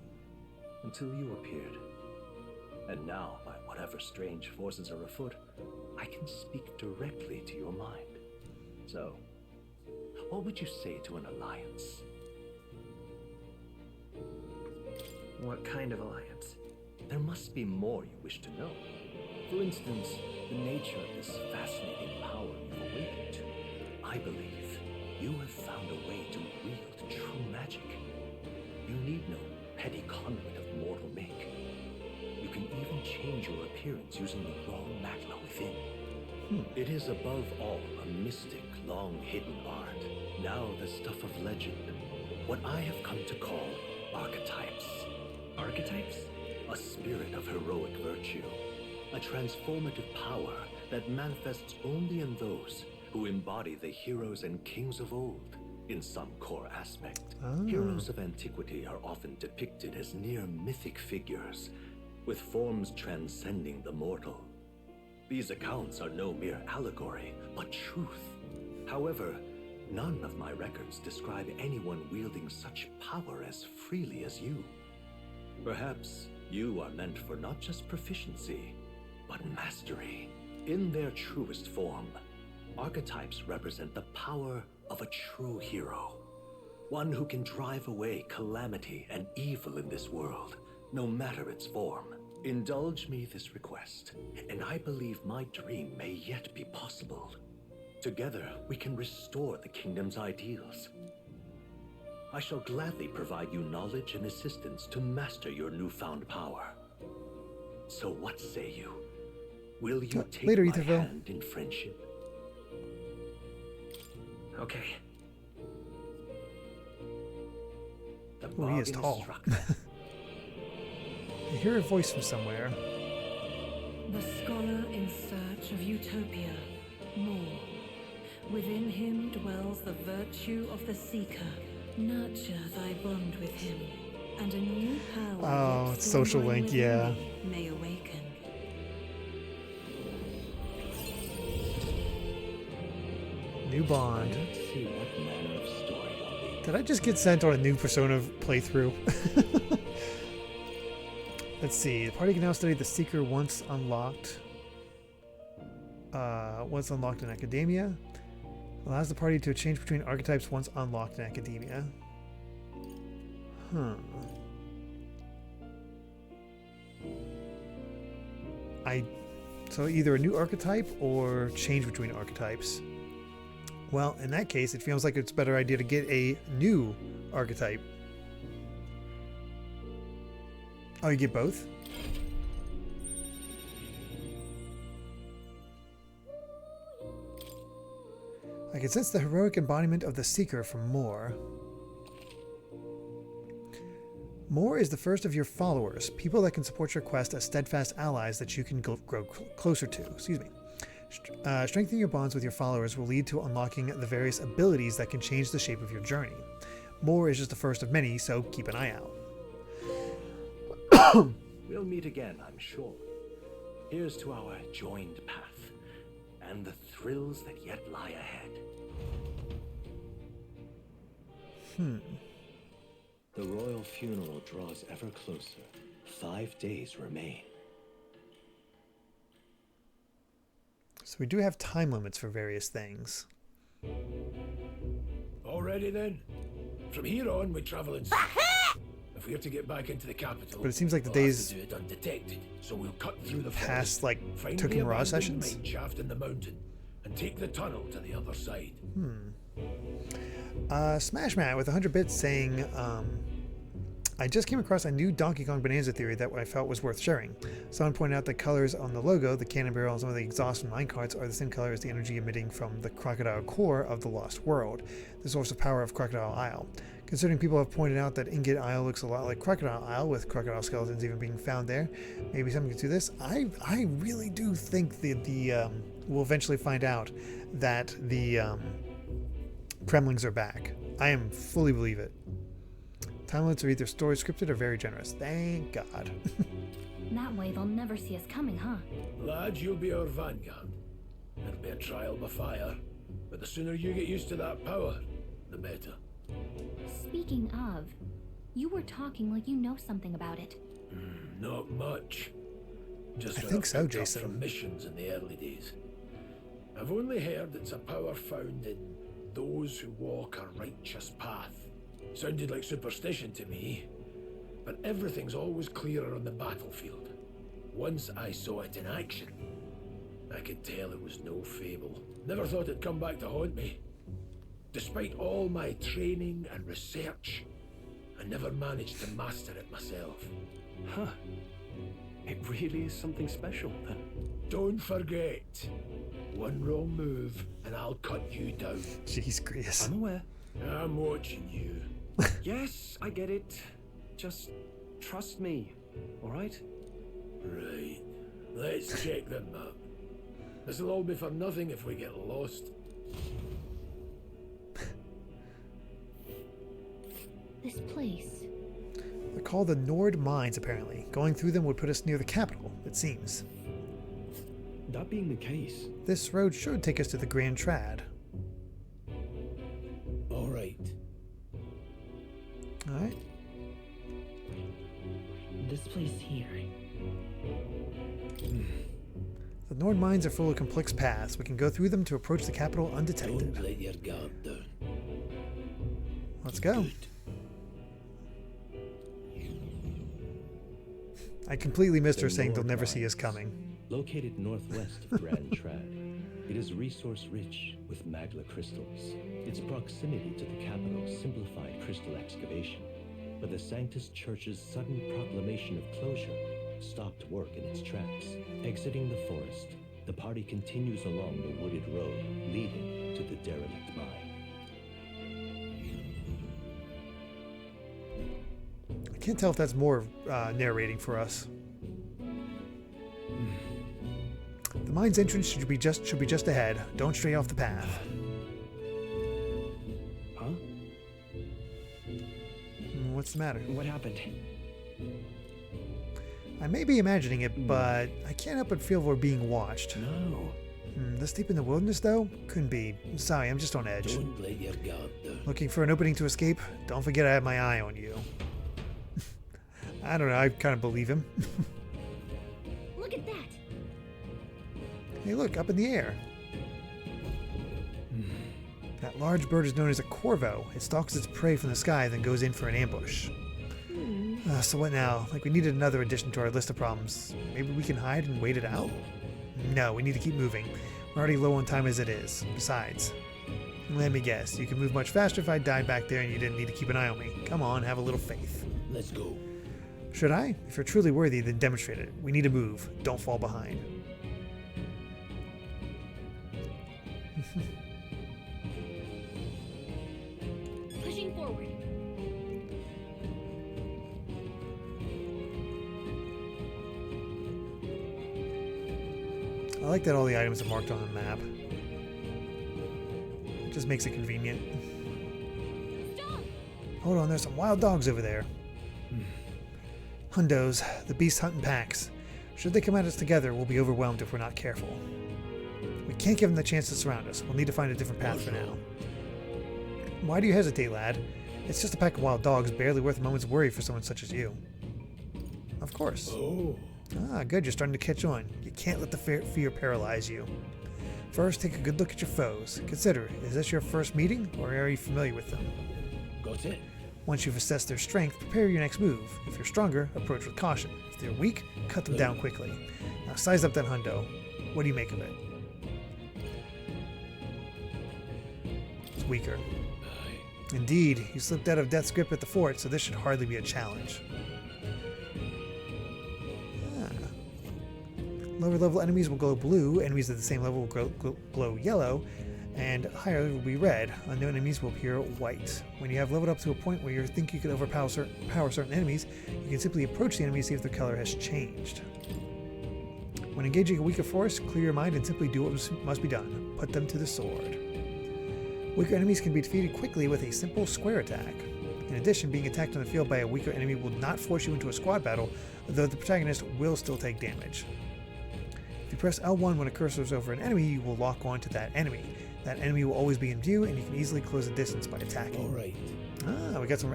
Until you appeared. And now, by whatever strange forces are afoot, I can speak directly to your mind. So, what would you say to an alliance? What kind of alliance? There must be more you wish to know. For instance, the nature of this fascinating power you've awakened to. I believe you have found a way to wield true magic. You need no petty conduit of mortal make. You can even change your appearance using the raw magma within. It is above all a mystic, long-hidden art. Now the stuff of legend. What I have come to call archetypes. Archetypes? A spirit of heroic virtue. A transformative power that manifests only in those who embody the heroes and kings of old in some core aspect. Heroes of antiquity are often depicted as near mythic figures, with forms transcending the mortal. These accounts are no mere allegory, but truth. However, none of my records describe anyone wielding such power as freely as you. Perhaps you are meant for not just proficiency, but mastery. In their truest form, archetypes represent the power of a true hero. One who can drive away calamity and evil in this world, no matter its form. Indulge me this request, and I believe my dream may yet be possible. Together, we can restore the kingdom's ideals. I shall gladly provide you knowledge and assistance to master your newfound power. So what say you? Will you take later, my Etherville. hand in friendship? Okay. The Oh, he is bargain tall. struck then. I hear a voice from somewhere. The scholar in search of utopia, more. Within him dwells the virtue of the seeker. Nurture thy bond with him, and a new power Oh, yet it's social slumbering link, within yeah. thee may awaken. New Bond. Let's see what manner of story you'll be. Did I just get sent on a new Persona playthrough? Let's see. The party can now study the Seeker once unlocked. Once unlocked in Academia. Allows the party to change between archetypes once unlocked in Academia. Huh. So either a new archetype or change between archetypes. Well, in that case, it feels like it's a better idea to get a new archetype. Oh, you get both? I can sense the heroic embodiment of the Seeker from Moore. Moore is the first of your followers, people that can support your quest as steadfast allies that you can grow closer to. Excuse me. Strengthening your bonds with your followers will lead to unlocking the various abilities that can change the shape of your journey. Moore is just the first of many, so keep an eye out. We'll meet again, I'm sure. Here's to our joined path, and the thrills that yet lie ahead. The royal funeral draws ever closer. 5 days remain. So we do have time limits for various things. Already then? From here on, we travel in... If we have to get back into the capital... But it seems like the we'll have days to do it undetected, so we'll cut through the past, forest, like, find Took the and Raw abandoned sessions? mine shaft in the mountain, and take the tunnel to the other side. Smash Matt with 100 bits saying, I just came across a new Donkey Kong Bonanza theory that I felt was worth sharing. Someone pointed out the colors on the logo, the cannon barrel, and some of the exhaust and minecarts are the same color as the energy emitting from the crocodile core of the Lost World, the source of power of Crocodile Isle. Considering people have pointed out that Ingot Isle looks a lot like Crocodile Isle, with crocodile skeletons even being found there, maybe something to this. I really do think that we'll eventually find out that the Kremlings are back. I am fully believe it. Time limits are either story scripted or very generous. Thank God. That way they'll never see us coming, huh? Lad, you'll be our vanguard. It'll be a trial by fire, but the sooner you get used to that power, the better. Speaking of, you were talking like you know something about it. Not much. Just I what think I've so, picked up Jason. from missions in the early days. I've only heard it's a power found in those who walk a righteous path. Sounded like superstition to me, but everything's always clearer on the battlefield. Once I saw it in action, I could tell it was no fable. Never thought it'd come back to haunt me. Despite all my training and research, I never managed to master it myself. Huh. It really is something special, then. Don't forget, one wrong move and I'll cut you down. Jeez, Grius. I'm aware. I'm watching you. Yes, I get it. Just trust me, all right? Right. Let's check the map. This'll all be for nothing if we get lost. This place. They're called the Nord Mines, apparently. Going through them would put us near the capital, it seems. That being the case... This road should take us to the Grand Trad. Alright. Alright. This place here. The Nord Mines are full of complex paths. We can go through them to approach the capital undetected. Don't let your guard down. Let's go. I completely missed her saying they'll never see us coming. Located northwest of Grand Trad, it is resource-rich with magla crystals. Its proximity to the capital simplified crystal excavation, but the Sanctus Church's sudden proclamation of closure stopped work in its tracks. Exiting the forest, the party continues along the wooded road leading to the derelict mine. I can't tell if that's more narrating for us. The mine's entrance should be just ahead. Don't stray off the path. Huh? What's the matter? What happened? I may be imagining it, but I can't help but feel we're being watched. No. This deep in the wilderness, though? Couldn't be. Sorry, I'm just on edge. Don't let your guard down. Looking for an opening to escape? Don't forget I have my eye on you. I don't know, I kind of believe him. Look at that! Hey, look, up in the air. That large bird is known as a corvo. It stalks its prey from the sky, then goes in for an ambush. So what now? Like, we needed another addition to our list of problems. Maybe we can hide and wait it out? No, we need to keep moving. We're already low on time as it is. Besides, let me guess, you can move much faster if I died back there and you didn't need to keep an eye on me. Come on, have a little faith. Let's go. Should I? If you're truly worthy, then demonstrate it. We need to move. Don't fall behind. Pushing forward. I like that all the items are marked on the map. It just makes it convenient. Stop! Hold on, there's some wild dogs over there. Hundos, the beasts hunt in packs. Should they come at us together, we'll be overwhelmed if we're not careful. We can't give them the chance to surround us. We'll need to find a different path for now. Why do you hesitate, lad? It's just a pack of wild dogs, barely worth a moment's worry for someone such as you. Of course. Oh. Ah, good, you're starting to catch on. You can't let the fear paralyze you. First, take a good look at your foes. Consider, is this your first meeting, or are you familiar with them? Got it. Once you've assessed their strength, prepare your next move. If you're stronger, approach with caution. If they're weak, cut them down quickly. Now size up that hundo. What do you make of it? It's weaker. Indeed, you slipped out of Death's grip at the fort, so this should hardly be a challenge. Lower level enemies will glow blue, enemies at the same level will glow yellow, and higher will be red. Unknown enemies will appear white. When you have leveled up to a point where you think you can overpower certain enemies, you can simply approach the enemy to see if their color has changed. When engaging a weaker force, clear your mind and simply do what must be done. Put them to the sword. Weaker enemies can be defeated quickly with a simple square attack. In addition, being attacked on the field by a weaker enemy will not force you into a squad battle, though the protagonist will still take damage. If you press L1 when a cursor is over an enemy, you will lock on to that enemy. That enemy will always be in view, and you can easily close the distance by attacking. Alright. We got some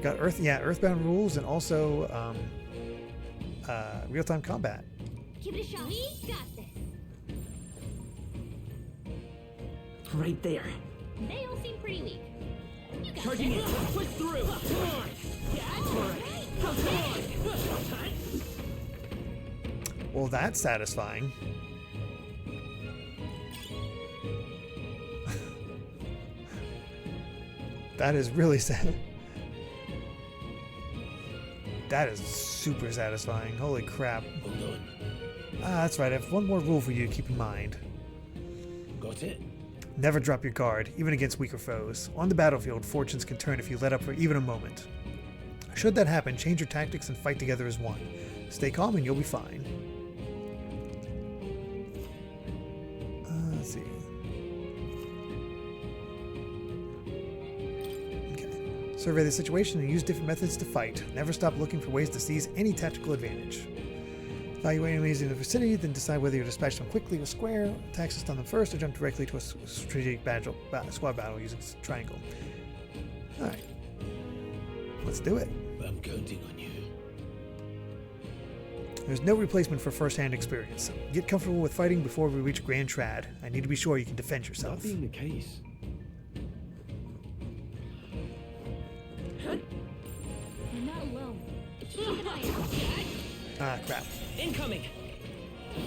got Earthbound rules, and also real-time combat. Give it a shot. We got this. Right there. They all seem pretty weak. You got Charging this. in. Push through. Come on. Well, that's satisfying. That is really sad. That is super satisfying. Holy crap. Hold on. That's right. I have one more rule for you to keep in mind. Got it. Never drop your guard, even against weaker foes. On the battlefield, fortunes can turn if you let up for even a moment. Should that happen, change your tactics and fight together as one. Stay calm and you'll be fine. Let's see. Okay. Survey the situation and use different methods to fight. Never stop looking for ways to seize any tactical advantage. Evaluate enemies in the vicinity, then decide whether you dispatch them quickly with square, attacks to stun them first, or jump directly to a strategic squad battle using triangle. Alright. Let's do it. I'm counting on you. There's no replacement for first-hand experience. Get comfortable with fighting before we reach Grand Trad. I need to be sure you can defend yourself. That being the case. You're not alone. Keep an eye out. Ah, crap. Incoming!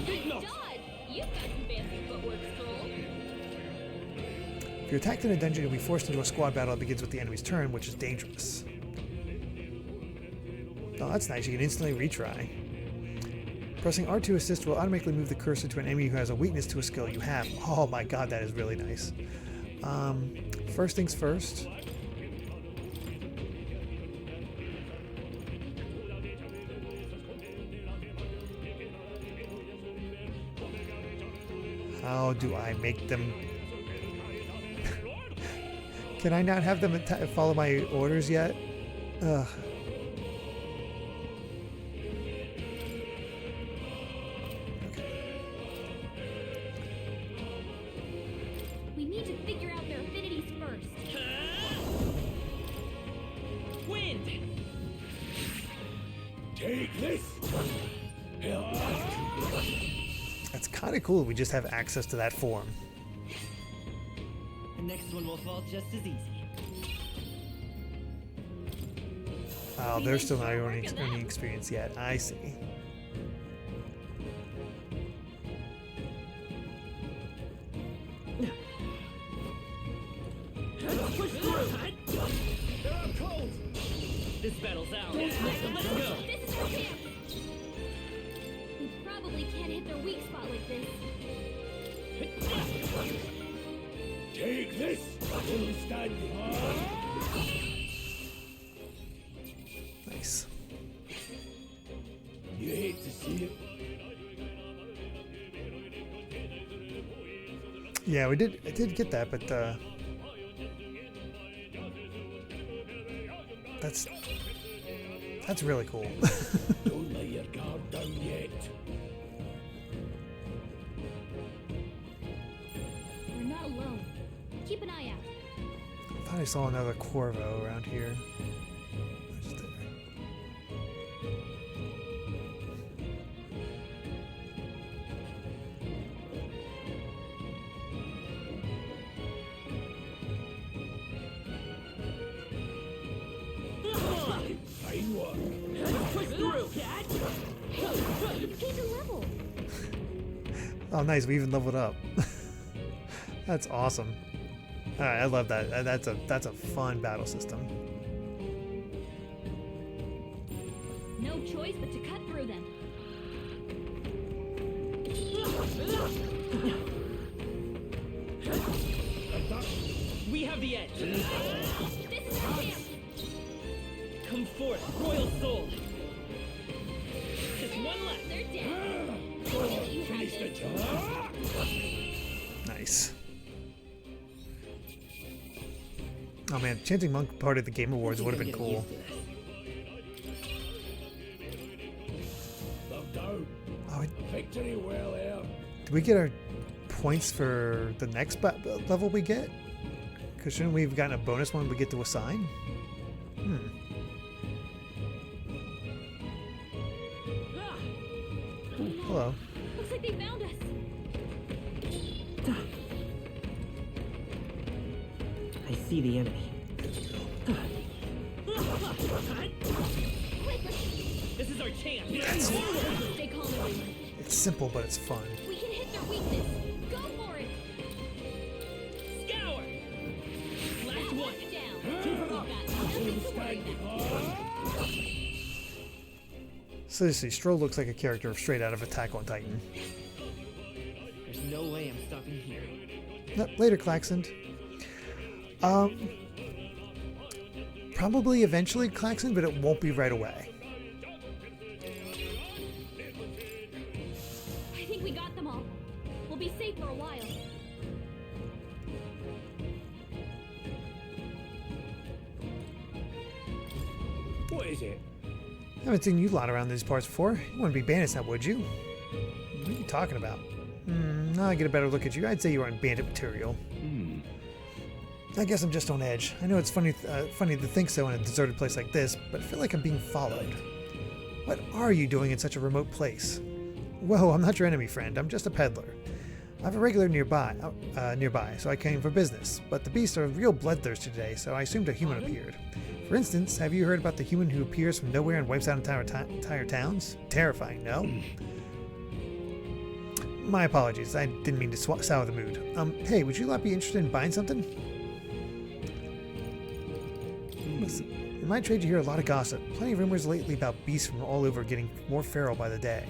Big knock! You've got some fancy footwork, Stroll. If you're attacked in a dungeon, you'll be forced into a squad battle that begins with the enemy's turn, which is dangerous. Oh, that's nice. You can instantly retry. Pressing R2 assist will automatically move the cursor to an enemy who has a weakness to a skill you have. Oh my god, that is really nice. First things first. How do I make them... Can I not have them follow my orders yet? Ugh. We need to figure out their affinities first. Wind! Take this! That's kind of cool. We just have access to that form. The next one will fall just as easy. Oh, they're still not earning experience yet. I see. Push through! They're up cold! This battle's out. Let's go! This is our chance. We probably can't hit their weak spot like this. Take this! Still standing. Nice. You hate to see it. Yeah, I did get that, but that's really cool. Don't lay your guard down yet. We're not alone. Keep an eye out. I thought I saw another Corvo around here. Oh, nice. We even leveled up. That's awesome. All right, I love that. That's a fun battle system. No choice but to cut through them. We have the edge. This is our chance. Come forth, royal soul. Just one left. They're dead. Finish the job. Nice. Oh man, Chanting Monk part of the Game Awards would have been cool. Oh, Victory well out. do we get our points for the next level we get? Because shouldn't we have gotten a bonus one we get to assign? Ooh, hello. Looks like they found us. I see the enemy. This is our chance. Stay calm, everyone. It's simple, but it's fun. We can hit their weakness. Go for it. Scour. Last one. Down. Keep it up. Nothing to worry about. Seriously, Stroll looks like a character straight out of Attack on Titan. There's no way I'm stopping here. No, later, Klaxon. Probably eventually, Klaxon, but it won't be right away. I think we got them all. We'll be safe for a while. What is it? I haven't seen you lot around these parts before. You wouldn't be bandits now, would you? What are you talking about? Now I get a better look at you. I'd say you aren't bandit material. I guess I'm just on edge. I know it's funny to think so in a deserted place like this, but I feel like I'm being followed. What are you doing in such a remote place? Whoa, I'm not your enemy, friend. I'm just a peddler. I have a regular nearby, so I came for business. But the beasts are real bloodthirsty today, so I assumed a human appeared. For instance, have you heard about the human who appears from nowhere and wipes out entire towns? Terrifying, no? My apologies. I didn't mean to sour the mood. Hey, would you not be interested in buying something? Listen, in my trade you hear a lot of gossip. Plenty of rumors lately about beasts from all over getting more feral by the day.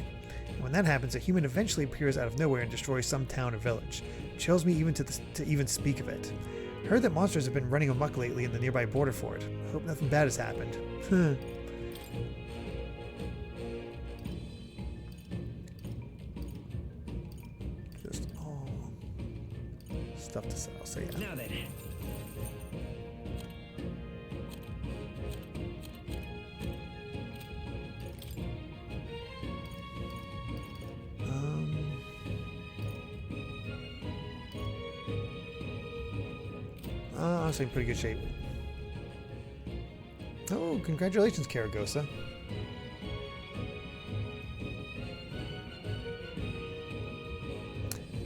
And when that happens, a human eventually appears out of nowhere and destroys some town or village. It chills me even to even speak of it. Heard that monsters have been running amok lately in the nearby border fort. Hope nothing bad has happened. Just all stuff to sell, so yeah. Now then. Honestly, in pretty good shape. Oh, congratulations, Karagosa.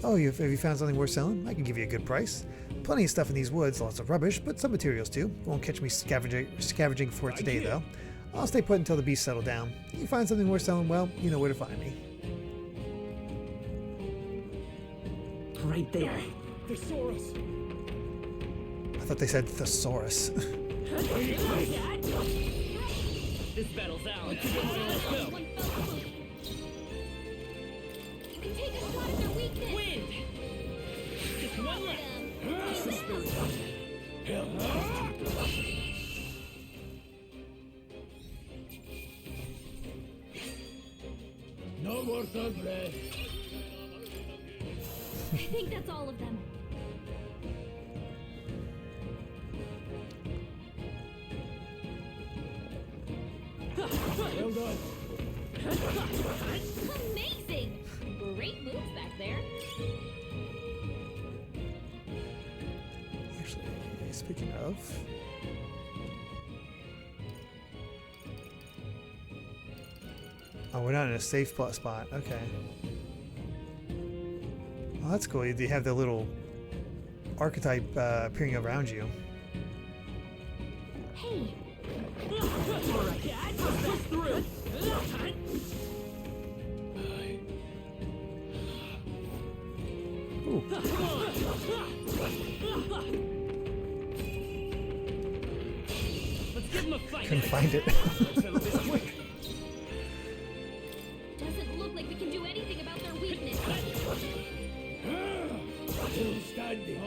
Oh, have you found something worth selling? I can give you a good price. Plenty of stuff in these woods, lots of rubbish, but some materials too. Won't catch me scavenging for it today, though. I'll stay put until the beasts settle down. If you find something worth selling, well, you know where to find me. Right there. Thesaurus. I thought they said thesaurus. This battle's ours. Let's go. You can take a shot at their weakness. Wind. Just one left. No more third breath. I think that's all of them. Well done. Amazing! Great moves back there. Actually, speaking of... Oh, we're not in a safe spot. Okay. Well, that's cool. You have the little archetype appearing around you. Hey! Push through. Couldn't find it. Doesn't look like we can do anything about their weakness. Still standing.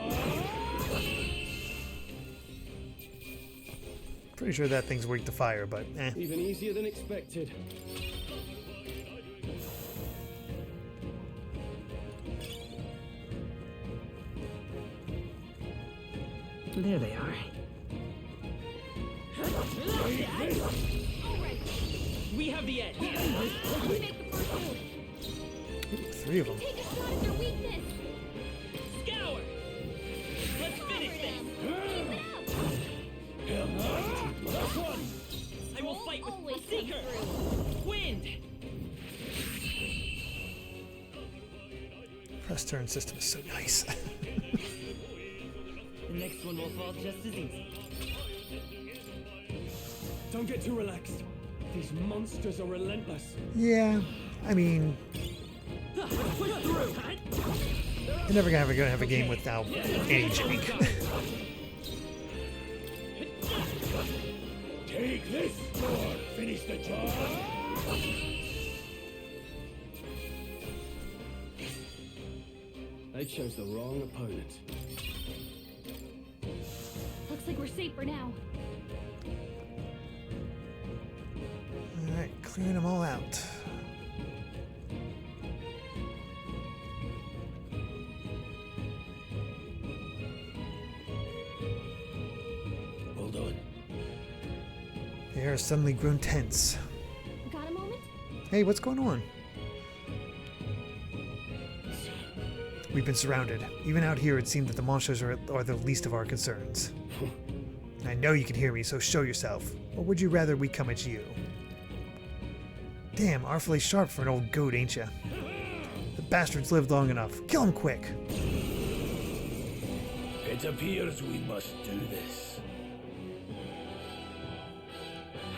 Pretty sure that thing's weak to fire, but eh. Even easier than expected. There they are. We have the edge. We make the first move. Three of them. Take a shot at their weakness. Scour. Let's finish this. I will fight with Seeker. Wind. Press turn system is so nice. The next one will fall just as easy. Don't get too relaxed. These monsters are relentless. Yeah, I mean, you're never gonna have a game without any Jake. Take this, or finish the job. They chose the wrong opponent. Looks like we're safe for now. Alright, clearing them all out. Hold on. The air has suddenly grown tense. Got a moment? Hey, what's going on? We've been surrounded. Even out here, it seemed that the monsters are the least of our concerns. I know you can hear me, so show yourself. Or would you rather we come at you? Damn, awfully sharp for an old goat, ain't ya? The bastards lived long enough. Kill him quick. It appears we must do this.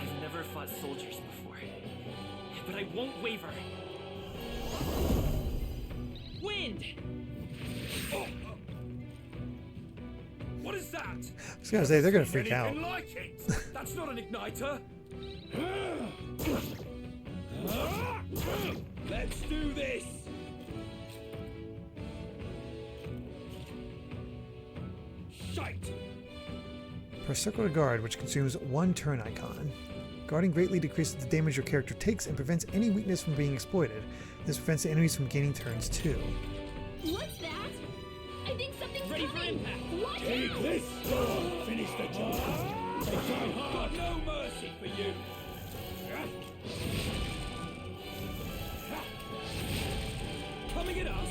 I've never fought soldiers before, but I won't waver. Wind. What is that? I was gonna say, they're gonna freak out. Anything like it. That's not an igniter. Let's do this. Shite. Press circle to guard, which consumes one turn icon. Guarding greatly decreases the damage your character takes and prevents any weakness from being exploited. This prevents the enemies from gaining turns too. What's that? I think something's Ready for coming. impact. Watch Take out. this, or finish the job. Got no mercy for you. Coming at us.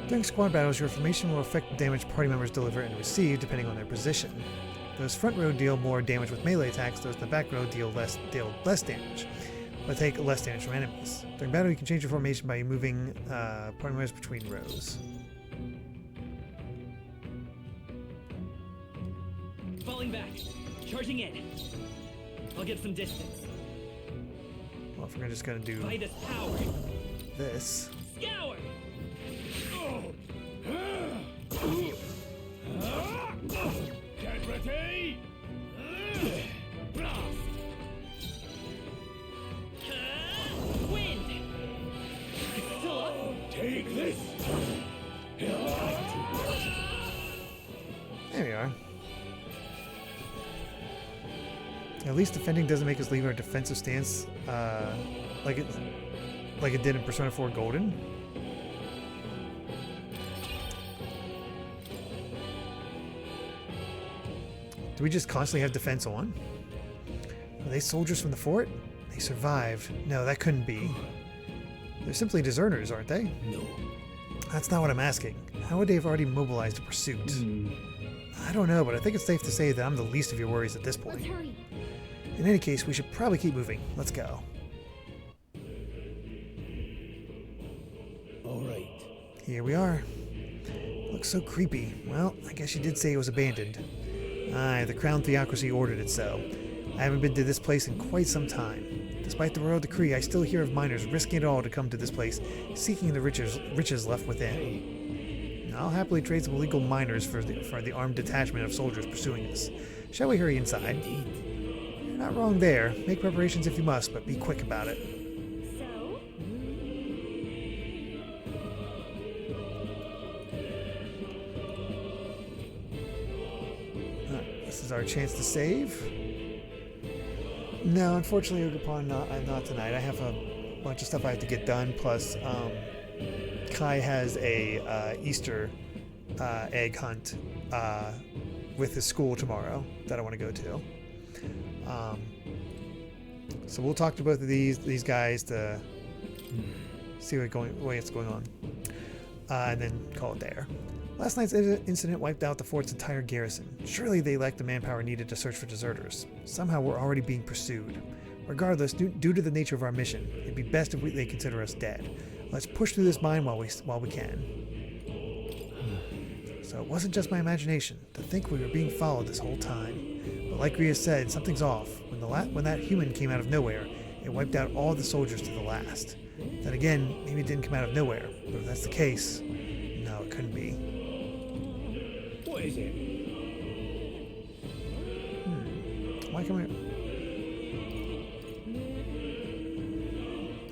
During squad battles, your formation will affect the damage party members deliver and receive depending on their position. Those front row deal more damage with melee attacks, those in the back row deal less damage, but take less damage from enemies. During battle, you can change your formation by moving party members between rows. Falling back. Charging in. I'll get some distance. Well, if we're just gonna do By this power. this. Scour. Get ready. Blast. Wind. It's still up. Take this. There we are. At least defending doesn't make us leave our defensive stance like it did in Persona 4 Golden. Do we just constantly have defense on? Are they soldiers from the fort? They survived. No, that couldn't be. They're simply deserters, aren't they? No. That's not what I'm asking. How would they have already mobilized a pursuit? I don't know, but I think it's safe to say that I'm the least of your worries at this point. Let's hurry. In any case, we should probably keep moving. Let's go. All right. Here we are. Looks so creepy. Well, I guess you did say it was abandoned. Aye, the Crown Theocracy ordered it so. I haven't been to this place in quite some time. Despite the royal decree, I still hear of miners risking it all to come to this place, seeking the riches left within. I'll happily trade some illegal miners for the armed detachment of soldiers pursuing us. Shall we hurry inside? You're not wrong there. Make preparations if you must, but be quick about it. So? This is our chance to save. No, unfortunately, upon not tonight. I have a bunch of stuff I have to get done. Plus, Kai has a Easter egg hunt with his school tomorrow that I want to go to. So we'll talk to both of these guys to see what's going on, and then call it there. Last night's incident wiped out the fort's entire garrison. Surely they lacked the manpower needed to search for deserters. Somehow we're already being pursued. Regardless, due to the nature of our mission, it'd be best if they consider us dead. Let's push through this mine while we can. So it wasn't just my imagination. To think we were being followed this whole time. But like Rhea said, something's off. When that human came out of nowhere, it wiped out all the soldiers to the last. Then again, maybe it didn't come out of nowhere. But if that's the case, no, it couldn't be. What is it? Why can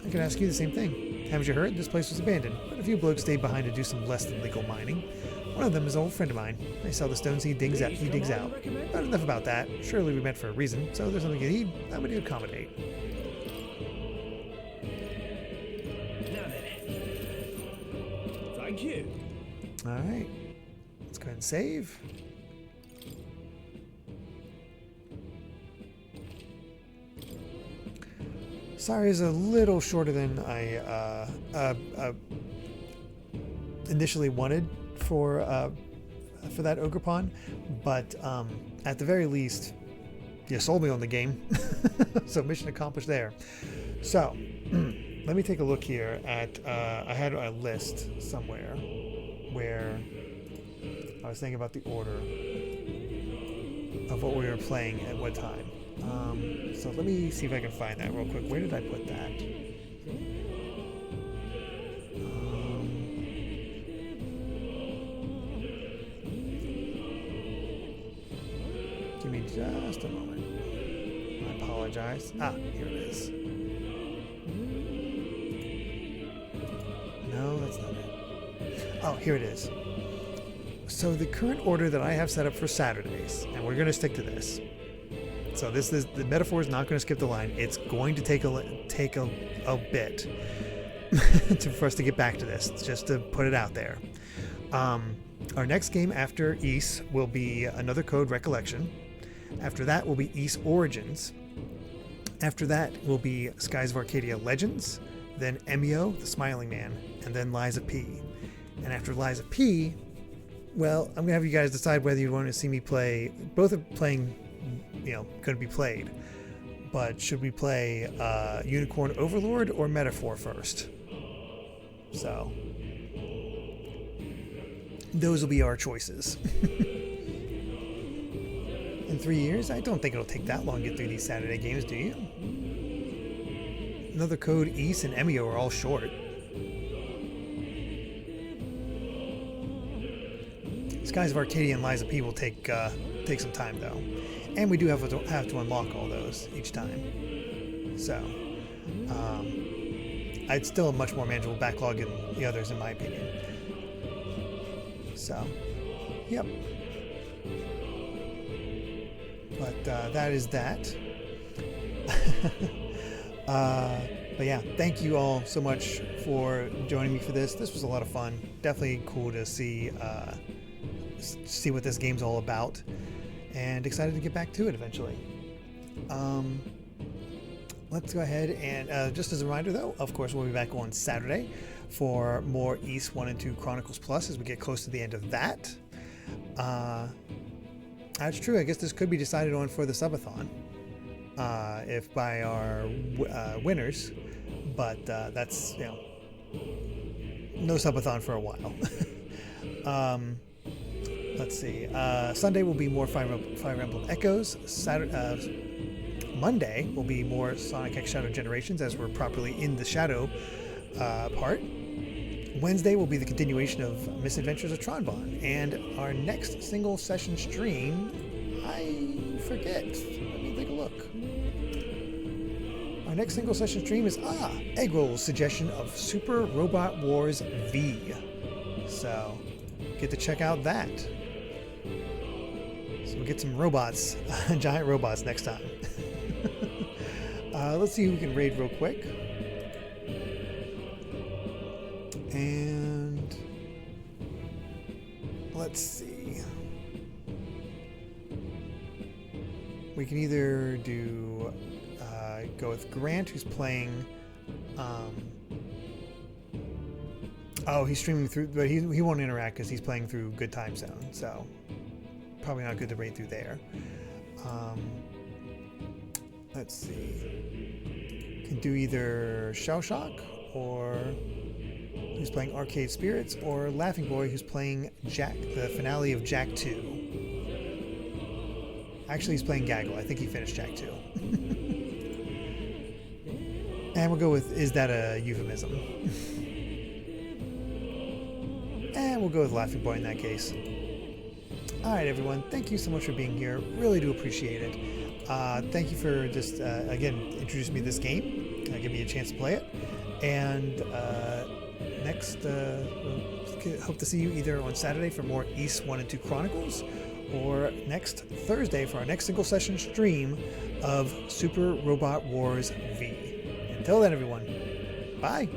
I can ask you the same thing. Haven't you heard? This place was abandoned, but a few blokes stayed behind to do some less than legal mining. One of them is an old friend of mine. I sell the stones he digs out. Not enough about that. Surely we met for a reason, so if there's something you need, I would accommodate. Now then. Thank you. Alright. Let's go ahead and save. Sorry is a little shorter than I initially wanted for that Ogre Pawn, but at the very least, you sold me on the game. So mission accomplished there. So let me take a look here at I had a list somewhere where I was thinking about the order of what we were playing at what time. So let me see if I can find that real quick. Where did I put that? Give me just a moment. I apologize. Ah, here it is. No, that's not it. Oh, here it is. So the current order that I have set up for Saturdays, and we're going to stick to this. So this is the metaphor is not going to skip the line. It's going to take a bit for us to get back to this, just to put it out there. Our next game after Ys will be Another Code Recollection. After that will be Ys Origins. After that will be Skies of Arcadia Legends, then Emio, the Smiling Man, and then Lies of P. And after Lies of P, well, I'm going to have you guys decide whether you want to see me play. Both are playing, going to be played. But should we play Unicorn Overlord or Metaphor first? So, those will be our choices. In 3 years, I don't think it'll take that long to get through these Saturday games, do you? Another Code, Ys, and Emio are all short. Skies of Arcadia and Lies of P will take some time though, and we do have to unlock all those each time. So, it's still a much more manageable backlog than the others, in my opinion. So, yep. But that is that. But yeah, thank you all so much for joining me for this. This was a lot of fun. Definitely cool to see what this game's all about, and excited to get back to it eventually. Let's go ahead and just as a reminder though, of course we'll be back on Saturday for more Ys 1 and 2 Chronicles Plus as we get close to the end of that. That's true, I guess this could be decided on for the subathon if by our winners, but that's, no subathon for a while. Let's see. Sunday will be more Fire Emblem Echoes. Monday will be more Sonic X Shadow Generations, as we're properly in the Shadow part. Wednesday will be the continuation of Misadventures of Tronbon, and our next single session stream, I forget. Let me take a look. Our next single session stream is Eggroll's suggestion of Super Robot Wars V. So get to check out that. So we'll get some robots, giant robots next time. Let's see who we can raid real quick. And let's see. We can either do go with Grant, who's playing. Oh, he's streaming through, but he won't interact because he's playing through Good Time Zone, so probably not good to raid through there. Let's see. Can do either Shell Shock, or who's playing Arcade Spirits, or Laughing Boy, who's playing Jack, the finale of Jack 2. Actually, he's playing Gaggle. I think he finished Jack 2. And we'll go with, is that a euphemism? And we'll go with Laughing Boy in that case. Alright everyone, thank you so much for being here. Really do appreciate it. Thank you for just, again, introducing me to this game. Give me a chance to play it. And next, hope to see you either on Saturday for more East 1 and 2 Chronicles, or next Thursday for our next single session stream of Super Robot Wars V. Until then, everyone, bye!